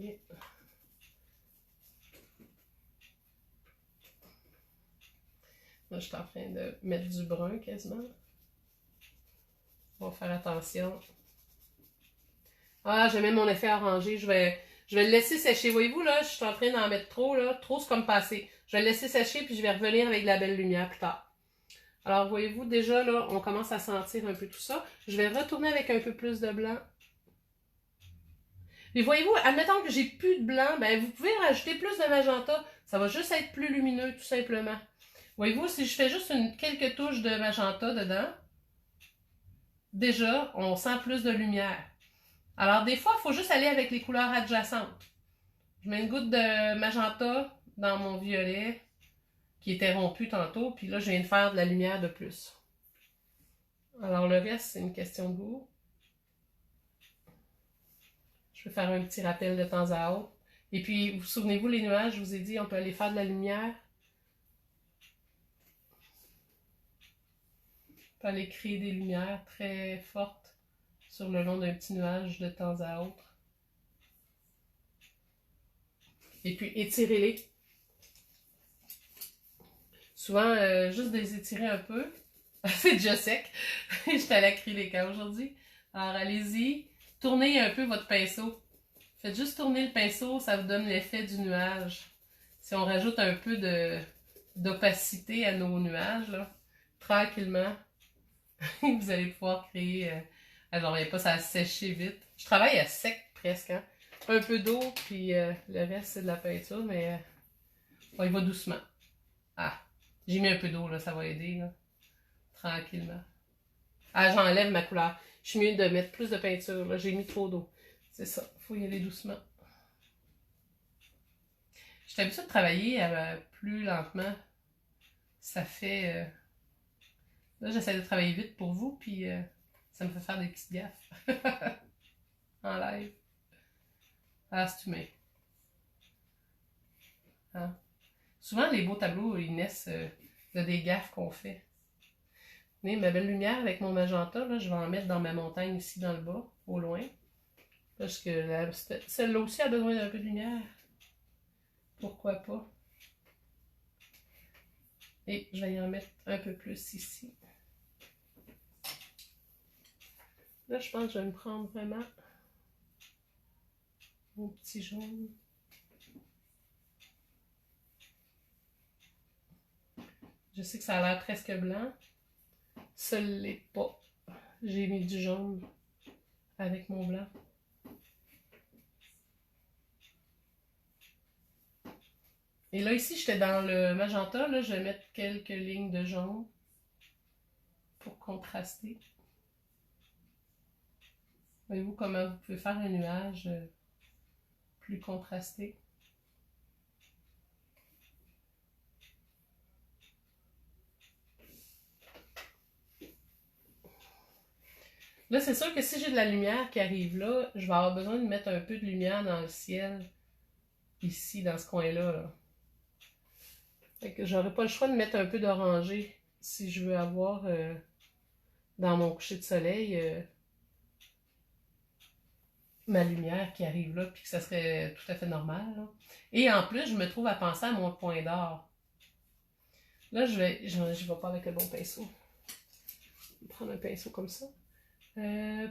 Et... Là, je suis en train de mettre du brun quasiment. On va faire attention. Ah, j'aimais mon effet orangé. Je vais le laisser sécher. Voyez-vous, là, je suis en train d'en mettre trop, là. Trop, c'est comme passé. Je vais le laisser sécher, puis je vais revenir avec de la belle lumière plus tard. Alors, voyez-vous, déjà, là, on commence à sentir un peu tout ça. Je vais retourner avec un peu plus de blanc. Et voyez-vous, admettons que j'ai plus de blanc, ben vous pouvez rajouter plus de magenta. Ça va juste être plus lumineux, tout simplement. Voyez-vous, si je fais juste quelques touches de magenta dedans, déjà, on sent plus de lumière. Alors, des fois, il faut juste aller avec les couleurs adjacentes. Je mets une goutte de magenta dans mon violet, qui était rompu tantôt, puis là, je viens de faire de la lumière de plus. Alors, le reste, c'est une question de goût. Je vais faire un petit rappel de temps à autre. Et puis, vous souvenez-vous, les nuages, je vous ai dit, on peut aller faire de la lumière. On peut aller créer des lumières très fortes sur le long d'un petit nuage de temps à autre. Et puis, étirez-les. Souvent, juste de les étirer un peu. C'est déjà sec. J'étais à l'acrylique aujourd'hui. Alors, allez-y. Tournez un peu votre pinceau. Faites juste tourner le pinceau, ça vous donne l'effet du nuage. Si on rajoute un peu d'opacité à nos nuages, là, tranquillement, vous allez pouvoir créer... alors, il n'y a pas ça à sécher vite. Je travaille à sec presque. Hein? Un peu d'eau, puis le reste, c'est de la peinture, mais on y va doucement. Ah, j'ai mis un peu d'eau, là, ça va aider. Là. Tranquillement. Ah, j'enlève ma couleur. Je suis mieux de mettre plus de peinture. J'ai mis trop d'eau. C'est ça, il faut y aller doucement. suis habituée de travailler plus lentement. Ça fait... Là, j'essaie de travailler vite pour vous, puis ça me fait faire des petites gaffes. En live. Ah, c'est humain. Hein? Souvent, les beaux tableaux, ils naissent de des gaffes qu'on fait. Vous voyez, ma belle lumière avec mon magenta, là, je vais en mettre dans ma montagne ici dans le bas, au loin. Parce que celle-là aussi a besoin d'un peu de lumière. Pourquoi pas? Et je vais y en mettre un peu plus ici. Là, je pense que je vais me prendre vraiment mon petit jaune. Je sais que ça a l'air presque blanc. Ça ne l'est pas. J'ai mis du jaune avec mon blanc. Et là, ici, j'étais dans le magenta. Là, je vais mettre quelques lignes de jaune pour contraster. Voyez-vous comment vous pouvez faire un nuage plus contrasté? Là, c'est sûr que si j'ai de la lumière qui arrive là, je vais avoir besoin de mettre un peu de lumière dans le ciel, ici, dans ce coin-là. Là. Fait que j'aurai pas le choix de mettre un peu d'orangé si je veux avoir dans mon coucher de soleil ma lumière qui arrive là, puis que ça serait tout à fait normal. Là. Et en plus, je me trouve à penser à mon point d'or. Là, je vais pas avec le bon pinceau. Je vais prendre un pinceau comme ça.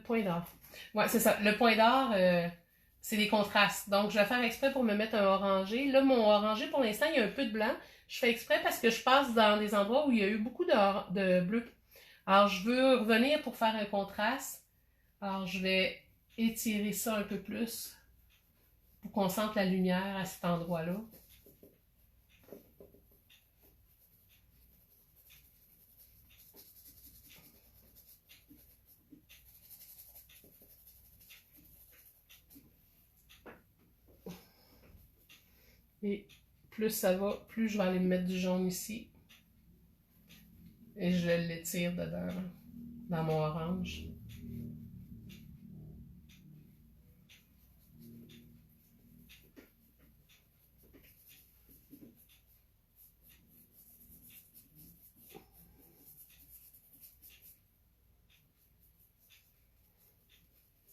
Point d'or. Ouais, c'est ça. Le point d'or, c'est les contrastes. Donc, je vais faire exprès pour me mettre un orangé. Là, mon orangé, pour l'instant, il y a un peu de blanc. Je fais exprès parce que je passe dans des endroits où il y a eu beaucoup de bleu. Alors, je veux revenir pour faire un contraste. Alors, je vais étirer ça un peu plus pour qu'on sente la lumière à cet endroit-là. Et plus ça va, plus je vais aller me mettre du jaune ici. Et je l'étire dedans, dans mon orange.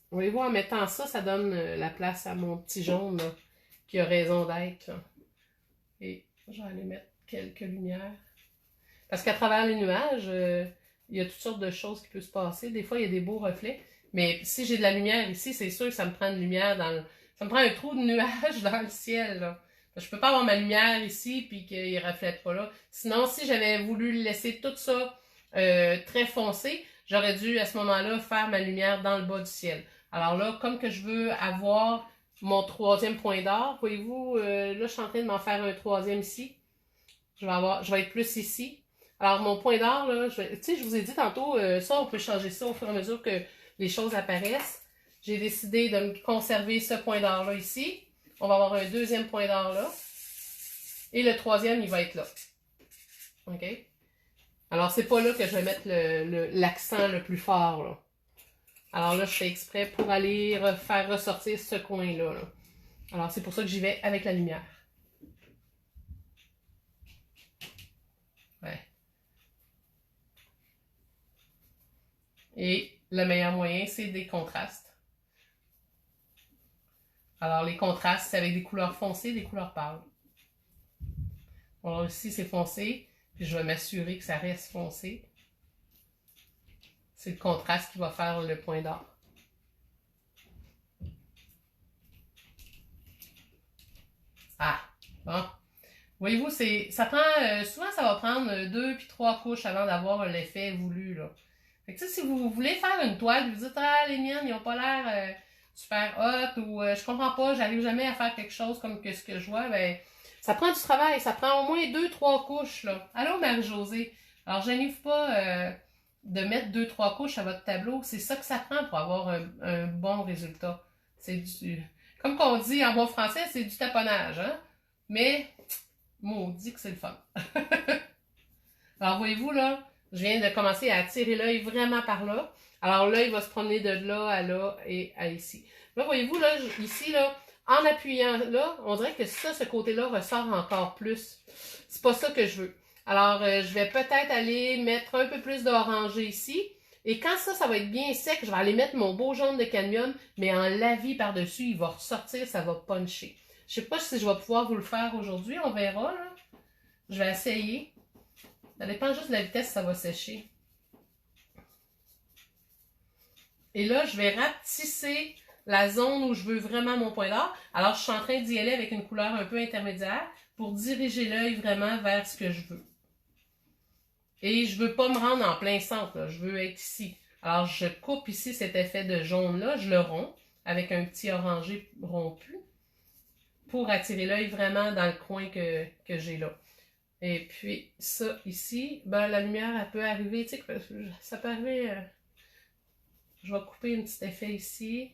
Voyez-vous, en mettant ça, ça donne la place à mon petit jaune là, qui a raison d'être. Et je vais aller mettre quelques lumières. Parce qu'à travers les nuages, il y a toutes sortes de choses qui peuvent se passer. Des fois, il y a des beaux reflets. Mais si j'ai de la lumière ici, c'est sûr que ça me prend de lumière dans le... Ça me prend un trou de nuage dans le ciel. Là. Je peux pas avoir ma lumière ici puis qu'il ne reflète pas là. Sinon, si j'avais voulu laisser tout ça très foncé, j'aurais dû à ce moment-là faire ma lumière dans le bas du ciel. Alors là, comme que je veux avoir mon troisième point d'or, voyez-vous, là, je suis en train de m'en faire un troisième ici. Je vais être plus ici. Alors, mon point d'or, là, tu sais, je vous ai dit tantôt, ça, on peut changer ça au fur et à mesure que les choses apparaissent. J'ai décidé de me conserver ce point d'or-là ici. On va avoir un deuxième point d'or là. Et le troisième, il va être là. OK? Alors, c'est pas là que je vais mettre l'accent le plus fort, là. Alors là, je fais exprès pour aller faire ressortir ce coin-là. Là. Alors, c'est pour ça que j'y vais avec la lumière. Ouais. Et le meilleur moyen, c'est des contrastes. Alors, les contrastes, c'est avec des couleurs foncées, des couleurs pâles. Alors ici, c'est foncé, puis je vais m'assurer que ça reste foncé. C'est le contraste qui va faire le point d'or. Ah, bon. Voyez-vous, ça prend, souvent ça va prendre 2 puis 3 couches avant d'avoir l'effet voulu, là. Fait que si vous voulez faire une toile, vous dites, ah, les miennes, ils n'ont pas l'air super hot, ou je comprends pas, j'arrive jamais à faire quelque chose comme que ce que je vois, ben, ça prend du travail, ça prend au moins 2-3 couches, là. Allô, Marie-Josée. Alors, gênez-vous pas de mettre 2-3 couches à votre tableau, c'est ça que ça prend pour avoir un bon résultat. C'est du, comme qu'on dit en bon français, c'est du taponnage, hein? mais maudit que c'est le fun. Alors, voyez-vous, là, je viens de commencer à attirer l'œil vraiment par là. Alors, l'œil va se promener de là et à ici. Là, voyez-vous, là, ici, là, en appuyant là, on dirait que ça, ce côté-là ressort encore plus. C'est pas ça que je veux. Alors, je vais peut-être aller mettre un peu plus d'orangé ici. Et quand ça va être bien sec, je vais aller mettre mon beau jaune de cadmium, mais en lavis par-dessus, il va ressortir, ça va puncher. Je sais pas si je vais pouvoir vous le faire aujourd'hui, on verra, là. Je vais essayer. Ça dépend juste de la vitesse, ça va sécher. Et là, je vais rapetisser la zone où je veux vraiment mon point d'or. Alors, je suis en train d'y aller avec une couleur un peu intermédiaire pour diriger l'œil vraiment vers ce que je veux. Et je veux pas me rendre en plein centre, là. Je veux être ici. Alors, je coupe ici cet effet de jaune-là, je le romps avec un petit orangé rompu pour attirer l'œil vraiment dans le coin que j'ai là. Et puis, ça ici, ben, la lumière, elle peut arriver, tu sais, ça peut arriver... je vais couper un petit effet ici.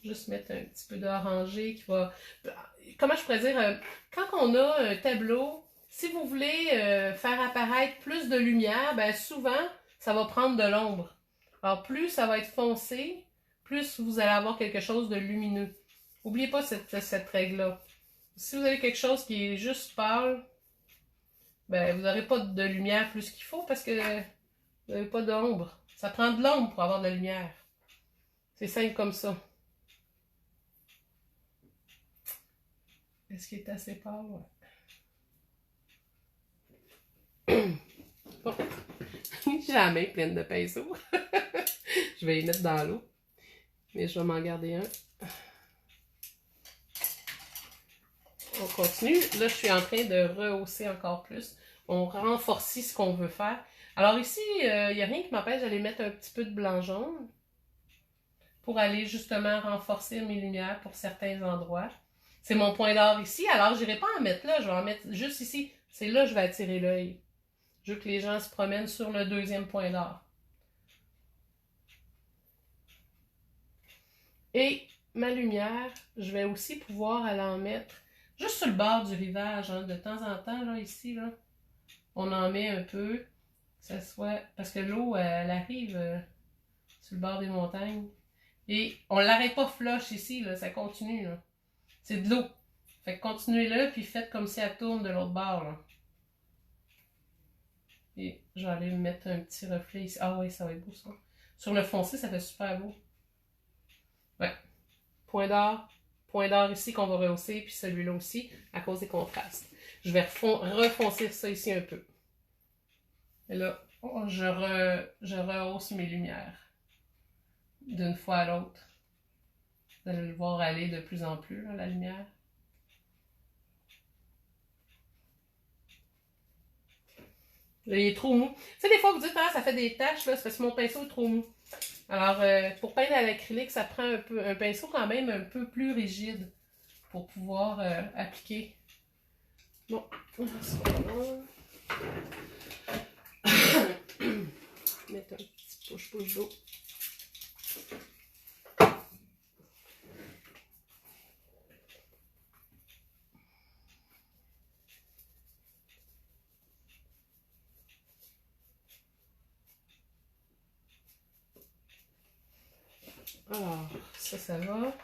Juste mettre un petit peu d'orangé qui va... Comment je pourrais dire? Quand on a un tableau, si vous voulez faire apparaître plus de lumière, ben souvent, ça va prendre de l'ombre. Alors, plus ça va être foncé, plus vous allez avoir quelque chose de lumineux. N'oubliez pas cette règle-là. Si vous avez quelque chose qui est juste pâle, ben vous n'aurez pas de lumière plus qu'il faut parce que vous n'avez pas d'ombre. Ça prend de l'ombre pour avoir de la lumière. C'est simple comme ça. Est-ce qu'il est assez pâle? Ouais. Bon. J'ai la main pleine de pinceaux. Je vais les mettre dans l'eau. Mais je vais m'en garder un. On continue. Là, je suis en train de rehausser encore plus. On renforcit ce qu'on veut faire. Alors ici, il n'y a rien qui m'empêche d'aller mettre un petit peu de blanc-jaune pour aller justement renforcer mes lumières pour certains endroits. C'est mon point d'or ici, alors je n'irai pas en mettre là, je vais en mettre juste ici. C'est là que je vais attirer l'œil. Je veux que les gens se promènent sur le deuxième point d'or. Et ma lumière, je vais aussi pouvoir aller en mettre juste sur le bord du rivage, hein, de temps en temps, là, ici, là. On en met un peu, que ça soit... Parce que l'eau, elle arrive sur le bord des montagnes. Et on ne l'arrête pas flush ici, là, ça continue, là. C'est de l'eau. Fait que continuez-le, puis faites comme si elle tourne de l'autre bord, là. Et je vais aller mettre un petit reflet ici. Ah oui, ça va être beau, ça. Sur le foncé, ça fait super beau. Ouais. Point d'or ici qu'on va rehausser, puis celui-là aussi, à cause des contrastes. Je vais refoncer ça ici un peu. Et là, je rehausse mes lumières d'une fois à l'autre. Vous allez le voir aller de plus en plus, là, la lumière. Là, il est trop mou. Tu sais, des fois, vous dites, ah, ça fait des taches, là, c'est parce que mon pinceau est trop mou. Alors, pour peindre à l'acrylique, ça prend un pinceau quand même un peu plus rigide pour pouvoir appliquer. Bon, c'est pas long. Mettre un petit push-push d'eau. Alors, ça va.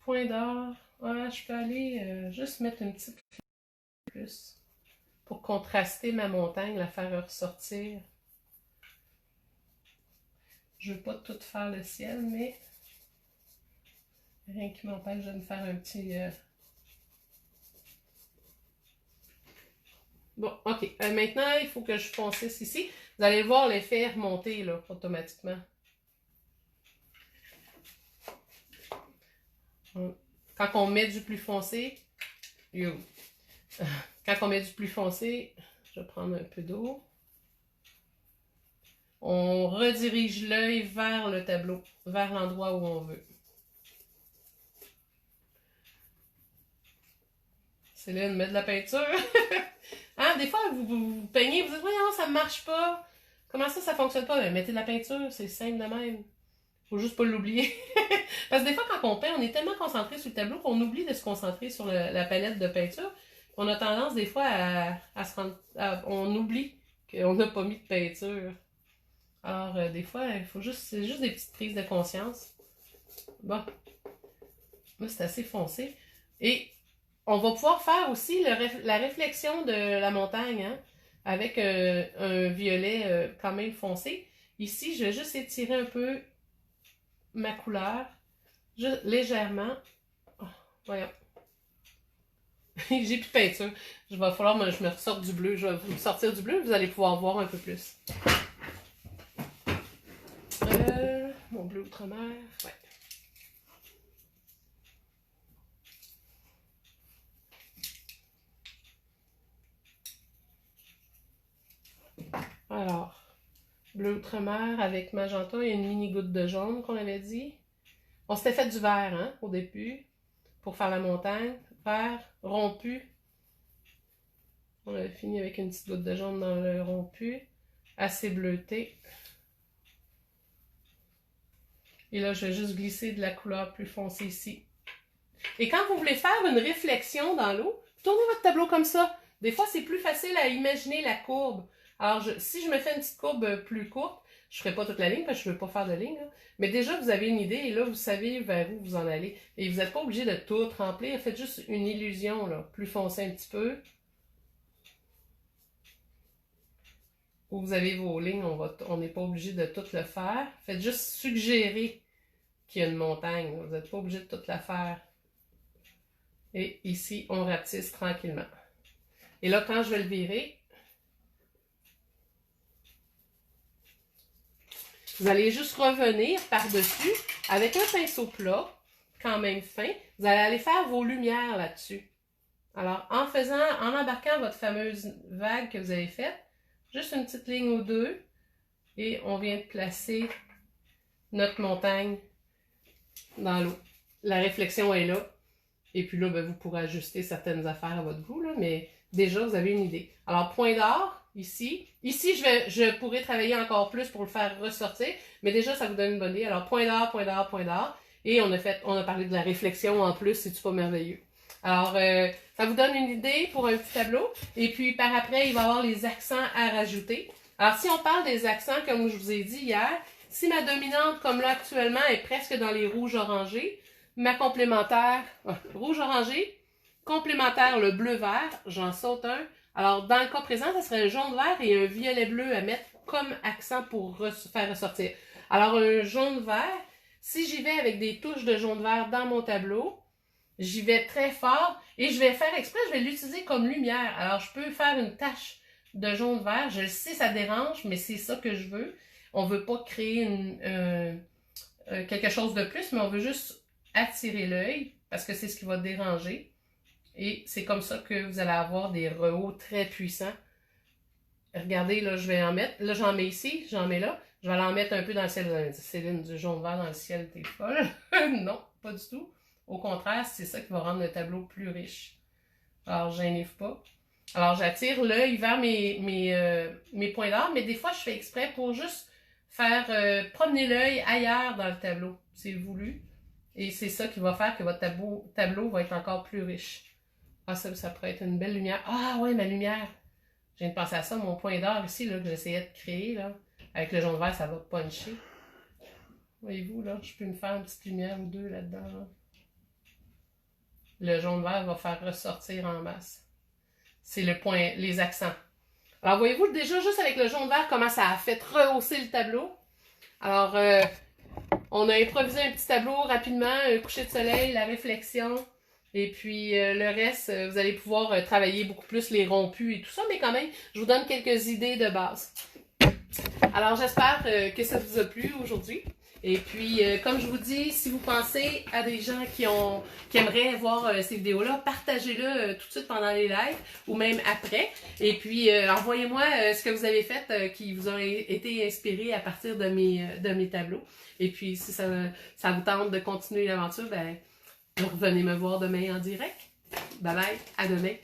Point d'or. Ouais, je peux aller juste mettre une petite plus pour contraster ma montagne, la faire ressortir. Je veux pas tout faire le ciel, mais rien qui m'empêche de me faire un petit... Bon, ok. Maintenant, il faut que je foncisse ici. Vous allez voir l'effet remonter, là, automatiquement. Quand on met du plus foncé, quand on met du plus foncé, je vais prendre un peu d'eau. On redirige l'œil vers le tableau, vers l'endroit où on veut. Céline, met de la peinture. Hein, des fois, vous peignez, vous dites, voyons, ça ne marche pas. Comment ça fonctionne pas? Ben, mettez de la peinture, c'est simple de même. Faut juste pas l'oublier. Parce que des fois, quand on peint, on est tellement concentré sur le tableau qu'on oublie de se concentrer sur la palette de peinture. On a tendance des fois à se rendre... on oublie qu'on n'a pas mis de peinture. Alors, des fois, il faut juste... C'est juste des petites prises de conscience. Bon. Là, c'est assez foncé. Et on va pouvoir faire aussi la réflexion de la montagne, hein, avec un violet quand même foncé. Ici, je vais juste étirer un peu ma couleur, juste légèrement. Oh, voyons. J'ai plus de peinture. Il va falloir que je me ressorte du bleu. Je vais vous sortir du bleu, vous allez pouvoir voir un peu plus. Mon bleu outre-mer, ouais. Alors, bleu outre-mer avec magenta et une mini goutte de jaune qu'on avait dit. On s'était fait du vert, hein, au début, pour faire la montagne. Vert, rompu. On avait fini avec une petite goutte de jaune dans le rompu. Assez bleuté. Et là, je vais juste glisser de la couleur plus foncée ici. Et quand vous voulez faire une réflexion dans l'eau, tournez votre tableau comme ça. Des fois, c'est plus facile à imaginer la courbe. Alors, si je me fais une petite courbe plus courte, je ne ferai pas toute la ligne parce que je ne veux pas faire de ligne. Hein. Mais déjà, vous avez une idée et là, vous savez vers où vous en allez. Et vous n'êtes pas obligé de tout remplir. Faites juste une illusion, là, plus foncée un petit peu. Où vous avez vos lignes, on n'est pas obligé de tout le faire. Faites juste suggérer qu'il y a une montagne. Vous n'êtes pas obligé de tout la faire. Et ici, on rapetisse tranquillement. Et là, quand je vais le virer, vous allez juste revenir par-dessus avec un pinceau plat, quand même fin. Vous allez aller faire vos lumières là-dessus. Alors, en embarquant votre fameuse vague que vous avez faite, juste une petite ligne ou deux, et on vient de placer notre montagne dans l'eau. La réflexion est là. Et puis là, ben, vous pourrez ajuster certaines affaires à votre goût, là, mais déjà, vous avez une idée. Alors, point d'or, ici. Ici, je pourrais travailler encore plus pour le faire ressortir, mais déjà, ça vous donne une bonne idée. Alors, point d'or, point d'or, point d'or. Et on a parlé de la réflexion en plus, c'est-tu pas merveilleux? Alors, ça vous donne une idée pour un petit tableau. Et puis, par après, il va y avoir les accents à rajouter. Alors, si on parle des accents, comme je vous ai dit hier, si ma dominante, comme là actuellement, est presque dans les rouges-orangés, ma complémentaire, rouge-orangé, complémentaire le bleu-vert, j'en saute un. Alors, dans le cas présent, ça serait un jaune-vert et un violet-bleu à mettre comme accent pour faire ressortir. Alors, un jaune-vert, si j'y vais avec des touches de jaune-vert dans mon tableau, j'y vais très fort et je vais faire exprès, je vais l'utiliser comme lumière. Alors, je peux faire une tache de jaune-vert. Je le sais, ça dérange, mais c'est ça que je veux. On ne veut pas créer quelque chose de plus, mais on veut juste attirer l'œil parce que c'est ce qui va déranger. Et c'est comme ça que vous allez avoir des rehauts très puissants. Regardez, là, je vais en mettre. Là, j'en mets ici, j'en mets là. Je vais en mettre un peu dans le ciel. Vous allez me dire, Céline, du jaune-vert dans le ciel, t'es folle. Non, pas du tout. Au contraire, c'est ça qui va rendre le tableau plus riche. Alors, j'enlève pas. Alors, j'attire l'œil vers mes points d'or, mais des fois, je fais exprès pour juste faire promener l'œil ailleurs dans le tableau. C'est voulu. Et c'est ça qui va faire que votre tableau va être encore plus riche. Ah, ça pourrait être une belle lumière. Ah, ouais, ma lumière. Je viens de penser à ça, mon point d'or ici, là, que j'essayais de créer, là. Avec le jaune-vert, ça va puncher. Voyez-vous, là, je peux me faire une petite lumière ou deux là-dedans, là. Le jaune-vert va faire ressortir en masse. C'est le point, les accents. Alors, voyez-vous déjà, juste avec le jaune-vert, comment ça a fait rehausser le tableau. Alors, on a improvisé un petit tableau rapidement, un coucher de soleil, la réflexion. Et puis, le reste, vous allez pouvoir travailler beaucoup plus les rompus et tout ça. Mais quand même, je vous donne quelques idées de base. Alors, j'espère que ça vous a plu aujourd'hui. Et puis, comme je vous dis, si vous pensez à des gens qui aimeraient voir ces vidéos-là, partagez-le tout de suite pendant les lives ou même après. Et puis, envoyez-moi ce que vous avez fait qui vous a été inspiré à partir de mes tableaux. Et puis, si ça vous tente de continuer l'aventure, ben, revenez me voir demain en direct. Bye bye, à demain.